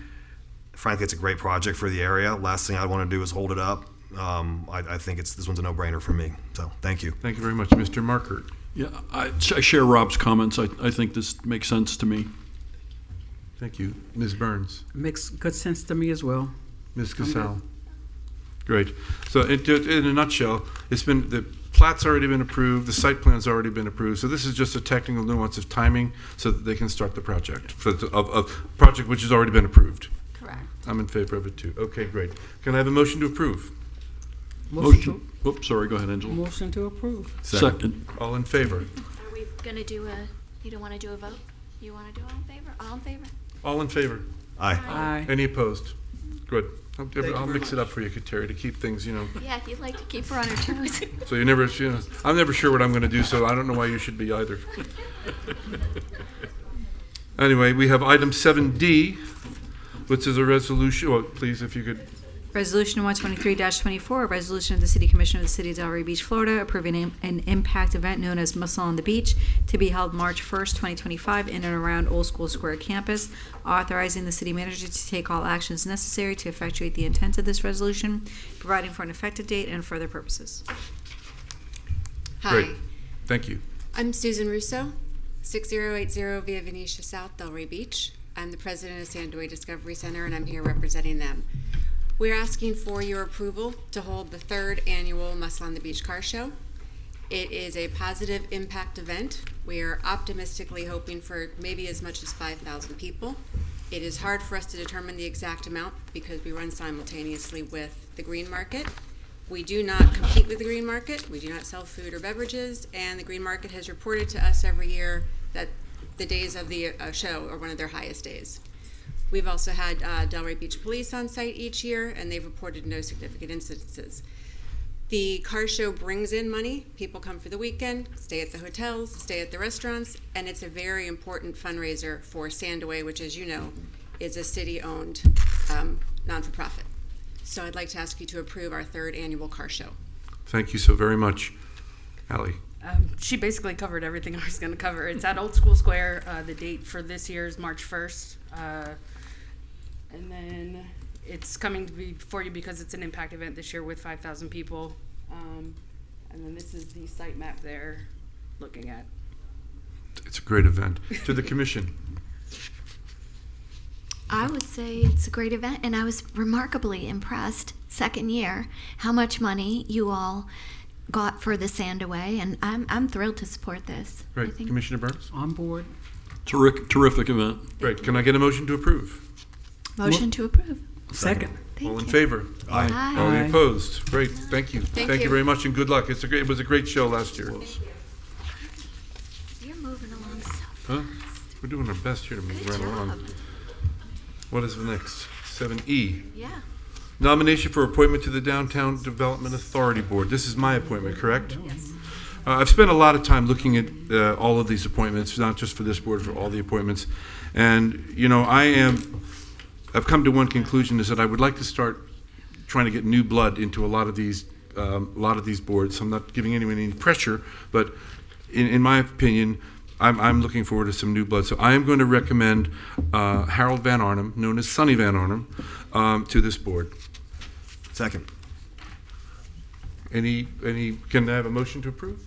Speaker 15: Frankly, it's a great project for the area. Last thing I want to do is hold it up. I think this one's a no-brainer for me. So, thank you.
Speaker 7: Thank you very much. Mr. Markert.
Speaker 20: Yeah, I share Rob's comments. I think this makes sense to me.
Speaker 7: Thank you. Ms. Burns.
Speaker 18: Makes good sense to me as well.
Speaker 7: Ms. Casal. Great. So in a nutshell, the plat's already been approved, the site plan's already been approved, so this is just a technical nuance of timing so that they can start the project, of project which has already been approved.
Speaker 5: Correct.
Speaker 7: I'm in favor of it too. Okay, great. Can I have a motion to approve?
Speaker 20: Motion. Oops, sorry, go ahead, Angela.
Speaker 18: Motion to approve.
Speaker 20: Second.
Speaker 7: All in favor?
Speaker 5: Are we going to do you don't want to do a vote? You want to do all in favor? All in favor?
Speaker 7: All in favor?
Speaker 15: Aye.
Speaker 18: Aye.
Speaker 7: Any opposed? Good. I'll
Speaker 18: very
Speaker 7: mix it up for you, Terry, to keep things,
Speaker 5: Yeah, you'd like to keep her on her toes.
Speaker 7: so I'm never sure what I'm going to do, so I don't know why you should be either. Anyway, we have item 7D, which is a resolution. Oh, please, if you could.
Speaker 3: Resolution 123-24, a resolution of the City Commission of the City of Delray Beach, Florida, approving an impact event known as Muscle on the Beach to be held March 1st, 2025 in and around Old School Square campus, authorizing the city manager to take all actions necessary to effectuate the intent of this resolution, providing for an effective date and further purposes.
Speaker 21: Hi,
Speaker 7: Great. Thank you.
Speaker 21: I'm Susan Russo, 6080 Via Venetia South, Delray Beach. I'm the president of Sandoy Discovery Center, and I'm here representing them. We're asking for your approval to hold the 3rd annual Muscle on the Beach Car Show. It is a positive impact event. We are optimistically hoping for maybe as much as 5,000 people. It is hard for us to determine the exact amount because we run simultaneously with the Green Market. We do not compete with the Green Market. We do not sell food or beverages, and the Green Market has reported to us every year that the days of the show are one of their highest days. We've also had Delray Beach Police on site each year, and they've reported no significant incidences. The car show brings in money. People come for the weekend, stay at the hotels, stay at the restaurants, and it's a very important fundraiser for Sandway, which, as you know, is a city-owned non-for-profit. So I'd like to ask you to approve our 3rd annual car show.
Speaker 7: Thank you so very much. Allie.
Speaker 22: She basically covered everything I was going to cover. It's at Old School Square. The date for this year is March 1st. And then it's coming to be before you because it's an impact event this year with 5,000 people. And then this is the site map there looking at.
Speaker 7: It's a great event. To the commission.
Speaker 5: I would say it's a great event, and I was remarkably impressed, 2nd year, how much money you all got for the Sandaway, and I'm thrilled to support this.
Speaker 7: Great. Commissioner Burns?
Speaker 18: On board.
Speaker 20: Terrific event.
Speaker 7: Great. Can I get a motion to approve?
Speaker 5: Motion to approve.
Speaker 18: Second.
Speaker 7: All in favor?
Speaker 5: Aye.
Speaker 7: All
Speaker 18: Aye.
Speaker 7: opposed? Great. Thank you.
Speaker 21: Thank
Speaker 7: you
Speaker 21: you.
Speaker 7: very much, and good luck. It was a great show last year.
Speaker 5: You're moving along so
Speaker 7: Huh? We're doing our best here to move right along. What is the next? 7E.
Speaker 5: Yeah.
Speaker 7: Nomination for appointment to the Downtown Development Authority Board. This is my appointment, correct?
Speaker 5: Yes.
Speaker 7: I've spent a lot of time looking at all of these appointments, not just for this board, for all the appointments. And, you know, I've come to one conclusion, is that I would like to start trying to get new blood into a lot of these boards. I'm not giving anyone any pressure, but in my opinion, I'm looking forward to some new blood. So I am going to recommend Harold Van Arnhem, known as Sonny Van Arnhem, to this board.
Speaker 15: Second.
Speaker 7: Can I have a motion to approve?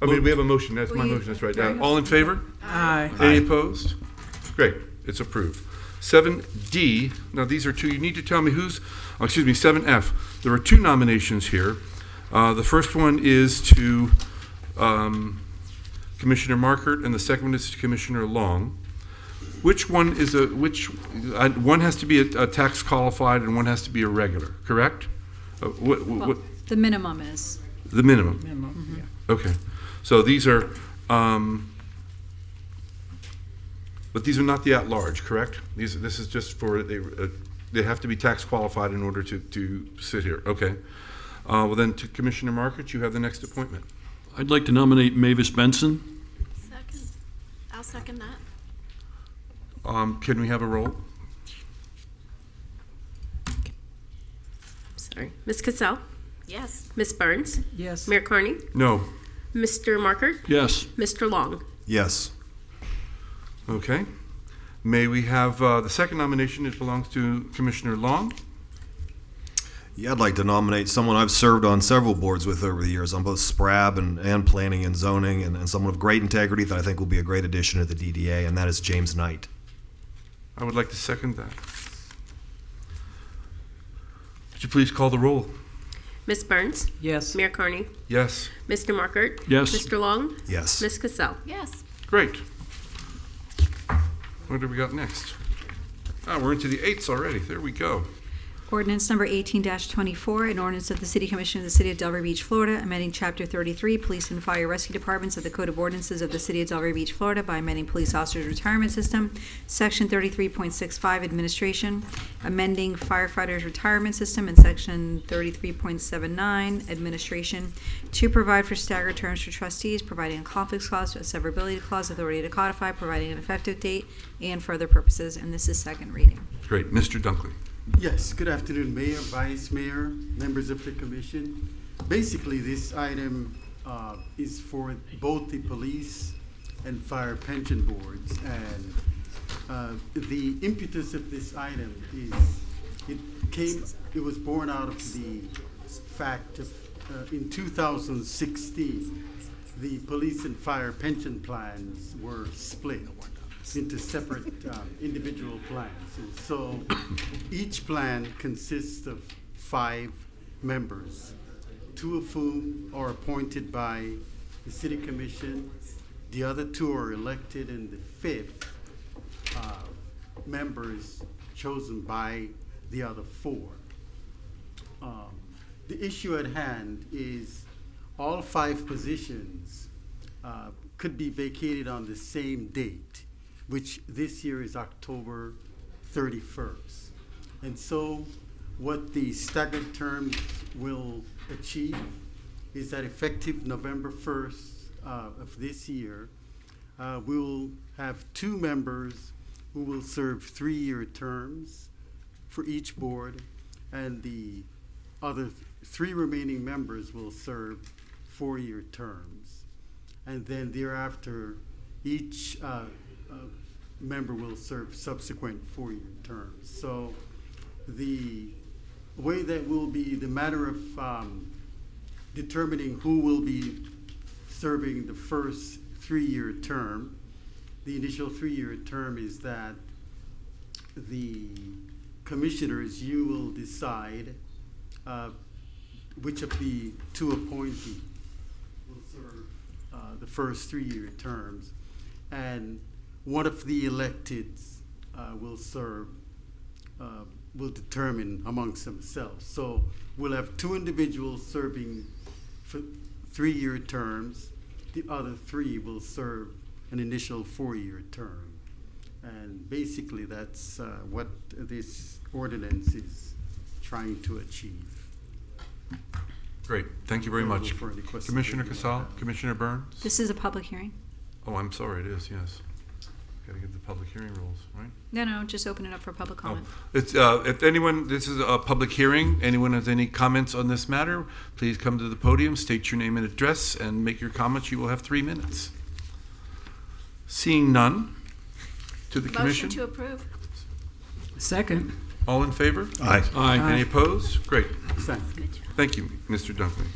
Speaker 7: I mean, we have a motion. That's my motion. That's right. All in favor?
Speaker 18: Aye.
Speaker 7: Any opposed? Great. It's approved. 7D. Now these are two. You need to tell me 7F. There are two nominations here. The first one is to Commissioner Markert, and the second one is to Commissioner Long. Which one is one has to be a tax qualified and one has to be a regular, correct?
Speaker 3: Well, the minimum is.
Speaker 7: The minimum.
Speaker 18: Minimum,
Speaker 7: Okay. So these are, but these are not the at-large, correct? This is just for, they have to be tax qualified in order to sit here. Okay. Well then, to Commissioner Markert, you have the next appointment.
Speaker 20: I'd like to nominate Mavis Benson.
Speaker 5: Second. I'll second that.
Speaker 7: Can we have a roll?
Speaker 2: Sorry. Ms. Cassell?
Speaker 5: Yes.
Speaker 2: Ms. Burns?
Speaker 18: Yes.
Speaker 2: Mayor Carney?
Speaker 7: No.
Speaker 2: Mr. Markert?
Speaker 20: Yes.
Speaker 2: Mr. Long?
Speaker 15: Yes.
Speaker 7: Okay. May we have the second nomination? It belongs to Commissioner Long.
Speaker 15: Yeah, I'd like to nominate someone I've served on several boards with over the years, on both SPRAB and planning and zoning, and someone of great integrity that I think will be a great addition to the DDA, and that is James Knight.
Speaker 7: I would like to second that. Would you please call the roll?
Speaker 2: Ms. Burns?
Speaker 18: Yes.
Speaker 2: Mayor Carney?
Speaker 7: Yes.
Speaker 2: Mr. Markert?
Speaker 20: Yes.
Speaker 2: Mr. Long?
Speaker 15: Yes.
Speaker 2: Ms. Cassell?
Speaker 5: Yes.
Speaker 7: Great. What do we got next? We're into the 8s already. There we go.
Speaker 3: Ordinance number 18-24, an ordinance of the City Commission of the City of Delray Beach, Florida, amending Chapter 33, Police and Fire Rescue Departments of the Code of Ordinances of the City of Delray Beach, Florida by amending Police Officers Retirement System, Section 33.65, Administration, amending Firefighters Retirement System, and Section 33.79, Administration, to provide for staggered terms for trustees, providing a conflicts clause, a severability clause, authority to codify, providing an effective date, and for other purposes, and this is second reading.
Speaker 7: Great. Mr. Dunkley.
Speaker 9: Yes, good afternoon, Mayor, Vice Mayor, members of the Commission. Basically, this item is for both the police and fire pension boards. And the impetus of this item is it was born out of the fact of in 2016, the police and fire pension plans were split into separate individual plans. And so each plan consists of 5 members, 2 of whom are appointed by the City Commission, the other 2 are elected, and the 5th member is chosen by the other 4. The issue at hand is all 5 positions could be vacated on the same date, which this year is October 31st. And so what the staggered terms will achieve is that effective November 1st of this year, we will have 2 members who will serve 3-year terms for each board, and the other 3 remaining members will serve 4-year terms. And then thereafter, each member will serve subsequent 4-year terms. So the way that will be the matter of determining who will be serving the first 3-year term, the initial 3-year term is that the commissioners, you will decide which of the 2 appointees will serve the first 3-year terms, and one of the electeds will determine amongst themselves. So we'll have 2 individuals serving for 3-year terms. The other 3 will serve an initial 4-year term. And basically, that's what this ordinance is trying to achieve.
Speaker 7: Great, thank you very much.
Speaker 9: For any questions
Speaker 7: Commissioner
Speaker 9: that you
Speaker 7: Casal,
Speaker 9: have.
Speaker 7: Commissioner Burns?
Speaker 3: This is a public hearing.
Speaker 7: Oh, I'm sorry, it is, yes. Gotta get the public hearing rules, right?
Speaker 3: No, just open it up for public comment.
Speaker 7: It's, if anyone, this is a public hearing, anyone has any comments on this matter, please come to the podium, state your name and address, and make your comments. You will have 3 minutes. Seeing none, to the commission?
Speaker 5: Motion to approve.
Speaker 18: Second.
Speaker 7: All in favor?
Speaker 15: Aye.
Speaker 18: Aye.
Speaker 7: Any opposed? Great.
Speaker 9: Thanks.
Speaker 7: Thank you, Mr. Dunkley.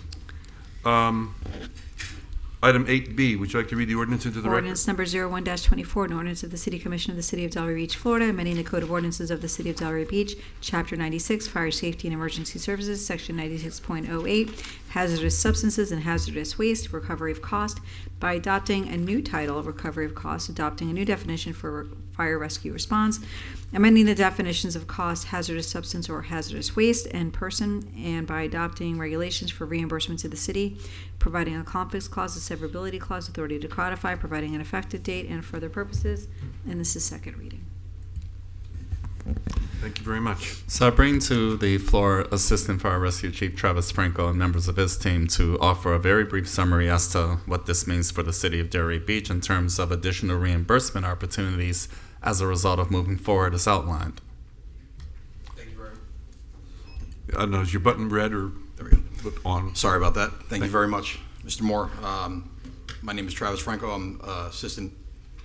Speaker 7: Item 8B, would you like to read the ordinance into the record?
Speaker 3: Ordinance number 01-24, an ordinance of the City Commission of the City of Delray Beach, Florida, amending the Code of Ordinances of the City of Delray Beach, Chapter 96, Fire Safety and Emergency Services, Section 96.08, Hazardous Substances and Hazardous Waste, Recovery of Cost, by adopting a new title, Recovery of Cost, adopting a new definition for fire rescue response, amending the definitions of cost, hazardous substance, or hazardous waste, and person, and by adopting regulations for reimbursement to the city, providing a conflicts clause, a severability clause, authority to codify, providing an effective date, and further purposes. And this is second reading.
Speaker 7: Thank you very much.
Speaker 4: So I bring to the floor Assistant Fire Rescue Chief Travis Franco and members of his team to offer a very brief summary as to what this means for the City of Delray Beach in terms of additional reimbursement opportunities as a result of moving forward as outlined.
Speaker 10: Thank you very much.
Speaker 7: I don't know, is your button red or
Speaker 10: There we go.
Speaker 7: on?
Speaker 10: Sorry about that. Thank you very much, Mr. Moore. My name is Travis Franco. I'm Assistant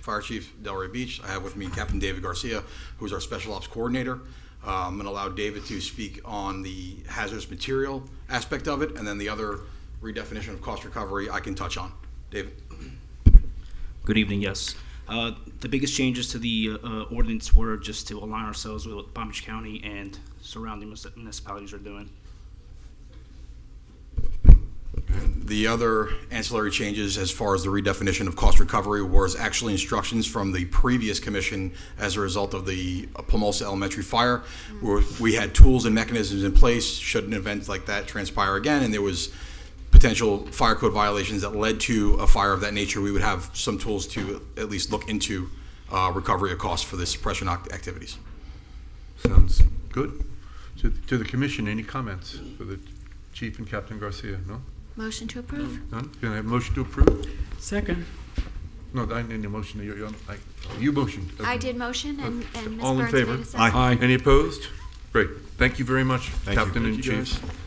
Speaker 10: Fire Chief, Delray Beach. I have with me Captain David Garcia, who's our Special Ops Coordinator. I'm going to allow David to speak on the hazardous material aspect of it, and then the other redefinition of cost recovery I can touch on. David.
Speaker 11: Good evening, yes. The biggest changes to the ordinance were just to align ourselves with what Palm Beach County and surrounding municipalities are doing.
Speaker 10: The other ancillary changes as far as the redefinition of cost recovery was actually instructions from the previous commission as a result of the Pomosa Elementary fire, where we had tools and mechanisms in place should an event like that transpire again, and there was potential fire code violations that led to a fire of that nature. We would have some tools to at least look into recovery of costs for the suppression activities.
Speaker 7: Sounds good. To the commission, any comments for the Chief and Captain Garcia? No?
Speaker 5: Motion to approve.
Speaker 7: None? Can I have a motion to approve?
Speaker 18: Second.
Speaker 7: No, I need a motion. You motioned.
Speaker 5: I did motion, and Ms.
Speaker 7: All in
Speaker 5: Burns
Speaker 7: favor?
Speaker 5: made a second.
Speaker 7: Aye. Any opposed? Great. Thank you very much,
Speaker 15: Thank you.
Speaker 7: Captain and
Speaker 15: Thank you,
Speaker 7: Chief.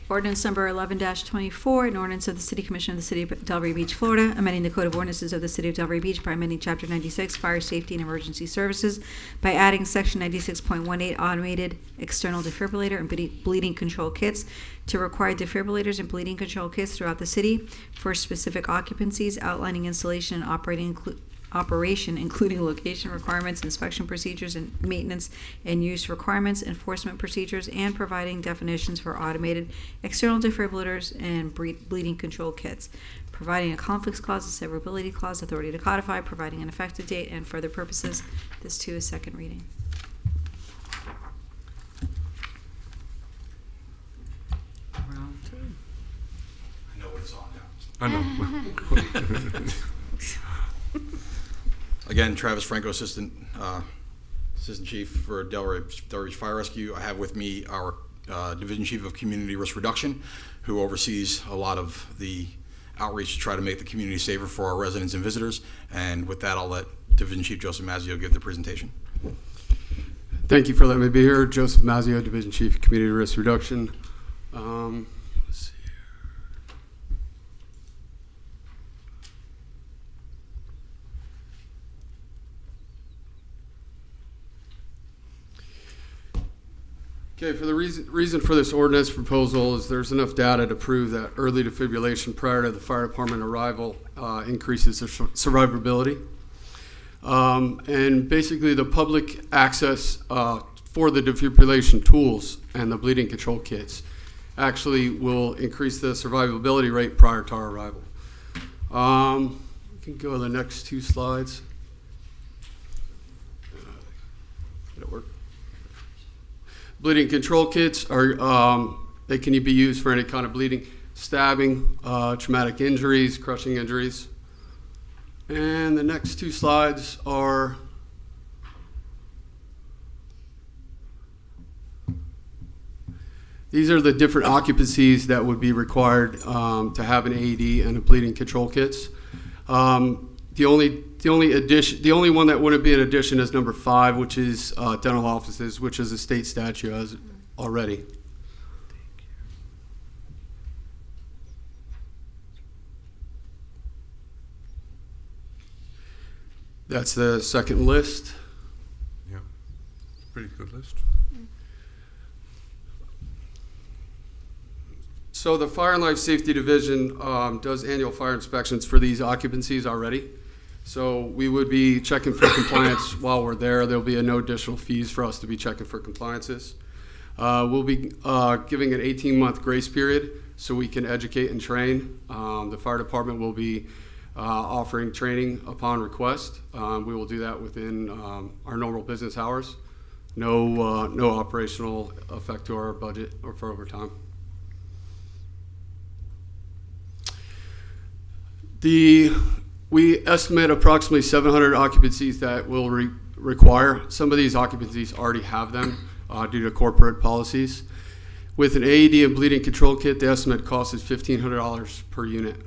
Speaker 3: Ordinance number 11-24, an ordinance of the City Commission of the City of Delray Beach, Florida, amending the Code of Ordinances of the City of Delray Beach by amending Chapter 96, Fire Safety and Emergency Services, by adding Section 96.18, Automated External Defibrillator and Bleeding Control Kits, to require defibrillators and bleeding control kits throughout the city for specific occupancies, outlining installation and operation, including location requirements, inspection procedures, and maintenance and use requirements, enforcement procedures, and providing definitions for automated external defibrillators and bleeding control kits, providing a conflicts clause, a severability clause, authority to codify, providing an effective date, and further purposes. This too is second reading.
Speaker 18: Round two.
Speaker 10: I know what it's on now.
Speaker 7: I know.
Speaker 10: Again, Travis Franco, Assistant Chief for Delray Beach Fire Rescue. I have with me our Division Chief of Community Risk Reduction, who oversees a lot of the outreach to try to make the community safer for our residents and visitors. And with that, I'll let Division Chief Joseph Mazzio give the presentation.
Speaker 23: Thank you for letting me be here. Joseph Mazzio, Division Chief of Community Risk Reduction. Let's see here. Okay, for the reason for this ordinance proposal is there's enough data to prove that early defibrillation prior to the fire department arrival increases their survivability. And basically the public access for the defibrillation tools and the bleeding control kits actually will increase the survivability rate prior to our arrival. We can go to the next two slides. Did it work? Bleeding control kits are, they can be used for any kind of bleeding, stabbing, traumatic injuries, crushing injuries. And the next two slides are These are the different occupancies that would be required to have an AED and a bleeding control kits. The only one that wouldn't be an addition is number 5, which is dental offices, which is a state statute as already. That's the second list.
Speaker 7: Yeah, pretty good list.
Speaker 23: So the Fire and Life Safety Division does annual fire inspections for these occupancies already. So we would be checking for compliance while we're there. There'll be no additional fees for us to be checking for compliances. We'll be giving an 18-month grace period so we can educate and train. The fire department will be offering training upon request. We will do that within our normal business hours. No operational effect to our budget or for overtime. We estimate approximately 700 occupancies that will require. Some of these occupancies already have them due to corporate policies. With an AED and bleeding control kit, the estimate cost is $1,500 per unit.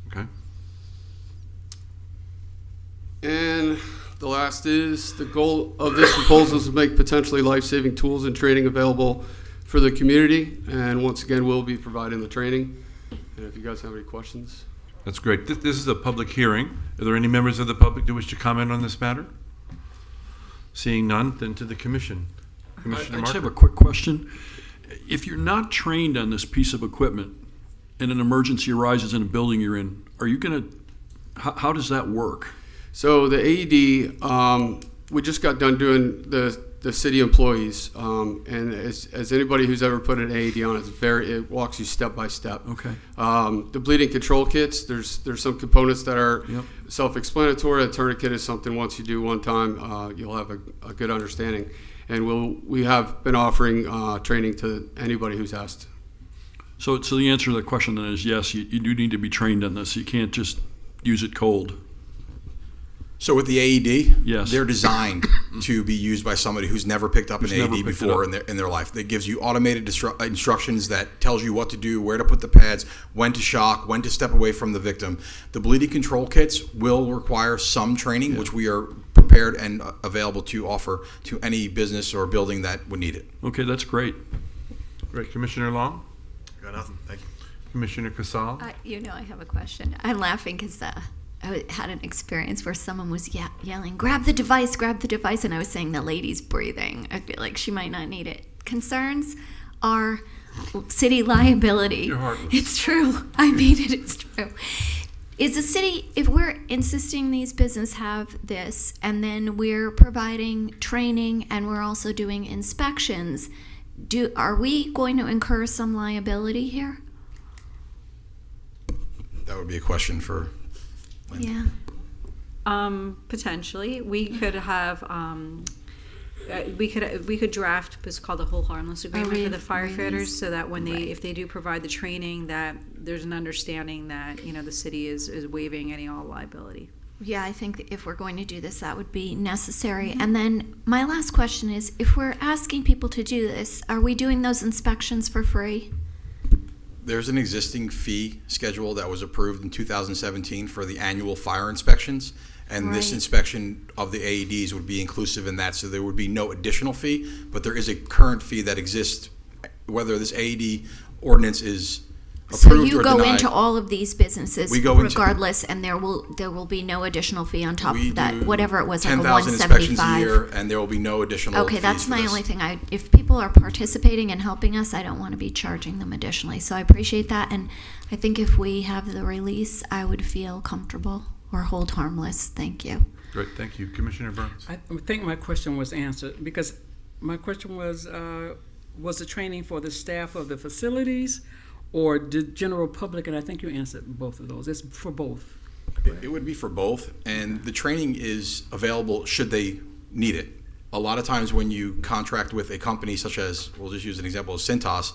Speaker 7: Okay.
Speaker 23: And the last is the goal of this proposal is to make potentially life-saving tools and training available for the community. And once again, we'll be providing the training. And if you guys have any questions.
Speaker 7: That's great. This is a public hearing. Are there any members of the public who wish to comment on this matter? Seeing none, then to the commission. Commissioner
Speaker 20: I just have a
Speaker 7: Marker?
Speaker 20: quick question. If you're not trained on this piece of equipment and an emergency arises in a building you're in, are you going to, how does that work?
Speaker 23: So the AED, we just got done doing the city employees, and as anybody who's ever put an AED on, it walks you step by step.
Speaker 20: Okay.
Speaker 23: The bleeding control kits, there's some components that are self-explanatory. A tourniquet is something once you do one time, you'll have a good understanding. And we have been offering training to anybody who's asked.
Speaker 20: So the answer to the question then is yes, you do need to be trained on this. You can't just use it cold.
Speaker 10: So with the AED,
Speaker 20: yes,
Speaker 10: they're designed to be used by somebody who's never picked up an AED before in their life. That gives you automated instructions that tells you what to do, where to put the pads, when to shock, when to step away from the victim. The bleeding control kits will require some training, which we are prepared and available to offer to any business or building that would need it.
Speaker 20: Okay, that's great.
Speaker 7: Great. Commissioner Long?
Speaker 15: Got nothing. Thank you.
Speaker 7: Commissioner Casal?
Speaker 5: I have a question. I'm laughing because I had an experience where someone was yelling, grab the device, and I was saying the lady's breathing. I feel like she might not need it. Concerns are city liability.
Speaker 7: You're heartless.
Speaker 5: It's true. I mean it, it's true. Is the city, if we're insisting these businesses have this, and then we're providing training and we're also doing inspections, are we going to incur some liability here?
Speaker 10: That would be a question for...
Speaker 5: Yeah.
Speaker 3: Potentially, we could have, we could draft what's called a whole harmless agreement for the firefighters, so that when if they do provide the training, that there's an understanding that the city is waiving all liability.
Speaker 5: Yeah, I think that if we're going to do this, that would be necessary. And then my last question is, if we're asking people to do this, are we doing those inspections for free?
Speaker 10: There's an existing fee schedule that was approved in 2017 for the annual fire inspections, and this inspection of the AEDs would be inclusive in that, so there would be no additional fee, but there is a current fee that exists whether this AED ordinance is approved
Speaker 5: so
Speaker 10: or
Speaker 5: you
Speaker 10: denied.
Speaker 5: go into all of these businesses regardless, and there will be no additional fee on top of that, whatever it was, like a
Speaker 10: 10,000 inspections a
Speaker 5: 175
Speaker 10: year, and there will be no additional
Speaker 5: Okay,
Speaker 10: fees
Speaker 5: that's
Speaker 10: for
Speaker 5: my
Speaker 10: this.
Speaker 5: only thing. If people are participating and helping us, I don't want to be charging them additionally. So I appreciate that, and I think if we have the release, I would feel comfortable or hold harmless. Thank you.
Speaker 7: Great, thank you. Commissioner Burns?
Speaker 18: I think my question was answered, because my question was the training for the staff of the facilities or the general public? And I think you answered both of those. It's for both.
Speaker 10: It would be for both, and the training is available should they need it. A lot of times when you contract with a company such as, we'll just use an example of Cintas,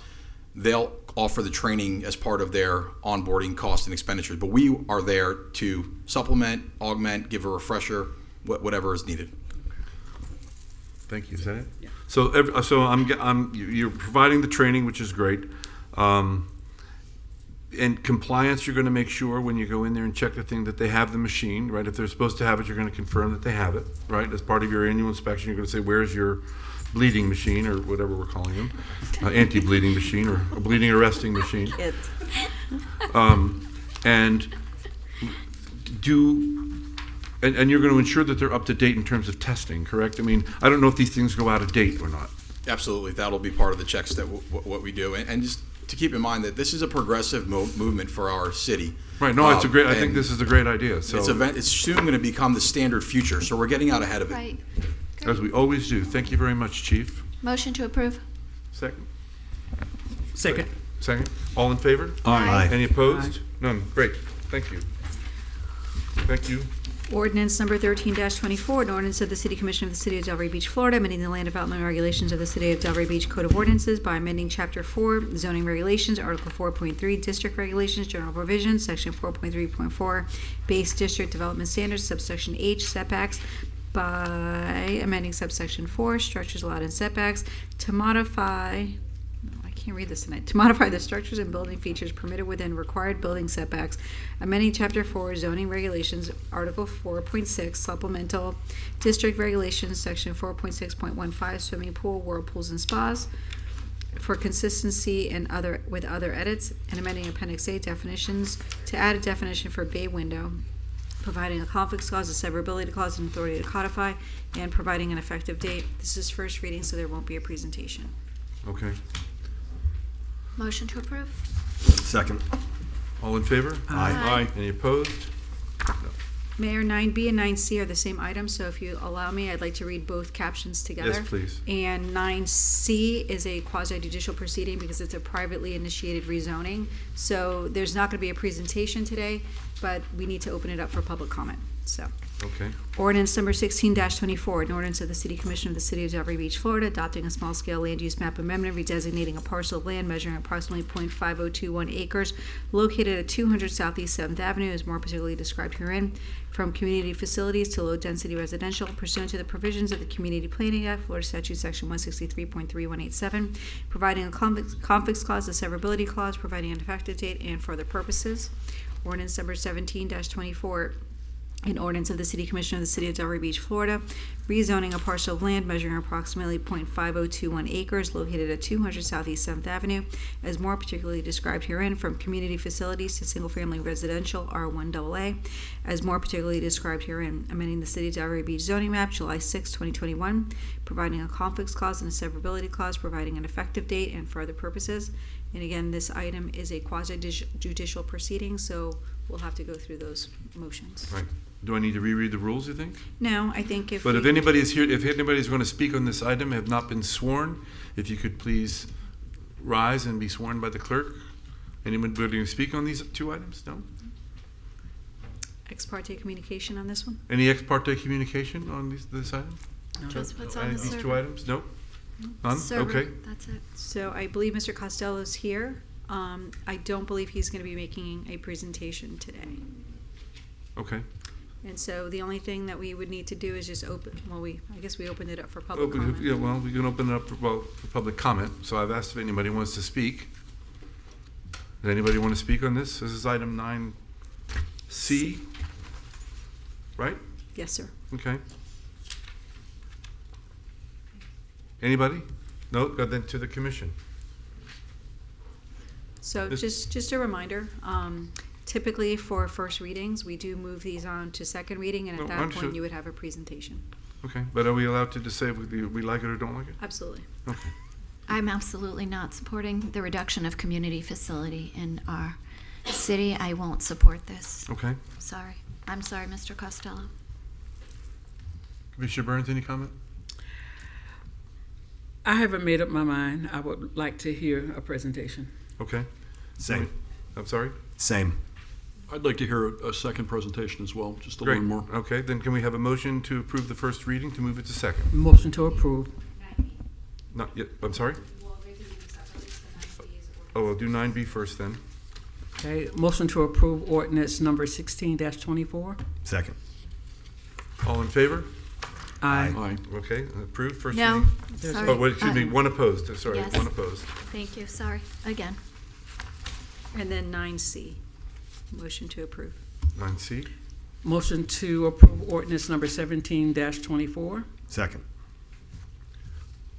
Speaker 10: they'll offer the training as part of their onboarding costs and expenditures, but we are there to supplement, augment, give a refresher, whatever is needed.
Speaker 7: Thank you. Is that it?
Speaker 18: Yeah.
Speaker 7: So, you're providing the training, which is great. And compliance, you're going to make sure when you go in there and check the thing that they have the machine, right? If they're supposed to have it, you're going to confirm that they have it, right? As part of your annual inspection, you're going to say, where's your bleeding machine, or whatever we're calling them, anti-bleeding machine, or a bleeding arresting machine. And you're going to ensure that they're up to date in terms of testing, correct? I mean, I don't know if these things go out of date or not.
Speaker 10: Absolutely, that'll be part of the checks that what we do, and just to keep in mind that this is a progressive movement for our city.
Speaker 7: Right. No, it's a great. I think this is a great idea. So
Speaker 10: it's soon going to become the standard future. So we're getting out ahead of it.
Speaker 5: Right.
Speaker 7: As we always do. Thank you very much, Chief.
Speaker 5: Motion to approve.
Speaker 7: Second.
Speaker 18: Second.
Speaker 7: Second. All in favor?
Speaker 5: Aye.
Speaker 7: Any opposed? None. Great. Thank you. Thank you.
Speaker 3: Ordinance number 13-24, an ordinance of the City Commission of the City of Delray Beach, Florida, amending the land development regulations of the City of Delray Beach Code of Ordinances by amending Chapter 4, zoning regulations, Article 4.3, district regulations, general provisions, Section 4.3.4, base district development standards, subsection H, setbacks, by amending subsection 4, structures allowed in setbacks, to modify... can't read this tonight. To modify the structures and building features permitted within required building setbacks, amending Chapter 4 zoning regulations, Article 4.6 supplemental district regulations, Section 4.6.15 swimming pool, whirlpools, and spas for consistency and with other edits, and amending Appendix A definitions to add a definition for bay window, providing a conflicts clause, a severability clause, and authority to codify, and providing an effective date. This is first reading, so there won't be a presentation.
Speaker 7: Okay.
Speaker 5: Motion to approve.
Speaker 15: Second.
Speaker 7: All in favor?
Speaker 5: Aye.
Speaker 7: Any opposed? No.
Speaker 3: Mayor, 9B and 9C are the same item, so if you allow me, I'd like to read both captions together.
Speaker 7: Yes, please.
Speaker 3: And 9C is a quasi-judicial proceeding because it's a privately initiated rezoning. So there's not going to be a presentation today, but we need to open it up for public comment. So.
Speaker 7: Okay.
Speaker 3: Ordinance number 16-24, an ordinance of the City Commission of the City of Delray Beach, Florida, adopting a small-scale land use map amendment, redesignating a parcel of land measuring approximately .5021 acres located at 200 Southeast 7th Avenue, as more particularly described herein, from community facilities to low-density residential pursuant to the provisions of the Community Planning Act, Florida Statute Section 163.3187, providing a conflicts clause, a severability clause, providing an effective date, and for other purposes. Ordinance number 17-24, an ordinance of the City Commission of the City of Delray Beach, Florida, rezoning a parcel of land measuring approximately .5021 acres located at 200 Southeast 7th Avenue, as more particularly described herein, from community facilities to single-family residential R1AA, as more particularly described herein, amending the City of Delray Beach zoning map, July 6, 2021, providing a conflicts clause and a severability clause, providing an effective date, and for other purposes. And again, this item is a quasi-judicial proceeding, so we'll have to go through those motions.
Speaker 7: Right. Do I need to reread the rules, you think?
Speaker 3: No, I think if
Speaker 7: But if
Speaker 3: we-
Speaker 7: anybody's here, if anybody's going to speak on this item, have not been sworn, if you could please rise and be sworn by the clerk. Anybody going to speak on these two items? No?
Speaker 3: ex parte communication on this one?
Speaker 7: Any ex parte communication on this item?
Speaker 5: Just what's on
Speaker 7: Any
Speaker 5: the
Speaker 7: of these two
Speaker 5: server.
Speaker 7: items? Nope? None?
Speaker 5: Server,
Speaker 7: Okay.
Speaker 5: that's it.
Speaker 3: So I believe Mr. Costello's here. I don't believe he's going to be making a presentation today.
Speaker 7: Okay.
Speaker 3: And so the only thing that we would need to do is just open, I guess we opened it up for public
Speaker 7: Open-
Speaker 3: comment.
Speaker 7: Yeah, well, we can open it up for public comment. So I've asked if anybody wants to speak. Does anybody want to speak on this? This is item 9C, right?
Speaker 3: Yes, sir.
Speaker 7: Okay. Anybody? No, go then to the commission.
Speaker 3: So
Speaker 7: This-
Speaker 3: just a reminder, typically for first readings, we do move these on to second reading, and
Speaker 7: No,
Speaker 3: at that
Speaker 7: understood.
Speaker 3: point, you would have a presentation.
Speaker 7: Okay, but are we allowed to just say if we like it or don't like it?
Speaker 3: Absolutely.
Speaker 7: Okay.
Speaker 5: I'm absolutely not supporting the reduction of community facility in our city. I won't support this.
Speaker 7: Okay.
Speaker 5: Sorry. I'm sorry, Mr. Costello.
Speaker 7: Commissioner Burns, any comment?
Speaker 18: I haven't made up my mind. I would like to hear a presentation.
Speaker 7: Okay.
Speaker 15: Same.
Speaker 7: I'm sorry?
Speaker 15: Same.
Speaker 20: I'd like to hear a second presentation as well, just to
Speaker 7: Great.
Speaker 20: learn more.
Speaker 7: Okay, then can we have a motion to approve the first reading to move it to second?
Speaker 18: Motion to approve.
Speaker 7: Not yet, I'm sorry? Oh, we'll do 9B first then.
Speaker 18: Okay, motion to approve ordinance number 16-24.
Speaker 15: Second.
Speaker 7: All in favor?
Speaker 18: Aye.
Speaker 7: Okay, approved, first
Speaker 5: No,
Speaker 7: reading.
Speaker 5: sorry.
Speaker 7: Oh, wait, excuse me, one opposed, sorry,
Speaker 5: Yes.
Speaker 7: one opposed.
Speaker 5: Thank you, sorry, again.
Speaker 3: And then 9C, motion to approve.
Speaker 7: 9C,
Speaker 18: Motion to approve ordinance number 17-24.
Speaker 15: Second.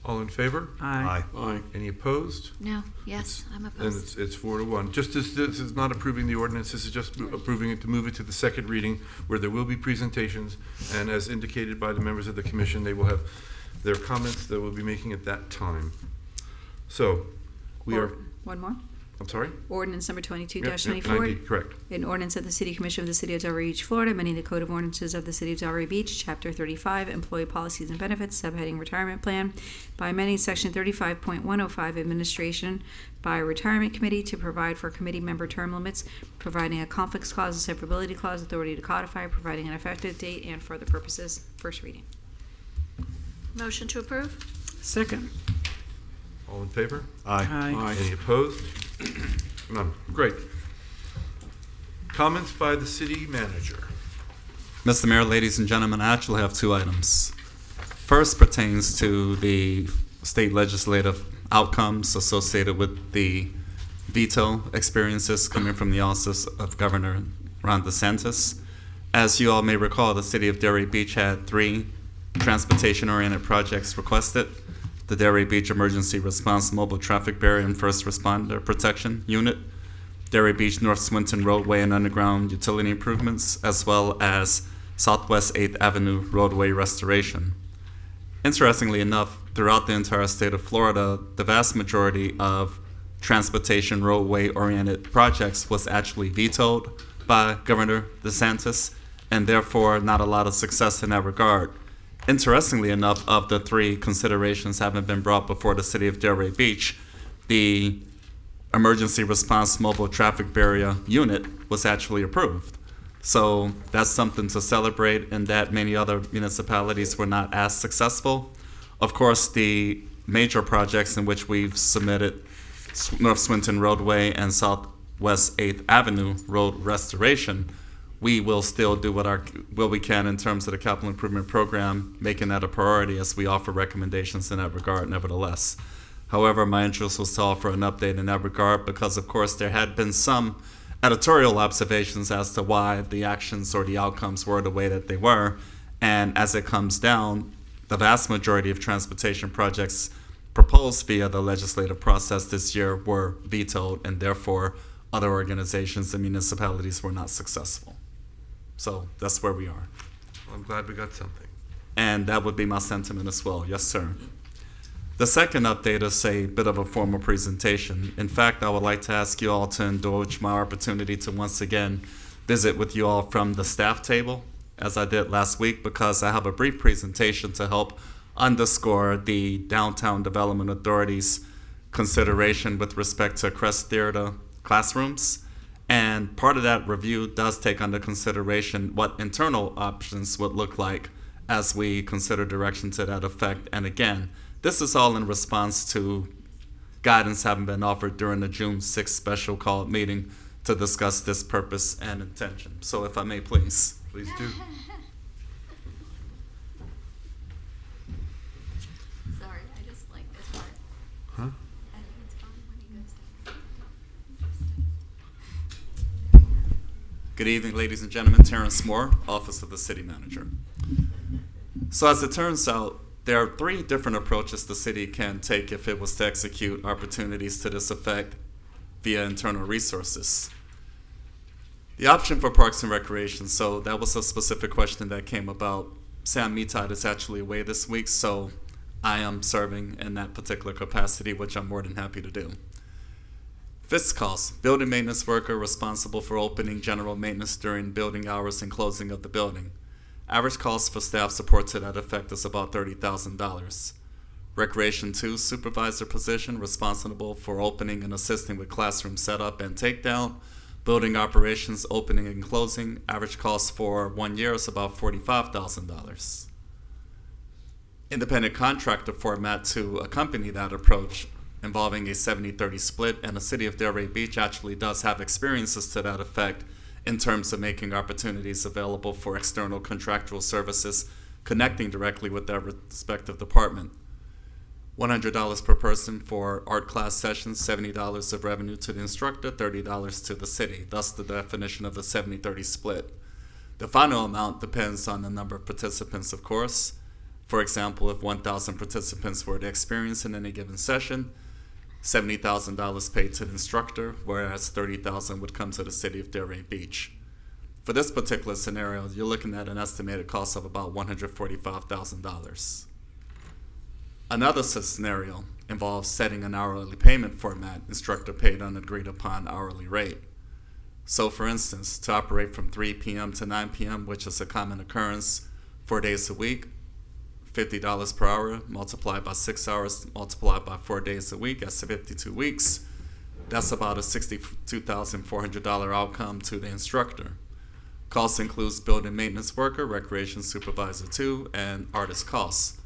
Speaker 7: all in favor?
Speaker 18: Aye.
Speaker 20: Aye.
Speaker 7: Any opposed?
Speaker 5: No, yes, I'm
Speaker 7: And
Speaker 5: opposed.
Speaker 7: it's 4-1. Just as this is not approving the ordinance, this is just approving it to move it to the second reading where there will be presentations. And as indicated by the members of the commission, they will have their comments that we'll be making at that time. So, we are,
Speaker 3: One more.
Speaker 7: I'm sorry?
Speaker 3: Ordinance number
Speaker 7: Yep,
Speaker 3: 22-24.
Speaker 7: 90, correct.
Speaker 3: An ordinance of the City Commission of the City of Delray Beach, Florida, amending the Code of Ordinances of the City of Delray Beach, Chapter 35, Employee Policies and Benefits, Subheading Retirement Plan, by amending Section 35.105, Administration by Retirement Committee to provide for committee member term limits, providing a conflicts clause, a severability clause, authority to codify, providing an effective date, and for other purposes. First reading.
Speaker 5: Motion to approve?
Speaker 18: Second.
Speaker 7: All in favor?
Speaker 15: Aye.
Speaker 18: Aye.
Speaker 7: Any opposed? None. Great. Comments by the city manager.
Speaker 4: Mr. Mayor, ladies and gentlemen, I actually have two items. First pertains to the state legislative outcomes associated with the veto experiences coming from the office of Governor Ron DeSantis. As you all may recall, the city of Delray Beach had 3 transportation-oriented projects requested: the Delray Beach Emergency Response Mobile Traffic Barrier and First Responder Protection Unit, Delray Beach North Swinton Roadway and Underground Utility Improvements, as well as Southwest 8th Avenue Roadway Restoration. Interestingly enough, throughout the entire state of Florida, the vast majority of transportation roadway-oriented projects was actually vetoed by Governor DeSantis, and therefore not a lot of success in that regard. Interestingly enough, of the 3 considerations having been brought before the city of Delray Beach, the Emergency Response Mobile Traffic Barrier Unit was actually approved. So that's something to celebrate, and that many other municipalities were not as successful. Of course, the major projects in which we've submitted, North Swinton Roadway and Southwest 8th Avenue Road Restoration, we will still do what we can in terms of the capital improvement program, making that a priority as we offer recommendations in that regard nevertheless. However, my interest was to offer an update in that regard because, of course, there had been some editorial observations as to why the actions or the outcomes were the way that they were. And as it comes down, the vast majority of transportation projects proposed via the legislative process this year were vetoed, and therefore other organizations and municipalities were not successful. So that's where we are.
Speaker 7: I'm glad we got something.
Speaker 4: And that would be my sentiment as well. Yes, sir. The second update is a bit of a formal presentation. In fact, I would like to ask you all to indulge my opportunity to once again visit with you all from the staff table, as I did last week, because I have a brief presentation to help underscore the Downtown Development Authority's consideration with respect to Crest Theater classrooms. And part of that review does take under consideration what internal options would look like as we consider direction to that effect. And again, this is all in response to guidance having been offered during the June 6th special call meeting to discuss this purpose and intention. So if I may, please.
Speaker 7: Please do.
Speaker 5: Sorry, I just like this part.
Speaker 7: Huh?
Speaker 5: I think it's fun when he goes
Speaker 4: Good evening, ladies and gentlemen. Terrence Moore, Office of the City Manager. So as it turns out, there are 3 different approaches the city can take if it was to execute opportunities to this effect via internal resources. The option for Parks and Recreation, so that was a specific question that came about. Sam Meatide is actually away this week, so I am serving in that particular capacity, which I'm more than happy to do. Fixed costs, building maintenance worker responsible for opening general maintenance during building hours and closing of the building. Average cost for staff support to that effect is about $30,000. Recreation 2 supervisor position responsible for opening and assisting with classroom setup and takedown. Building operations opening and closing. Average cost for 1 year is about $45,000. Independent contractor format to accompany that approach involving a 70-30 split, and the city of Delray Beach actually does have experiences to that effect in terms of making opportunities available for external contractual services connecting directly with their respective department. $100 per person for art class sessions, $70 of revenue to the instructor, $30 to the city. Thus the definition of the 70-30 split. The final amount depends on the number of participants, of course. For example, if 1,000 participants were to experience in any given session, $70,000 paid to the instructor, whereas $30,000 would come to the city of Delray Beach. For this particular scenario, you're looking at an estimated cost of about $145,000. Another scenario involves setting an hourly payment format, instructor paid on agreed upon hourly rate. So for instance, to operate from 3 p.m. to 9 p.m., which is a common occurrence 4 days a week, $50 per hour multiplied by 6 hours multiplied by 4 days a week, that's 52 weeks. That's about a $62,400 outcome to the instructor. Cost includes building maintenance worker, recreation supervisor 2, and artist costs.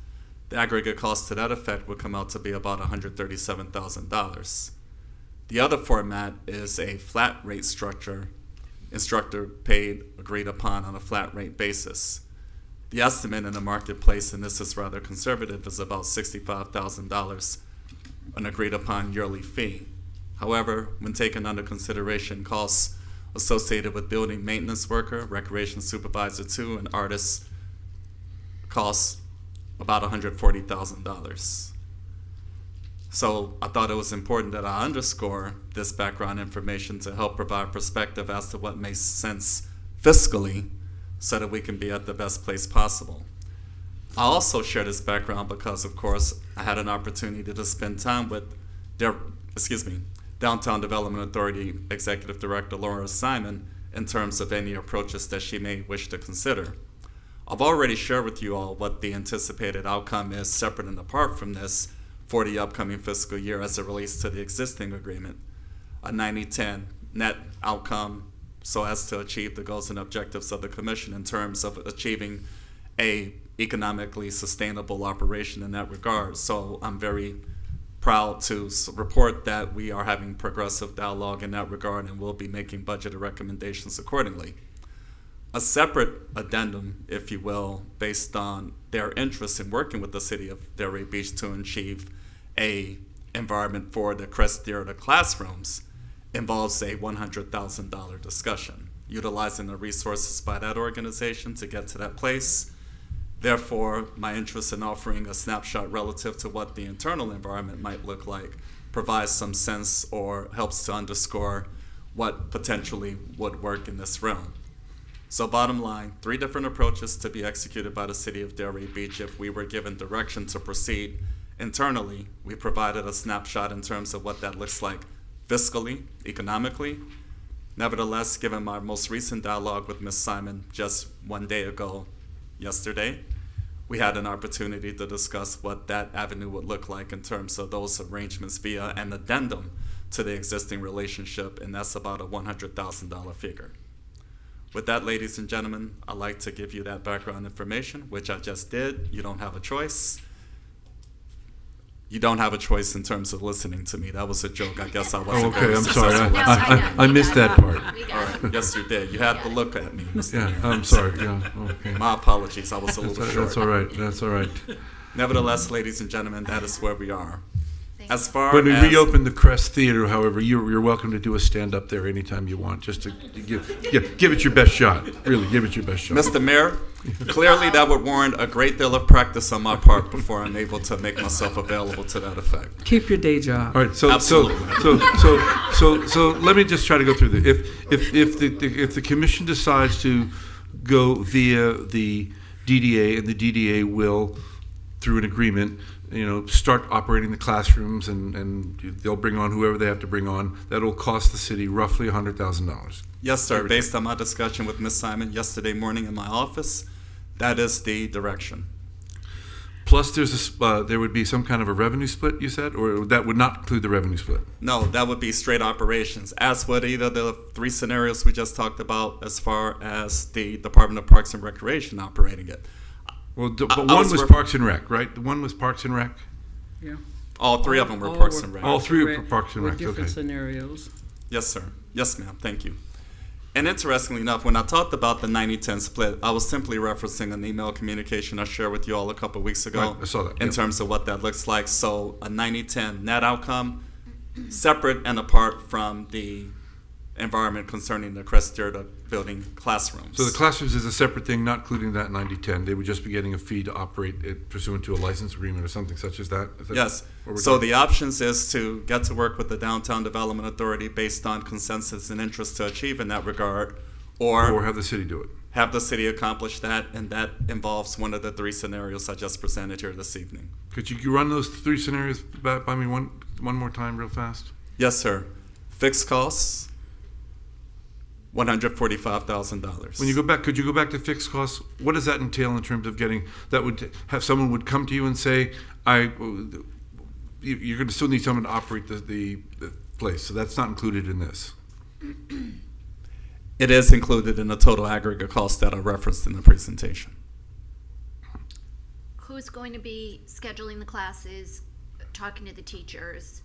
Speaker 4: The aggregate cost to that effect would come out to be about $137,000. The other format is a flat rate structure, instructor paid agreed upon on a flat rate basis. The estimate in the marketplace, and this is rather conservative, is about $65,000, an agreed upon yearly fee. However, when taken under consideration costs associated with building maintenance worker, recreation supervisor 2, and artists costs about $140,000. So I thought it was important that I underscore this background information to help provide perspective as to what makes sense fiscally so that we can be at the best place possible. I also share this background because, of course, I had an opportunity to spend time with Downtown Development Authority Executive Director Laura Simon in terms of any approaches that she may wish to consider. I've already shared with you all what the anticipated outcome is separate and apart from this for the upcoming fiscal year as it relates to the existing agreement. A 90-10 net outcome so as to achieve the goals and objectives of the commission in terms of achieving a economically sustainable operation in that regard. So I'm very proud to report that we are having progressive dialogue in that regard and will be making budgeted recommendations accordingly. A separate addendum, if you will, based on their interest in working with the city of Delray Beach to achieve a environment for the Crest Theater classrooms, involves a $100,000 discussion, utilizing the resources by that organization to get to that place. Therefore, my interest in offering a snapshot relative to what the internal environment might look like provides some sense or helps to underscore what potentially would work in this realm. So bottom line, 3 different approaches to be executed by the city of Delray Beach if we were given direction to proceed internally. We provided a snapshot in terms of what that looks like fiscally, economically. Nevertheless, given my most recent dialogue with Ms. Simon just 1 day ago, yesterday, we had an opportunity to discuss what that avenue would look like in terms of those arrangements via an addendum to the existing relationship, and that's about a $100,000 figure. With that, ladies and gentlemen, I'd like to give you that background information, which I just did. You don't have a choice. You don't have a choice in terms of listening to me. That was a joke. I guess I wasn't.
Speaker 7: Okay, I'm sorry.
Speaker 4: I
Speaker 7: missed that part.
Speaker 4: All right. Yes, you did. You had to look at me.
Speaker 7: Yeah, I'm sorry. Yeah, okay.
Speaker 4: My apologies. I was a little short.
Speaker 7: That's all right. That's all right.
Speaker 4: Nevertheless, ladies and gentlemen, that is where we are. As far
Speaker 7: When we
Speaker 4: as
Speaker 7: reopen the Crest Theater, however, you're welcome to do a stand-up there anytime you want, just to give it your best shot. Really, give it your best shot.
Speaker 4: Mr. Mayor, clearly that would warrant a great deal of practice on my part before I'm able to make myself available to that effect.
Speaker 18: Keep your day job.
Speaker 7: All right, so let me just try to go through the if the commission decides to go via the DDA, and the DDA will, through an agreement, start operating the classrooms, and they'll bring on whoever they have to bring on. That'll cost the city roughly $100,000.
Speaker 4: Yes, sir. Based on my discussion with Ms. Simon yesterday morning in my office, that is the direction.
Speaker 7: Plus, there would be some kind of a revenue split, you said, or that would not include the revenue split?
Speaker 4: No, that would be straight operations, as would either the 3 scenarios we just talked about as far as the Department of Parks and Recreation operating it.
Speaker 7: Well, but one was Parks and Rec, right? The one was Parks and Rec?
Speaker 18: Yeah.
Speaker 4: All 3 of them were Parks and Rec.
Speaker 7: All 3 were Parks and Rec,
Speaker 18: different
Speaker 7: okay.
Speaker 18: scenarios.
Speaker 4: Yes, sir. Yes, ma'am. Thank you. And interestingly enough, when I talked about the 90-10 split, I was simply referencing an email communication I shared with you all a couple of weeks ago.
Speaker 7: Right, I saw that,
Speaker 4: In
Speaker 7: yeah.
Speaker 4: terms of what that looks like. So a 90-10 net outcome, separate and apart from the environment concerning the Crestierda building classrooms.
Speaker 7: So the classrooms is a separate thing, not including that 90-10. They would just be getting a fee to operate it pursuant to a license agreement or something such as that? Is that
Speaker 4: Yes.
Speaker 7: what we're
Speaker 4: So
Speaker 7: talking-
Speaker 4: the options is to get to work with the Downtown Development Authority based on consensus and interest to achieve in that regard, or
Speaker 7: have the city do it.
Speaker 4: Have the city accomplish that, and that involves one of the three scenarios I just presented here this evening.
Speaker 7: Could you run those three scenarios by me one more time real fast?
Speaker 4: Yes, sir. Fixed costs, $145,000.
Speaker 7: When you go back, could you go back to fixed costs? What does that entail in terms of getting, that would have someone would come to you and say, you're going to still need someone to operate the place, so that's not included in this.
Speaker 4: It is included in the total aggregate cost that I referenced in the presentation.
Speaker 5: Who's going to be scheduling the classes, talking to the teachers?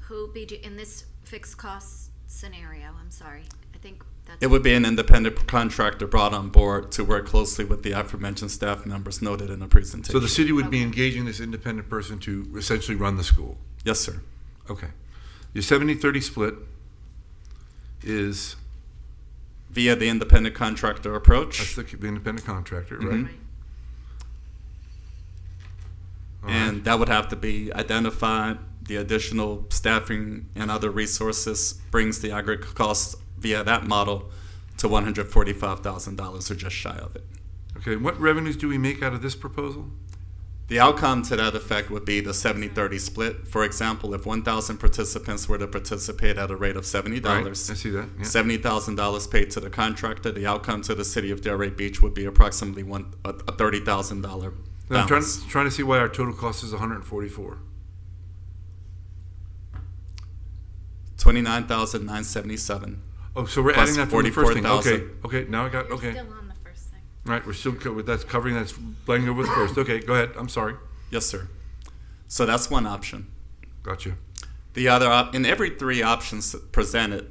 Speaker 5: Who be in this fixed cost scenario? I'm sorry. I think that's.
Speaker 4: It would be an independent contractor brought on board to work closely with the aforementioned staff members noted in the presentation.
Speaker 7: So the city would be engaging this independent person to essentially run the school?
Speaker 4: Yes, sir.
Speaker 7: Okay. Your 70-30 split is?
Speaker 4: Via the independent contractor approach.
Speaker 7: That's the independent contractor,
Speaker 4: Mhm.
Speaker 7: right?
Speaker 4: And that would have to be identified. The additional staffing and other resources brings the aggregate cost via that model to $145,000 or just shy of it.
Speaker 7: Okay, what revenues do we make out of this proposal?
Speaker 4: The outcome to that effect would be the 70-30 split. For example, if 1,000 participants were to participate at a rate of $70,
Speaker 7: Right, I see that, yeah.
Speaker 4: $70,000 paid to the contractor. The outcome to the city of Delray Beach would be approximately a $30,000
Speaker 7: Now, I'm
Speaker 4: balance.
Speaker 7: trying to see why our total cost is 144.
Speaker 4: $29,977.
Speaker 7: Oh, so we're
Speaker 4: plus
Speaker 7: adding that from the first thing. Okay,
Speaker 4: 44,000.
Speaker 7: okay, now I got, okay.
Speaker 5: Still on the first thing.
Speaker 7: Right, we're still, that's covering, that's blending over the first. Okay, go ahead, I'm sorry.
Speaker 4: Yes, sir. So that's one option.
Speaker 7: Gotcha.
Speaker 4: The other, in every three options presented,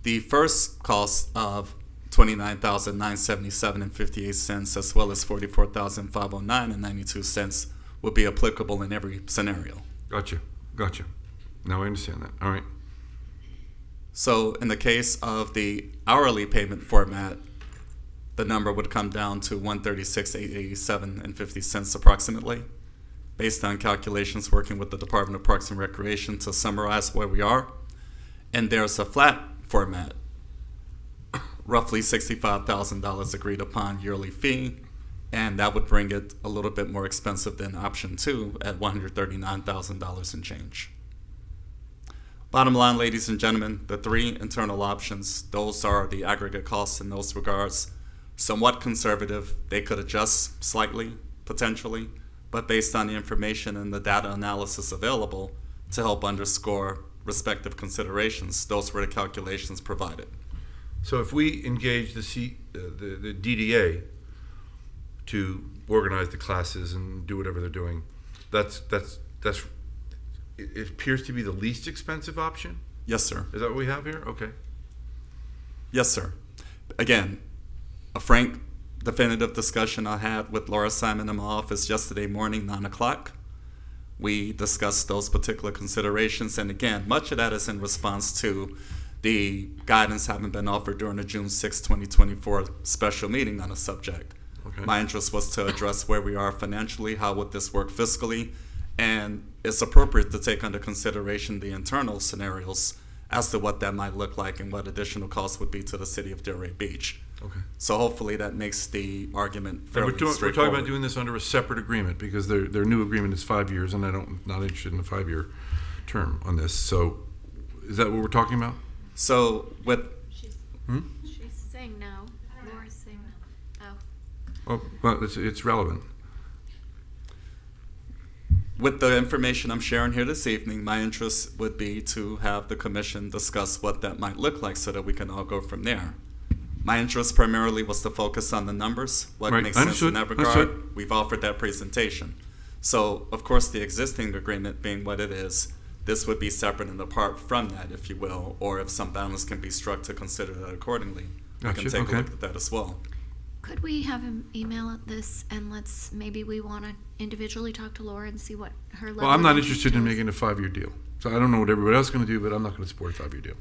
Speaker 4: the first cost of $29,977.58, as well as $44,509.92, would be applicable in every scenario.
Speaker 7: Gotcha. Now I understand that. All right.
Speaker 4: So in the case of the hourly payment format, the number would come down to $136,887.50 approximately, based on calculations working with the Department of Parks and Recreation to summarize where we are. And there's a flat format, roughly $65,000 agreed upon yearly fee, and that would bring it a little bit more expensive than option 2 at $139,000 and change. Bottom line, ladies and gentlemen, the three internal options, those are the aggregate costs in those regards. Somewhat conservative, they could adjust slightly, potentially, but based on the information and the data analysis available to help underscore respective considerations, those were the calculations provided.
Speaker 7: So if we engage the DDA to organize the classes and do whatever they're doing, that's it appears to be the least expensive option?
Speaker 4: Yes, sir.
Speaker 7: Is that what we have here? Okay.
Speaker 4: Yes, sir. Again, a frank, definitive discussion I had with Laura Simon in my office yesterday morning, 9 o'clock. We discussed those particular considerations, and again, much of that is in response to the guidance having been offered during the June 6, 2024 special meeting on the subject.
Speaker 7: Okay.
Speaker 4: My interest was to address where we are financially, how would this work fiscally, and it's appropriate to take under consideration the internal scenarios as to what that might look like and what additional costs would be to the city of Delray Beach.
Speaker 7: Okay.
Speaker 4: So hopefully that makes the argument
Speaker 7: And
Speaker 4: fairly
Speaker 7: we're talking
Speaker 4: straightforward.
Speaker 7: about doing this under a separate agreement because their new agreement is 5 years, and not interested in a 5-year term on this. So, is that what we're talking about?
Speaker 4: So with
Speaker 5: She's saying no. Laura's saying no. Oh.
Speaker 7: Well, it's relevant.
Speaker 4: With the information I'm sharing here this evening, my interest would be to have the commission discuss what that might look like so that we can all go from there. My interest primarily was to focus on the numbers, what
Speaker 7: Right.
Speaker 4: makes sense in that regard.
Speaker 7: Understood.
Speaker 4: We've offered that presentation. So, of course, the existing agreement being what it is, this would be separate and apart from that, if you will, or if some balance can be struck to consider that accordingly. We
Speaker 7: Gotcha,
Speaker 4: can take
Speaker 7: okay.
Speaker 4: a look at that as well.
Speaker 5: Could we have him email this and maybe we want to individually talk to Laura and see what her level
Speaker 7: Well, I'm not
Speaker 5: of
Speaker 7: interested in
Speaker 5: interest
Speaker 7: making a 5-year deal. So I don't know what everybody else is going to do, but I'm not going to support a 5-year deal.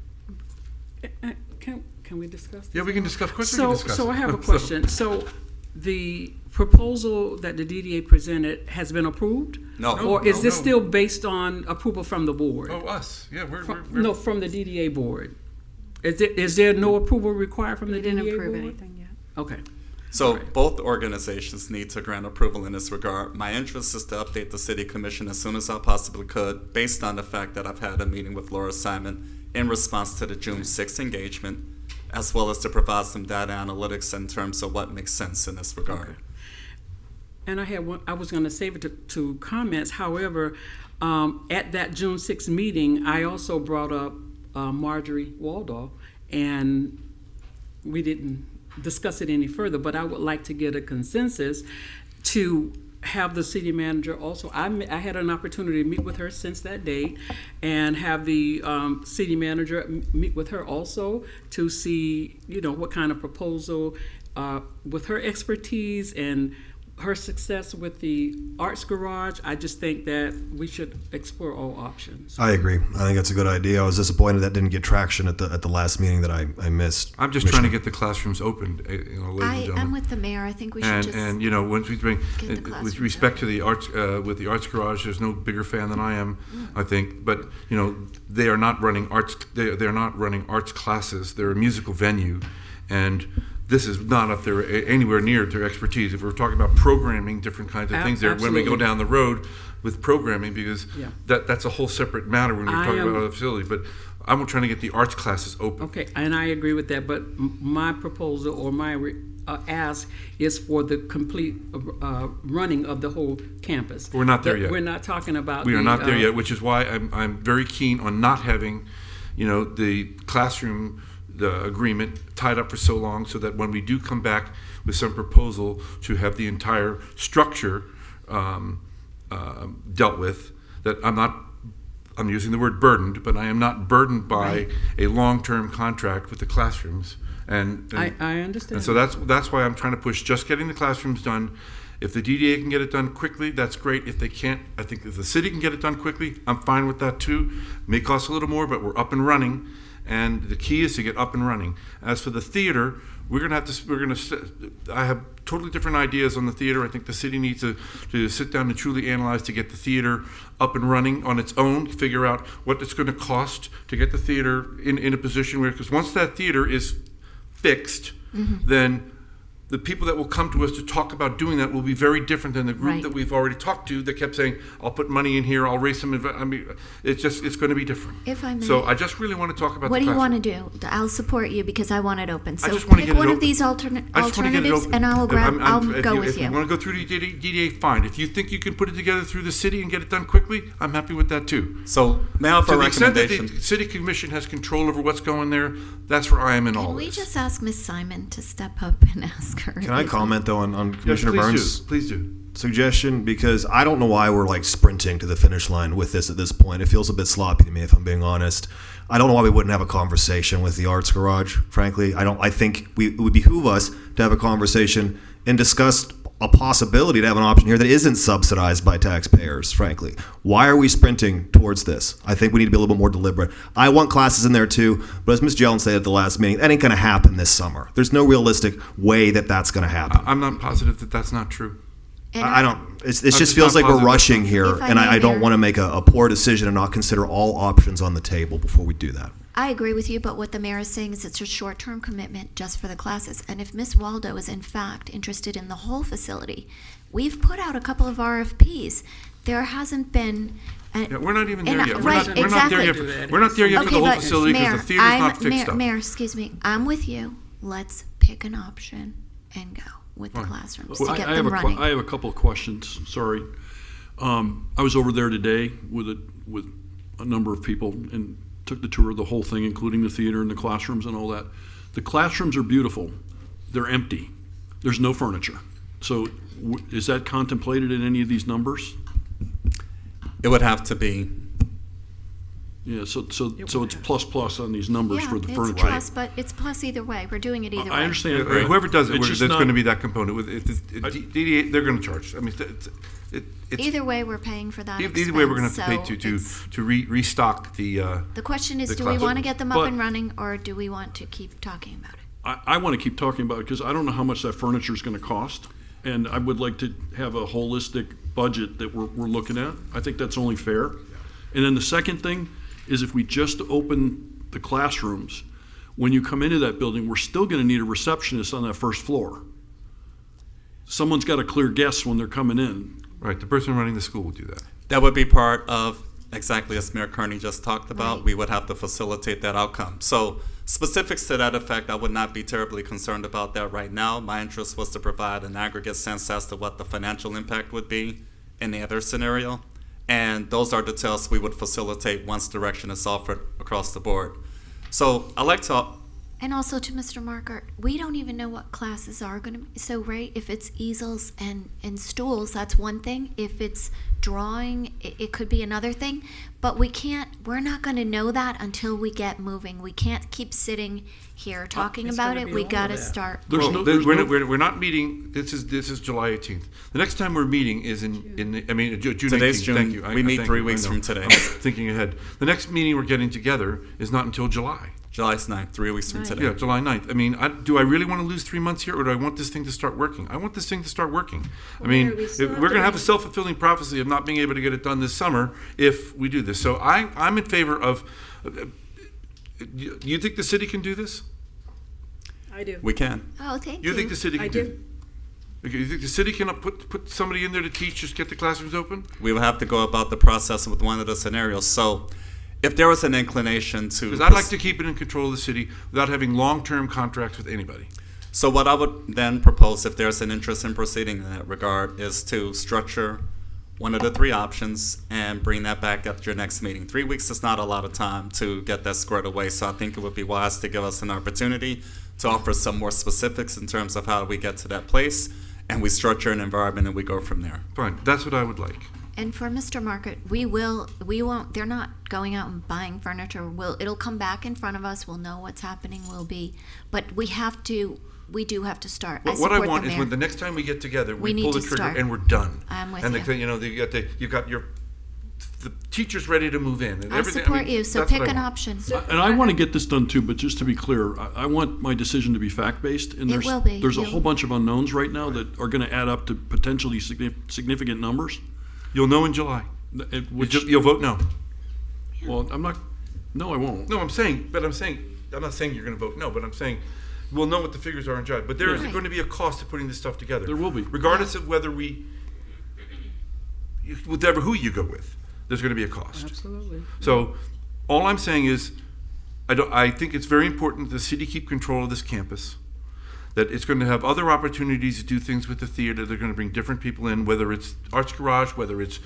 Speaker 18: Can we discuss this?
Speaker 7: Yeah, we can discuss. Of course we
Speaker 18: So,
Speaker 7: can discuss
Speaker 18: so
Speaker 7: it.
Speaker 18: I have a question. So the proposal that the DDA presented has been approved?
Speaker 4: No.
Speaker 18: Or is
Speaker 7: No,
Speaker 18: this
Speaker 7: no.
Speaker 18: still based on approval from the board?
Speaker 7: Oh, us. Yeah, we're
Speaker 18: No, from the DDA board. Is there no approval required from the DDA board?
Speaker 3: Didn't approve anything yet.
Speaker 18: Okay.
Speaker 4: So both organizations need to grant approval in this regard. My interest is to update the city commission as soon as I possibly could, based on the fact that I've had a meeting with Laura Simon in response to the June 6th engagement, as well as to provide some data analytics in terms of what makes sense in this regard.
Speaker 18: Okay. And I was going to save it to comments. However, at that June 6th meeting, I also brought up Marjorie Waldorf, and we didn't discuss it any further, but I would like to get a consensus to have the city manager also. I had an opportunity to meet with her since that date and have the city manager meet with her also to see, what kind of proposal with her expertise and her success with the Arts Garage. I just think that we should explore all options.
Speaker 15: I agree. I think that's a good idea. I was disappointed that didn't get traction at the last meeting that I missed.
Speaker 7: I'm just trying to get the classrooms opened, ladies and gentlemen.
Speaker 5: I'm with the mayor. I think we should
Speaker 7: And once we bring, with respect to the arts, with the Arts Garage, there's no bigger fan than I am, I think. But they are not running arts. They're not running arts classes. They're a musical venue, and this is not up there anywhere near their expertise. If we're talking about programming, different kinds of things there, when we go down the road with programming, because that's a whole separate matter when you're talking about a facility. But I'm trying to get the arts classes open.
Speaker 18: Okay, and I agree with that, but my proposal or my ask is for the complete running of the whole campus.
Speaker 7: We're not there yet.
Speaker 18: We're not talking about.
Speaker 7: We are not there yet, which is why I'm very keen on not having, the classroom, the agreement tied up for so long, so that when we do come back with some proposal to have the entire structure dealt with, that I'm using the word burdened, but I am not burdened by a long-term contract with the classrooms. And
Speaker 18: I understand.
Speaker 7: And so that's why I'm trying to push just getting the classrooms done. If the DDA can get it done quickly, that's great. If they can't, I think if the city can get it done quickly, I'm fine with that too. May cost a little more, but we're up and running. And the key is to get up and running. As for the theater, I have totally different ideas on the theater. I think the city needs to sit down and truly analyze to get the theater up and running on its own, figure out what it's going to cost to get the theater in a position where, because once that theater is fixed, then the people that will come to us to talk about doing that will be very different than the group that we've already talked to that kept saying, I'll put money in here, I'll raise some, it's going to be different.
Speaker 5: If I may.
Speaker 7: So I just really want to talk about
Speaker 5: What
Speaker 7: the
Speaker 5: do you want
Speaker 7: classroom.
Speaker 5: to do? I'll support you because I want it open. So
Speaker 7: I just want to
Speaker 5: pick
Speaker 7: get it
Speaker 5: one
Speaker 7: open.
Speaker 5: of these
Speaker 7: I just want to get it
Speaker 5: alternatives
Speaker 7: open.
Speaker 5: and I'll go with
Speaker 7: If
Speaker 5: you.
Speaker 7: you want to go through the DDA, fine. If you think you can put it together through the city and get it done quickly, I'm happy with that too.
Speaker 4: So may I offer
Speaker 7: To
Speaker 4: a
Speaker 7: the extent that
Speaker 4: recommendation?
Speaker 7: the city commission has control over what's going there, that's where I am in all
Speaker 5: Can we
Speaker 7: this.
Speaker 5: just ask Ms. Simon to step up and ask her?
Speaker 15: Can I comment though on Commissioner
Speaker 7: please
Speaker 15: Burns'
Speaker 7: do. Please do.
Speaker 15: suggestion? Because I don't know why we're like sprinting to the finish line with this at this point. It feels a bit sloppy to me, if I'm being honest. I don't know why we wouldn't have a conversation with the Arts Garage. Frankly, I think it would behoove us to have a conversation and discuss a possibility to have an option here that isn't subsidized by taxpayers, frankly. Why are we sprinting towards this? I think we need to be a little bit more deliberate. I want classes in there too, but as Ms. Jelen said at the last meeting, that ain't going to happen this summer. There's no realistic way that that's going to happen.
Speaker 7: I'm not positive that that's not true.
Speaker 15: I don't. It
Speaker 7: I'm
Speaker 15: just
Speaker 7: just
Speaker 15: feels
Speaker 7: not
Speaker 15: like we're
Speaker 7: positive
Speaker 15: rushing
Speaker 7: that's
Speaker 15: here,
Speaker 5: If I
Speaker 15: and
Speaker 5: may,
Speaker 15: I don't
Speaker 5: Mayor.
Speaker 15: want to make a poor decision and not consider all options on the table before we do that.
Speaker 5: I agree with you, but what the mayor is saying is it's a short-term commitment just for the classes. And if Ms. Waldo is in fact interested in the whole facility, we've put out a couple of RFPs. There hasn't been.
Speaker 7: Yeah, we're not even there
Speaker 5: and
Speaker 7: yet.
Speaker 5: right,
Speaker 7: We're not there
Speaker 5: exactly.
Speaker 7: yet. We're not there yet for the whole
Speaker 5: but
Speaker 7: facility because
Speaker 5: Mayor,
Speaker 7: the theater's not fixed up.
Speaker 5: Mayor, excuse me. I'm with you. Let's pick an option and go with the classrooms
Speaker 20: Well,
Speaker 5: to get
Speaker 20: I
Speaker 5: them running.
Speaker 20: have a couple of questions. Sorry. I was over there today with a number of people and took the tour of the whole thing, including the theater and the classrooms and all that. The classrooms are beautiful. They're empty. There's no furniture. So is that contemplated in any of these numbers?
Speaker 4: It would have to be.
Speaker 20: Yeah, so it's plus on these numbers
Speaker 5: Yeah,
Speaker 20: for the
Speaker 5: it's
Speaker 20: furniture.
Speaker 5: plus, but it's plus either way. We're doing it either way.
Speaker 20: I understand.
Speaker 7: Whoever does it,
Speaker 20: It's
Speaker 7: there's
Speaker 20: just
Speaker 7: going to
Speaker 20: not-
Speaker 7: be that component. With DDA, they're going to charge. I mean, it's
Speaker 5: Either way, we're paying for that expense.
Speaker 7: either way, we're going to have to pay
Speaker 5: so
Speaker 7: to restock the.
Speaker 5: the question is,
Speaker 7: the
Speaker 5: do we
Speaker 7: class.
Speaker 5: want to get them up
Speaker 20: But-
Speaker 5: and running, or do we want to keep talking about it?
Speaker 20: I want to keep talking about it because I don't know how much that furniture is going to cost. And I would like to have a holistic budget that we're looking at. I think that's only fair. And then the second thing is if we just open the classrooms, when you come into that building, we're still going to need a receptionist on that first floor. Someone's got to clear guests when they're coming in.
Speaker 7: Right, the person running the school will do that.
Speaker 4: That would be part of, exactly as Mayor Kearney just talked about,
Speaker 5: Right.
Speaker 4: we would have to facilitate that outcome. So specifics to that effect, I would not be terribly concerned about that right now. My interest was to provide an aggregate sense as to what the financial impact would be in the other scenario. And those are details we would facilitate once direction is offered across the board. So I like to,
Speaker 5: And also to Mr. Markert, we don't even know what classes are going to be. So, right, if it's easels and stools, that's one thing. If it's drawing, it could be another thing. But we're not going to know that until we get moving. We can't keep sitting here talking
Speaker 18: it's
Speaker 5: about
Speaker 18: gonna
Speaker 5: it.
Speaker 18: be
Speaker 5: We
Speaker 18: all
Speaker 5: got to
Speaker 18: of that.
Speaker 5: start.
Speaker 7: We're not meeting. This is July 18th. The next time we're meeting is June 18th.
Speaker 4: Today's June.
Speaker 7: Thank you.
Speaker 4: We meet
Speaker 7: thank
Speaker 4: 3
Speaker 7: you. I
Speaker 4: weeks
Speaker 7: know.
Speaker 4: from today.
Speaker 7: I'm thinking ahead. The next meeting we're getting together is not until July.
Speaker 4: July 9th, 3 weeks from today.
Speaker 7: Yeah, July 9th. I mean, do I really want to lose 3 months here, or do I want this thing to start working? I want this thing to start working. I mean, we're going to have a self-fulfilling prophecy of not being able to get it done this summer if we do this. So I'm in favor of. You think the city can do this?
Speaker 18: I do.
Speaker 4: We can.
Speaker 5: Oh, thank
Speaker 7: You think the city can
Speaker 18: I
Speaker 7: do
Speaker 18: do.
Speaker 7: it? Okay, you think the city can put somebody in there to teach, just get the classrooms open?
Speaker 4: We will have to go about the process with one of the scenarios. So if there was an inclination to...
Speaker 7: Because I'd like to keep it in control of the city without having long-term contracts with anybody.
Speaker 4: So what I would then propose, if there's an interest in proceeding in that regard, is to structure one of the three options and bring that back at your next meeting. 3 weeks is not a lot of time to get that squared away, so I think it would be wise to give us an opportunity to offer some more specifics in terms of how we get to that place, and we structure an environment and we go from there.
Speaker 7: Fine, that's what I would like.
Speaker 5: And for Mr. Market, we won't, they're not going out and buying furniture. It'll come back in front of us. We'll know what's happening. But we do have to start.
Speaker 7: What I want is when the next time we get together, we
Speaker 5: We
Speaker 7: pull
Speaker 5: need
Speaker 7: the
Speaker 5: to
Speaker 7: trigger
Speaker 5: start.
Speaker 7: and we're done.
Speaker 5: I'm with
Speaker 7: and
Speaker 5: you.
Speaker 7: You've got the teachers ready to move in. And
Speaker 5: I
Speaker 7: everything.
Speaker 5: support you, so
Speaker 7: that's
Speaker 5: pick
Speaker 7: what I
Speaker 5: an
Speaker 7: want.
Speaker 5: option.
Speaker 20: And I want to get this done too, but just to be clear, I want my decision to be fact-based. And
Speaker 5: It will be.
Speaker 20: there's a
Speaker 5: You'll-
Speaker 20: whole bunch of unknowns right now that are going to add up to potentially significant numbers.
Speaker 7: You'll know in July. You'll vote no.
Speaker 20: Well, I won't.
Speaker 7: No, I'm not saying you're going to vote no, but I'm saying we'll know what the figures are in July. But there is
Speaker 20: Yeah.
Speaker 7: going to be a cost to putting this stuff together.
Speaker 20: There will be.
Speaker 7: Regardless of whether whatever who you go with, there's going to be a cost.
Speaker 18: Absolutely.
Speaker 7: So all I'm saying is I think it's very important that the city keep control of this campus, that it's going to have other opportunities to do things with the theater. They're going to bring different people in, whether it's Arts Garage, whether it's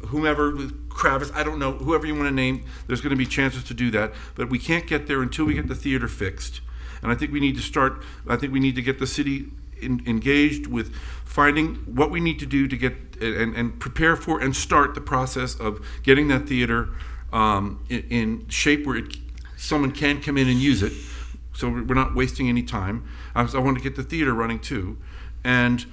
Speaker 7: whomever, Kravis, I don't know, whoever you want to name, there's going to be chances to do that. But we can't get there until we get the theater fixed. And I think we need to get the city engaged with finding what we need to do to get and prepare for and start the process of getting that theater in shape where someone can come in and use it. So we're not wasting any time. I want to get the theater running too, and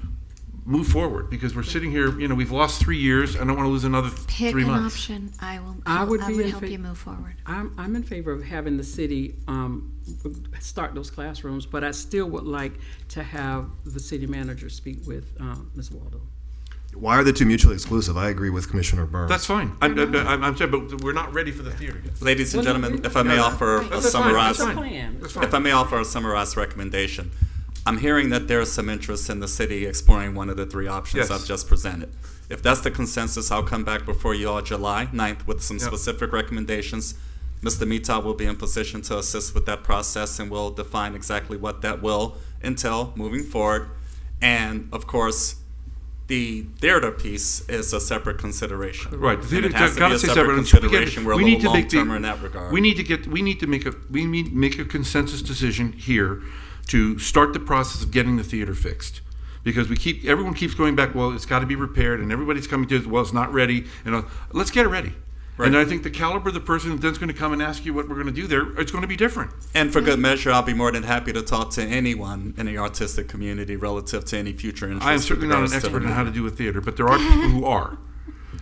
Speaker 7: move forward, because we're sitting here. We've lost 3 years. I don't want to lose another
Speaker 5: Pick
Speaker 7: 3
Speaker 5: an
Speaker 7: months.
Speaker 5: option. I
Speaker 18: would
Speaker 5: help you move forward.
Speaker 18: I'm in favor of having the city start those classrooms, but I still would like to have the city manager speak with Ms. Waldo.
Speaker 15: Why are the two mutually exclusive? I agree with Commissioner Burns.
Speaker 7: That's fine. I'm sorry, but we're not ready for the theater yet.
Speaker 4: Ladies and gentlemen, if I may offer a summarized,
Speaker 7: That's fine.
Speaker 4: if I may offer a summarized recommendation, I'm hearing that there is some interest in the city exploring one of the three options
Speaker 7: Yes.
Speaker 4: I've just presented. If that's the consensus, I'll come back before you all July 9th with some
Speaker 7: Yep.
Speaker 4: specific recommendations. Mr. Mita will be in position to assist with that process, and we'll define exactly what that will entail moving forward. And of course, the theater piece is a separate consideration.
Speaker 7: Right, the
Speaker 4: And
Speaker 7: theater
Speaker 4: it has to
Speaker 7: got
Speaker 4: be
Speaker 7: to
Speaker 4: a
Speaker 7: stay
Speaker 4: separate
Speaker 7: separate.
Speaker 4: consideration. We're a
Speaker 7: We
Speaker 4: little
Speaker 7: need to make
Speaker 4: long-term in that regard.
Speaker 7: We need to make a consensus decision here to start the process of getting the theater fixed, because everyone keeps going back. Well, it's got to be repaired, and everybody's coming to us. Well, it's not ready. Let's get it ready. And I think the caliber of the person that's going to come and ask you what we're going to do there, it's going to be different.
Speaker 4: And for good measure, I'll be more than happy to talk to anyone in the artistic community relative to any future interests.
Speaker 7: I am certainly not an expert in how to do a theater, but there are people who are.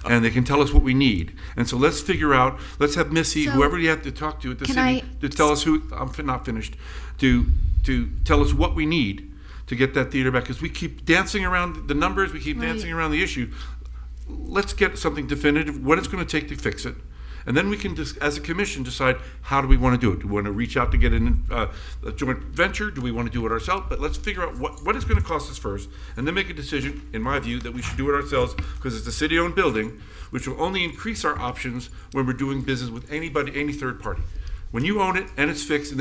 Speaker 7: And they can tell us what we need. And so let's figure out, let's have Missy,
Speaker 5: So,
Speaker 7: whoever you have to talk to at the
Speaker 5: can
Speaker 7: city,
Speaker 5: I-
Speaker 7: to tell us who, not finished, to tell us what we need to get that theater back. Because we keep dancing around the numbers, we keep dancing around the issue. Let's get something definitive, what it's going to take to fix it. And then we can, as a commission, decide how do we want to do it. Do we want to reach out to get a joint venture? Do we want to do it ourselves? But let's figure out what it's going to cost us first, and then make a decision, in my view, that we should do it ourselves because it's a city-owned building, which will only increase our options when we're doing business with anybody, any third party. When you own it and it's fixed, and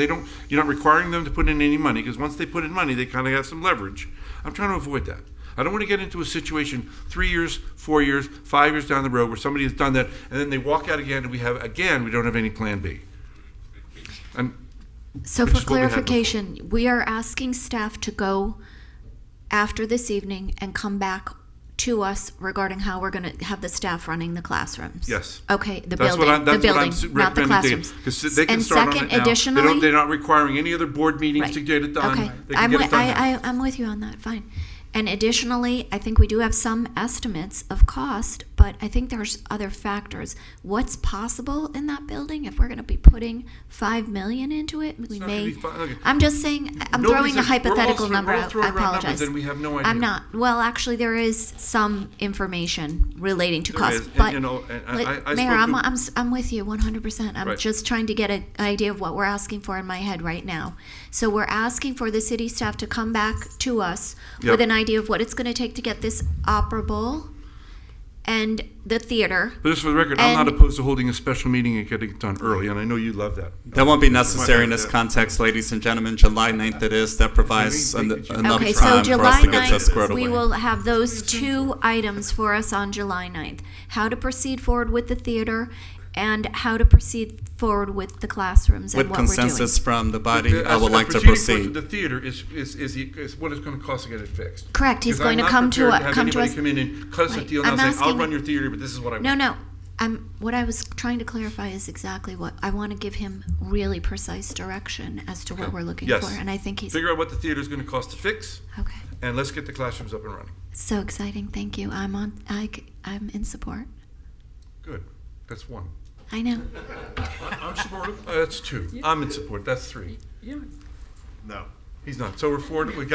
Speaker 7: you're not requiring them to put in any money, because once they put in money, they kind of have some leverage. I'm trying to avoid that. I don't want to get into a situation 3 years, 4 years, 5 years down the road where somebody has done that and then they walk out again and we don't have any plan B. And
Speaker 5: So
Speaker 7: which
Speaker 5: for
Speaker 7: is what we had
Speaker 5: clarification, we are asking staff to go after this evening and come back to us regarding how we're going to have the staff running the classrooms.
Speaker 7: Yes.
Speaker 5: Okay, the
Speaker 7: That's
Speaker 5: building,
Speaker 7: what I'm
Speaker 5: not the
Speaker 7: recommending.
Speaker 5: classrooms.
Speaker 7: Because they can
Speaker 5: And
Speaker 7: start on
Speaker 5: second,
Speaker 7: it now.
Speaker 5: additionally,
Speaker 7: They're not requiring any other board meetings to get it done.
Speaker 5: Okay,
Speaker 7: They can get it done now.
Speaker 5: I'm with you on that, fine. And additionally, I think we do have some estimates of cost, but I think there's other factors. What's possible in that building? If we're gonna be putting 5 million into it, we
Speaker 7: not
Speaker 5: may.
Speaker 7: gonna be okay.
Speaker 5: I'm just saying, I'm
Speaker 7: Nobody's
Speaker 5: throwing a
Speaker 7: we're all
Speaker 5: hypothetical
Speaker 7: throwing-
Speaker 5: number
Speaker 7: we're all
Speaker 5: out,
Speaker 7: throwing
Speaker 5: I
Speaker 7: around numbers
Speaker 5: apologize.
Speaker 7: and we have no idea.
Speaker 5: I'm not, well, actually, there is some information relating to
Speaker 7: There
Speaker 5: cost,
Speaker 7: is, and,
Speaker 5: but.
Speaker 7: you know, and I
Speaker 5: Mayor,
Speaker 7: spoke to-
Speaker 5: I'm with you 100%. I'm
Speaker 7: Right.
Speaker 5: just trying to get an idea of what we're asking for in my head right now. So we're asking for the city staff to come back to us
Speaker 7: Yep.
Speaker 5: with an idea of what it's going to take to get this operable and the theater.
Speaker 7: But just for the record, I'm not
Speaker 5: And-
Speaker 7: opposed to holding a special meeting and getting it done early, and I know you love that.
Speaker 4: That won't be necessary in this context, ladies and gentlemen. July 9th it is. That provides enough
Speaker 5: Okay, so
Speaker 4: time for us
Speaker 5: July
Speaker 4: to get this
Speaker 5: 9th,
Speaker 4: squared
Speaker 5: we
Speaker 4: away.
Speaker 5: will have those two items for us on July 9th. How to proceed forward with the theater and how to proceed forward with the classrooms and
Speaker 4: With
Speaker 5: what we're doing.
Speaker 4: consensus from the body, I
Speaker 7: As
Speaker 4: would
Speaker 7: a
Speaker 4: like to
Speaker 7: proceeding for
Speaker 4: proceed.
Speaker 7: The theater is what it's going to cost to get it fixed.
Speaker 5: Correct, he's
Speaker 7: 'Cause
Speaker 5: going
Speaker 7: I'm
Speaker 5: to
Speaker 7: not
Speaker 5: come to
Speaker 7: prepared
Speaker 5: us.
Speaker 7: have anybody come in and cut us a
Speaker 5: Right.
Speaker 7: deal and
Speaker 5: I'm
Speaker 7: I'll say, I'll
Speaker 5: asking-
Speaker 7: run your theater, but this is what I want.
Speaker 5: No, what I was trying to clarify is exactly what, I want to give him really precise direction as to what we're looking
Speaker 7: Yes.
Speaker 5: for, and I think he's,
Speaker 7: Figure out what the theater is going to cost to fix.
Speaker 5: Okay.
Speaker 7: And let's get the classrooms up and running.
Speaker 5: so exciting, thank you, I'm in support.
Speaker 7: Good. That's one.
Speaker 5: I know.
Speaker 7: I'm supportive. That's two. I'm in support. That's three.
Speaker 18: Yeah.
Speaker 15: No.
Speaker 7: He's not. So we're four. You've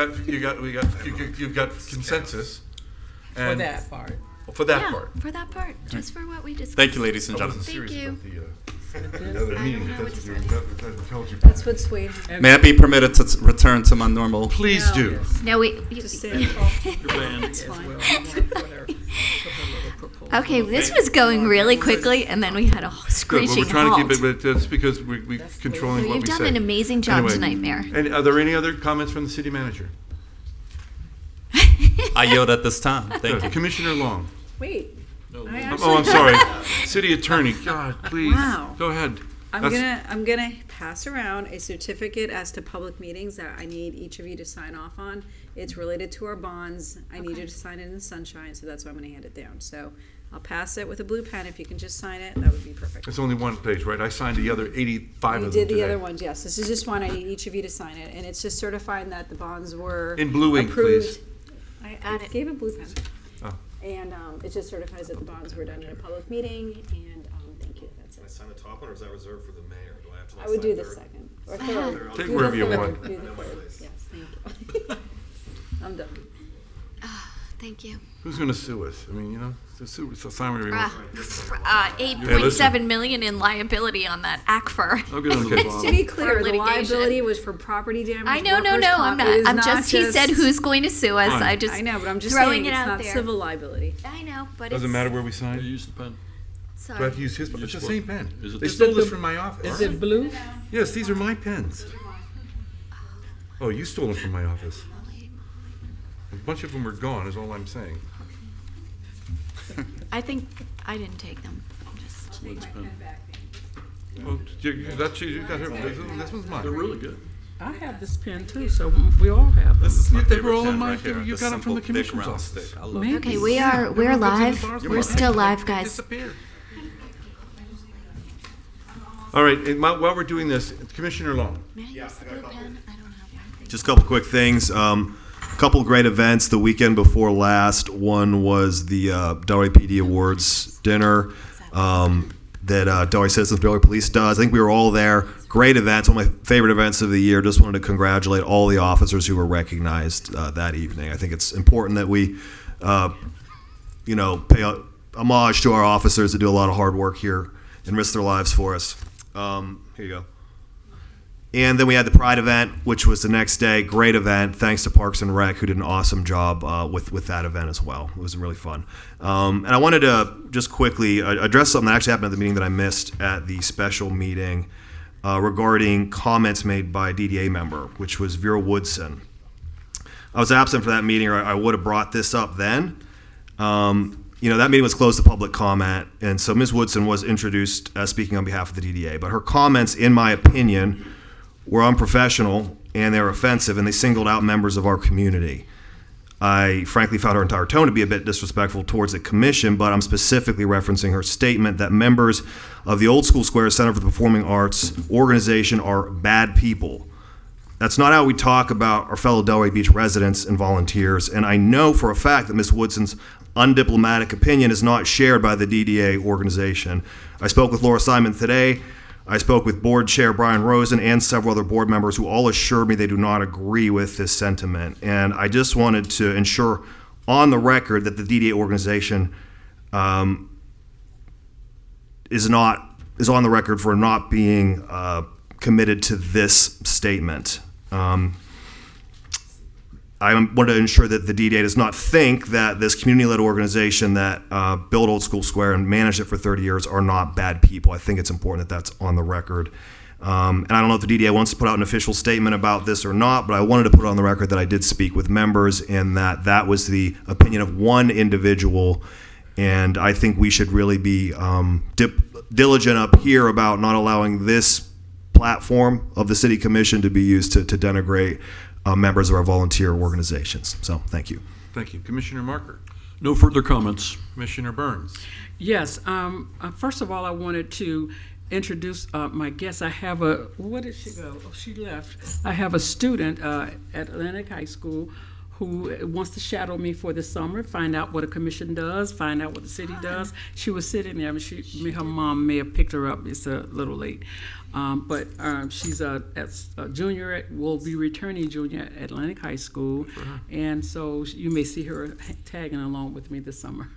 Speaker 7: got consensus.
Speaker 18: For
Speaker 7: And
Speaker 18: that part.
Speaker 7: For that
Speaker 5: Yeah,
Speaker 7: part.
Speaker 5: for that part, just for what we discussed.
Speaker 4: Thank you, ladies and
Speaker 7: I wasn't
Speaker 4: gentlemen.
Speaker 7: serious
Speaker 5: Thank you.
Speaker 7: about the other meeting. That's told you.
Speaker 3: That's what Swede.
Speaker 4: May I be permitted to return to my normal?
Speaker 7: Please do.
Speaker 5: No, Okay, this was going really quickly, and then we had a
Speaker 7: Good. Well,
Speaker 5: screeching
Speaker 7: we're trying
Speaker 5: halt.
Speaker 7: to keep it, but that's because we're controlling what
Speaker 5: You've
Speaker 7: we say.
Speaker 5: done an amazing job
Speaker 7: Anyway,
Speaker 5: tonight, Mayor.
Speaker 7: And are there any other comments from the city manager?
Speaker 4: I yield at this time. Thank
Speaker 7: Good.
Speaker 4: you.
Speaker 7: Commissioner Long.
Speaker 3: Wait.
Speaker 7: Oh, I'm sorry. City attorney. God, please.
Speaker 3: Wow.
Speaker 7: Go ahead.
Speaker 3: I'm gonna pass around a certificate as to public meetings that I need each of you to sign off on. It's related to our bonds. I need you to sign it in the sunshine, so that's why I'm gonna hand it down. So I'll pass it with a blue pen. If you can just sign it, that would be perfect.
Speaker 7: It's only one page, right? I signed the other 85
Speaker 3: You
Speaker 7: of them
Speaker 3: did the
Speaker 7: today.
Speaker 3: other ones, yes. This is just one. I need each of you to sign it, and it's just certifying that the bonds were
Speaker 7: In blue ink,
Speaker 3: approved.
Speaker 7: please.
Speaker 3: I gave a blue pen.
Speaker 7: Oh.
Speaker 3: And it just certifies that the bonds were done in a public meeting, and thank you, that's
Speaker 15: Can I
Speaker 3: it.
Speaker 15: sign the top one, or is that reserved for the mayor? Do I have to
Speaker 3: I would do
Speaker 15: sign
Speaker 3: the
Speaker 15: third?
Speaker 3: second, or third.
Speaker 7: Take
Speaker 3: Do the
Speaker 7: wherever you
Speaker 3: third.
Speaker 7: want.
Speaker 3: Do the third, yes, thank you. I'm done.
Speaker 5: Thank you.
Speaker 7: Who's going to sue us? I mean, you know, sue us. Sign whatever you want.
Speaker 5: 8.7 million in liability on that ACFR.
Speaker 7: I'll get on the
Speaker 3: To
Speaker 7: bottom.
Speaker 3: be clear,
Speaker 5: For
Speaker 3: the
Speaker 5: litigation.
Speaker 3: liability was for property damage.
Speaker 5: I know, no,
Speaker 3: workers'
Speaker 5: I'm
Speaker 3: comp. It
Speaker 5: not.
Speaker 3: is
Speaker 5: I'm just, he said who's going to sue us.
Speaker 7: Fine.
Speaker 5: I just
Speaker 3: I know, but I'm just
Speaker 5: throwing
Speaker 3: saying
Speaker 5: it
Speaker 3: it's
Speaker 5: out
Speaker 3: not
Speaker 5: there.
Speaker 3: civil liability.
Speaker 5: I know, but
Speaker 7: Doesn't
Speaker 5: it's,
Speaker 7: matter where we sign.
Speaker 20: Use the pen.
Speaker 7: Do I
Speaker 5: sorry.
Speaker 7: have to use his? It's the same pen.
Speaker 20: Is it
Speaker 7: They
Speaker 20: the-
Speaker 7: stole this from my office.
Speaker 18: Is it blue?
Speaker 7: Yes, these are my pens. Oh, you stole them from my office. A bunch of them are gone, is all I'm saying.
Speaker 5: I think I didn't take them. Just,
Speaker 7: Oh, you got her. This one's mine.
Speaker 20: They're really good.
Speaker 18: I have this pen too, so we all have
Speaker 4: This
Speaker 18: this.
Speaker 4: is my
Speaker 7: They
Speaker 4: favorite
Speaker 7: were all
Speaker 4: pen
Speaker 7: in my-
Speaker 4: right here.
Speaker 7: you
Speaker 4: the
Speaker 7: got 'em from the
Speaker 4: simple, big,
Speaker 7: commissioner's
Speaker 4: round
Speaker 7: office.
Speaker 4: stick. I love
Speaker 18: Maybe.
Speaker 4: it.
Speaker 5: okay, we're
Speaker 7: Everyone gets in
Speaker 5: live.
Speaker 7: the bars.
Speaker 5: We're still live, guys.
Speaker 7: Disappear. All right, and while we're doing this, Commissioner Long.
Speaker 15: Just a couple quick things. A couple of great events the weekend before last. One was the Delray PD Awards dinner that Delray Citizens Bureau of Police does. I think we were all there. Great events, one of my favorite events of the year. Just wanted to congratulate all the officers who were recognized that evening. I think it's important that we, pay homage to our officers that do a lot of hard work here and risk their lives for us. Here you go. And then we had the Pride event, which was the next day. Great event. Thanks to Parks and Rec, who did an awesome job with that event as well. It was really fun. And I wanted to just quickly address something that actually happened at the meeting that I missed at the special meeting regarding comments made by a DDA member, which was Vera Woodson. I was absent for that meeting, or I would have brought this up then. That meeting was closed to public comment, and so Ms. Woodson was introduced as speaking on behalf of the DDA. But her comments, in my opinion, were unprofessional, and they were offensive, and they singled out members of our community. I frankly found her entire tone to be a bit disrespectful towards the commission, but I'm specifically referencing her statement that members of the Old School Square Center for the Performing Arts organization are bad people. That's not how we talk about our fellow Delray Beach residents and volunteers, and I know for a fact that Ms. Woodson's undiplomatic opinion is not shared by the DDA organization. I spoke with Laura Simon today. I spoke with Board Chair Brian Rosen and several other board members who all assured me they do not agree with this sentiment. And I just wanted to ensure on the record that the DDA organization is on the record for not being committed to this statement. I want to ensure that the DDA does not think that this community-led organization that built Old School Square and managed it for 30 years are not bad people. I think it's important that that's on the record. And I don't know if the DDA wants to put out an official statement about this or not, but I wanted to put on the record that I did speak with members and that was the opinion of one individual. And I think we should really be diligent up here about not allowing this platform of the City Commission to be used to denigrate members of our volunteer organizations. So, thank you.
Speaker 7: Thank you. Commissioner Marker.
Speaker 20: No further comments.
Speaker 7: Commissioner Burns.
Speaker 18: Yes. First of all, I wanted to introduce my guest. I have where did she go? Oh, she left. I have a student at Atlantic High School who wants to shadow me for the summer, find out what a commission does, find out what the city does. She was sitting there, her mom may have picked her up. It's a little late. But she's a junior, will be returning junior at Atlantic High School. And so you may see her tagging along with me this summer.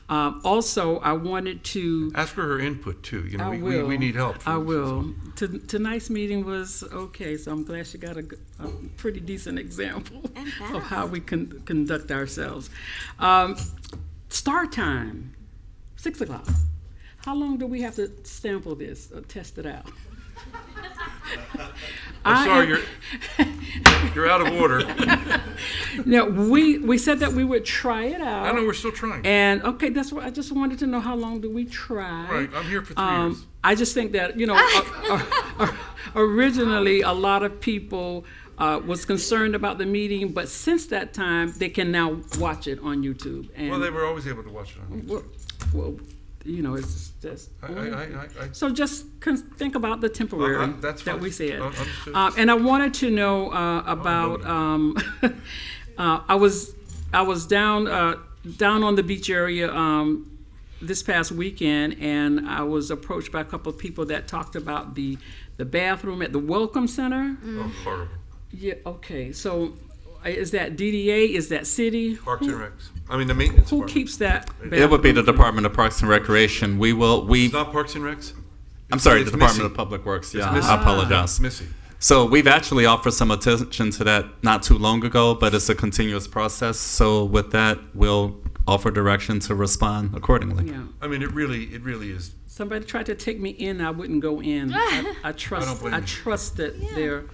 Speaker 18: Also, I wanted to
Speaker 7: ask for her input too.
Speaker 18: I will.
Speaker 7: We need help.
Speaker 18: I will. Tonight's meeting was okay, so I'm glad she got a pretty decent example of how we conduct ourselves. Start time, 6 o'clock. How long do we have to sample this or test it out?
Speaker 7: I'm sorry, you're out of order.
Speaker 18: No, we said that we would try it out.
Speaker 7: I know, we're still trying.
Speaker 18: And okay, that's what I just wanted to know. How long do we try?
Speaker 7: Right, I'm here for 3 years.
Speaker 18: I just think that originally a lot of people was concerned about the meeting, but since that time they can now watch it on YouTube. And
Speaker 7: well, they were always able to watch it on YouTube.
Speaker 18: Well, it's just. So just think about the temporary that we said. And I wanted to know about. I was down on the beach area this past weekend, and I was approached by a couple of people that talked about the bathroom at the Welcome Center.
Speaker 7: Oh, horrible.
Speaker 18: Yeah. Okay. So. Is that DDA? Is that city?
Speaker 7: Parks and Recs. I mean, the maintenance.
Speaker 18: Who keeps that?
Speaker 4: It would be the Department of Parks and Recreation.
Speaker 7: It's not Parks and Recs?
Speaker 4: I'm sorry, the Department
Speaker 7: Missy.
Speaker 4: of Public Works. Yeah,
Speaker 7: Missy.
Speaker 4: I apologize.
Speaker 7: Missy.
Speaker 4: So we've actually offered some attention to that not too long ago, but it's a continuous process. So with that, we'll offer direction to respond accordingly.
Speaker 18: Yeah.
Speaker 7: I mean, it really is.
Speaker 18: Somebody tried to take me in, I wouldn't go in. I trusted their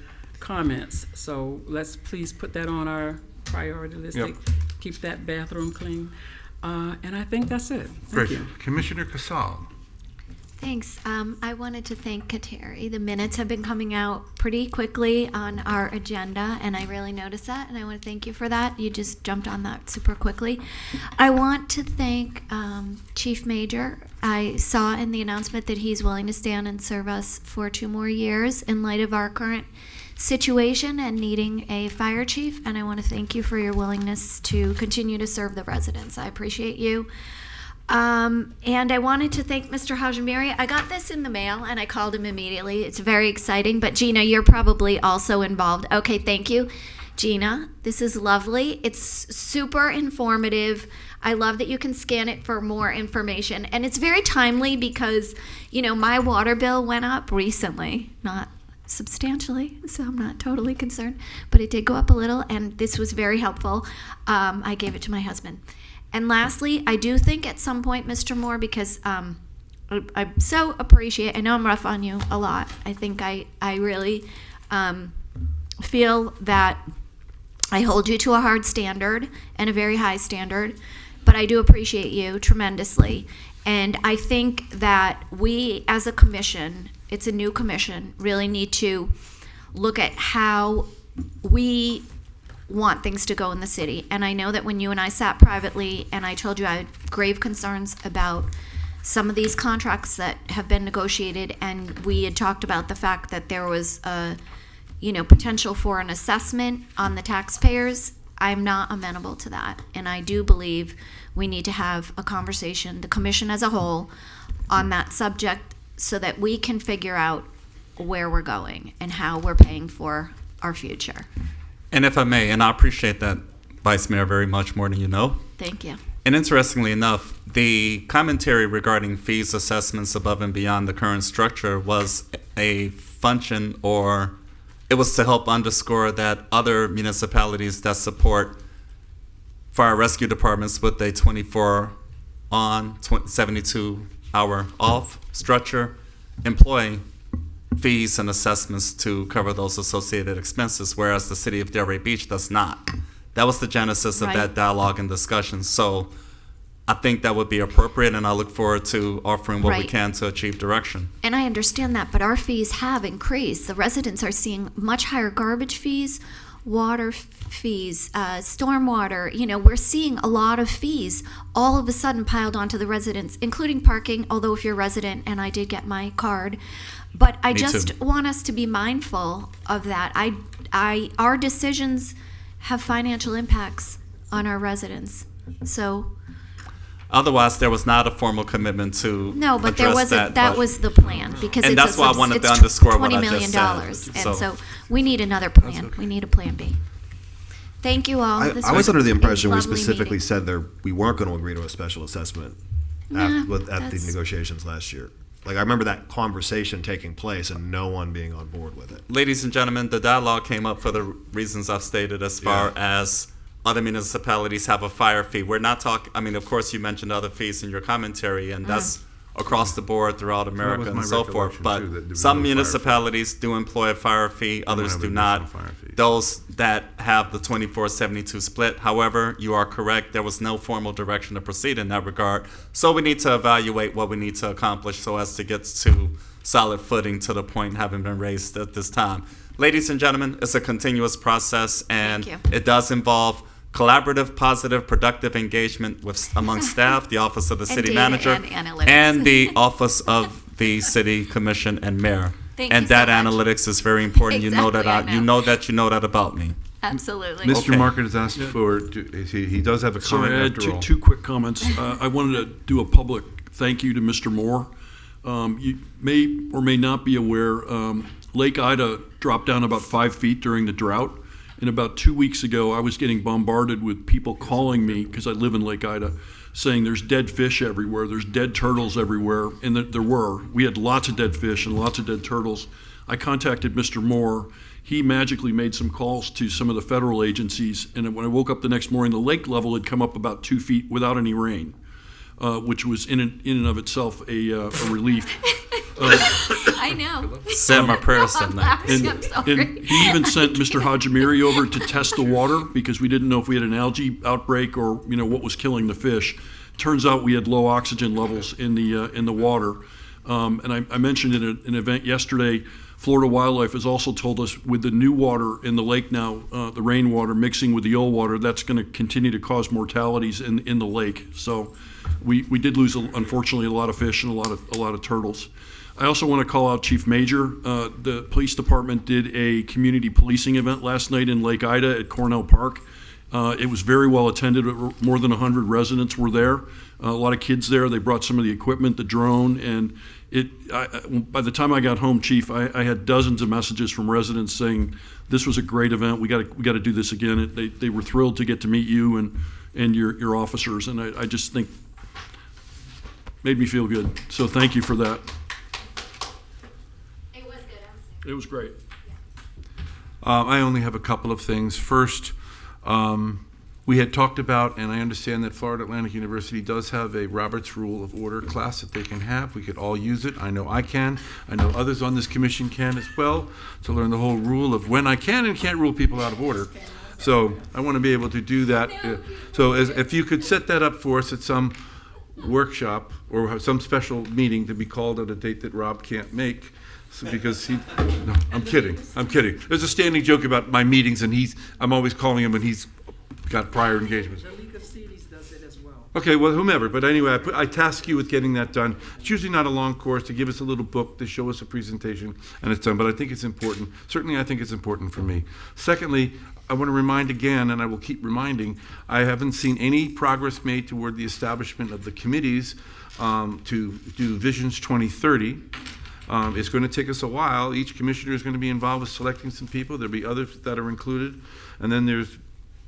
Speaker 18: comments. So let's please put that on our priority list.
Speaker 7: Yep.
Speaker 18: To keep that bathroom clean. And I think that's it.
Speaker 7: Great.
Speaker 18: Thank you.
Speaker 7: Commissioner Casal.
Speaker 5: Thanks. I wanted to thank Kateri. The minutes have been coming out pretty quickly on our agenda, and I really noticed that, and I want to thank you for that. You just jumped on that super quickly. I want to thank Chief Major. I saw in the announcement that he's willing to stand and serve us for 2 more years in light of our current situation and needing a fire chief, and I want to thank you for your willingness to continue to serve the residents. I appreciate you. And I wanted to thank Mr. Hajimiri. I got this in the mail and I called him immediately. It's very exciting, but Gina, you're probably also involved. Okay, thank you. Gina, this is lovely. It's super informative. I love that you can scan it for more information. And it's very timely because, you know, my water bill went up recently, not substantially, so I'm not totally concerned, but it did go up a little, and this was very helpful. I gave it to my husband. And lastly, I do think at some point, Mr. Moore, because I so appreciate, I know I'm rough on you a lot. I think I really feel that I hold you to a hard standard and a very high standard, but I do appreciate you tremendously. And I think that we as a commission, it's a new commission, really need to look at how we want things to go in the city. And I know that when you and I sat privately and I told you I had grave concerns about some of these contracts that have been negotiated, and we had talked about the fact that there was a, you know, potential for an assessment on the taxpayers, I'm not amenable to that. And I do believe we need to have a conversation, the commission as a whole, on that subject so that we can figure out where we're going and how we're paying for our future.
Speaker 4: And if I may, and I appreciate that, Vice Mayor, very much more than you know.
Speaker 5: Thank you.
Speaker 4: And interestingly enough, the commentary regarding fees assessments above and beyond the current structure was a function, or it was to help underscore that other municipalities that support fire rescue departments with a 24 on, 72 hour off structure employ fees and assessments to cover those associated expenses, whereas the city of Delray Beach does not. That was the genesis of that dialogue and discussion. So I think that would be appropriate, and I look forward to offering what we can to achieve direction.
Speaker 5: And I understand that, but our fees have increased. The residents are seeing much higher garbage fees, water fees, stormwater. You know, we're seeing a lot of fees all of a sudden piled onto the residents, including parking, although if you're a resident, and I did get my card. But I just want us to be mindful of that. Our decisions have financial impacts on our residents. So
Speaker 4: otherwise, there was not a formal commitment to
Speaker 5: no, but there was
Speaker 4: that.
Speaker 5: That was the plan, because
Speaker 4: and
Speaker 5: it's
Speaker 4: that's why I wanted to underscore what
Speaker 5: $20
Speaker 4: I
Speaker 5: million,
Speaker 4: just said.
Speaker 5: and so we need another plan. We need a plan B. Thank you all.
Speaker 15: I was under the impression we specifically said we weren't going to agree to a special assessment at the negotiations last year. Like, I remember that conversation taking place and no one being on board with it.
Speaker 4: Ladies and gentlemen, the dialogue came up for the reasons I've stated as far as other municipalities have a fire fee. We're not talking, I mean, of course, you mentioned other fees in your commentary, and that's across the board throughout America and so forth. But some municipalities do employ a fire fee, others do not. Those that have the 24/72 split, however, you are correct. There was no formal direction to proceed in that regard. So we need to evaluate what we need to accomplish so as to get to solid footing to the point having been raised at this time. Ladies and gentlemen, it's a continuous process, and it does involve collaborative, positive, productive engagement among staff, the Office of the City Manager, and the Office of the City Commission and Mayor. And that analytics is very important.
Speaker 5: Exactly,
Speaker 4: you know that about me.
Speaker 5: Absolutely.
Speaker 7: Mr. Market has asked for, he does have a comment
Speaker 20: Sorry, I had
Speaker 7: after all.
Speaker 20: two quick comments. I wanted to do a public thank you to Mr. Moore. You may or may not be aware, Lake Ida dropped down about 5 feet during the drought. And about 2 weeks ago, I was getting bombarded with people calling me, because I live in Lake Ida, saying there's dead fish everywhere, there's dead turtles everywhere, and there were. We had lots of dead fish and lots of dead turtles. I contacted Mr. Moore. He magically made some calls to some of the federal agencies, and when I woke up the next morning, the lake level had come up about 2 feet without any rain, which was in and of itself a relief.
Speaker 5: I know.
Speaker 4: Said my prayers that night.
Speaker 20: And he even sent Mr. Hajimiri over to test the water, because we didn't know if we had an algae outbreak or what was killing the fish. Turns out we had low oxygen levels in the water. And I mentioned in an event yesterday, Florida Wildlife has also told us with the new water in the lake now, the rainwater mixing with the old water, that's going to continue to cause mortalities in the lake. So we did lose, unfortunately, a lot of fish and a lot of turtles. I also want to call out Chief Major. The police department did a community policing event last night in Lake Ida at Cornell Park. It was very well attended. More than 100 residents were there. A lot of kids there. They brought some of the equipment, the drone, and by the time I got home, Chief, I had dozens of messages from residents saying this was a great event. We got to do this again. They were thrilled to get to meet you and your officers, and I just think made me feel good. So thank you for that.
Speaker 5: It was good.
Speaker 20: It was great.
Speaker 7: I only have a couple of things. First, we had talked about, and I understand that Florida Atlantic University does have a Robert's Rule of Order class that they can have. We could all use it. I know I can. I know others on this commission can as well, to learn the whole rule of when I can and can't rule people out of order. So I want to be able to do that. So if you could set that up for us at some workshop or have some special meeting to be called at a date that Rob can't make. So because no, I'm kidding. There's a standing joke about my meetings, and I'm always calling him when he's got prior engagements.
Speaker 18: The League of Cities does it as well.
Speaker 7: Okay, well, whomever. But anyway, I task you with getting that done. It's usually not a long course, to give us a little book, to show us a presentation, and it's done. But I think it's important. Certainly, I think it's important for me. Secondly, I want to remind again, and I will keep reminding, I haven't seen any progress made toward the establishment of the committees to do Visions 2030. It's going to take us a while. Each commissioner is going to be involved with selecting some people. There'll be others that are included. And then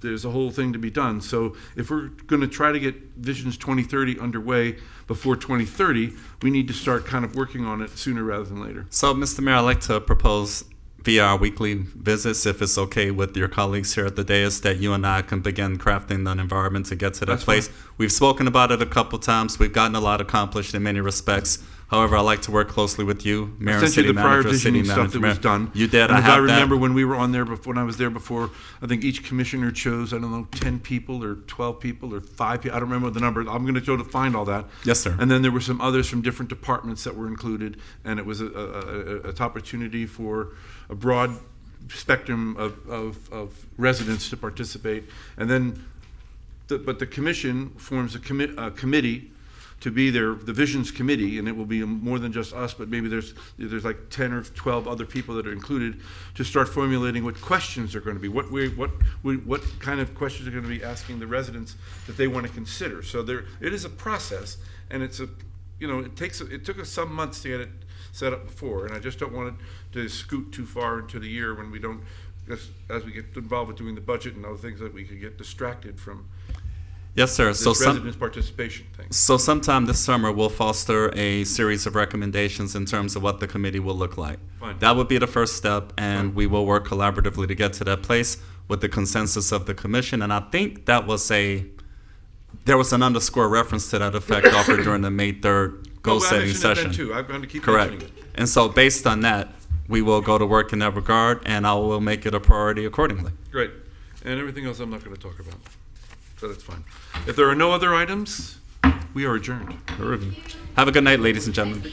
Speaker 7: there's a whole thing to be done. So if we're going to try to get Visions 2030 underway before 2030, we need to start kind of working on it sooner rather than later.
Speaker 4: So, Mr. Mayor, I'd like to propose via our weekly visits, if it's okay with your colleagues here at the dais, that you and I can begin crafting an environment to get to that
Speaker 7: That's
Speaker 4: place.
Speaker 7: fine.
Speaker 4: We've spoken about it a couple times. We've gotten a lot accomplished in many respects. However, I like to work closely with you, Mayor
Speaker 7: I
Speaker 4: and
Speaker 7: sent you
Speaker 4: City
Speaker 7: the prior
Speaker 4: Manager, City
Speaker 7: visioning stuff that
Speaker 4: Manager.
Speaker 7: was done.
Speaker 4: You did.
Speaker 7: And
Speaker 4: I
Speaker 7: as
Speaker 4: have
Speaker 7: I remember
Speaker 4: that.
Speaker 7: when we were on there before, when I was there before, I think each commissioner chose, 10 people or 12 people or 5 people. I don't remember the number. I'm going to go to find all that.
Speaker 4: Yes, sir.
Speaker 7: And then there were some others from different departments that were included, and it was an opportunity for a broad spectrum of residents to participate. And then, but the commission forms a committee to be the Visions Committee, and it will be more than just us, but maybe there's like 10 or 12 other people that are included, to start formulating what questions are going to be, what kind of questions are going to be asking the residents that they want to consider. So it is a process, and it took us some months to get it set up before, and I just don't want it to scoot too far into the year when we don't, as we get involved with doing the budget and other things, that we could get distracted from.
Speaker 4: Yes, sir.
Speaker 7: This residents' participation thing.
Speaker 4: So sometime this summer, we'll foster a series of recommendations in terms of what the committee will look like.
Speaker 7: Fine.
Speaker 4: That would be the first step, and we will work collaboratively to get to that place with the consensus of the commission. And I think there was an underscore reference to that effect offered during the May 3rd goal-setting session.
Speaker 7: I mentioned it then too. I'm going to keep
Speaker 4: Correct.
Speaker 7: mentioning it.
Speaker 4: And so based on that, we will go to work in that regard, and I will make it a priority accordingly.
Speaker 7: Great. And everything else I'm not going to talk about. So that's fine. If there are no other items, we are adjourned.
Speaker 4: Have a good night, ladies and gentlemen.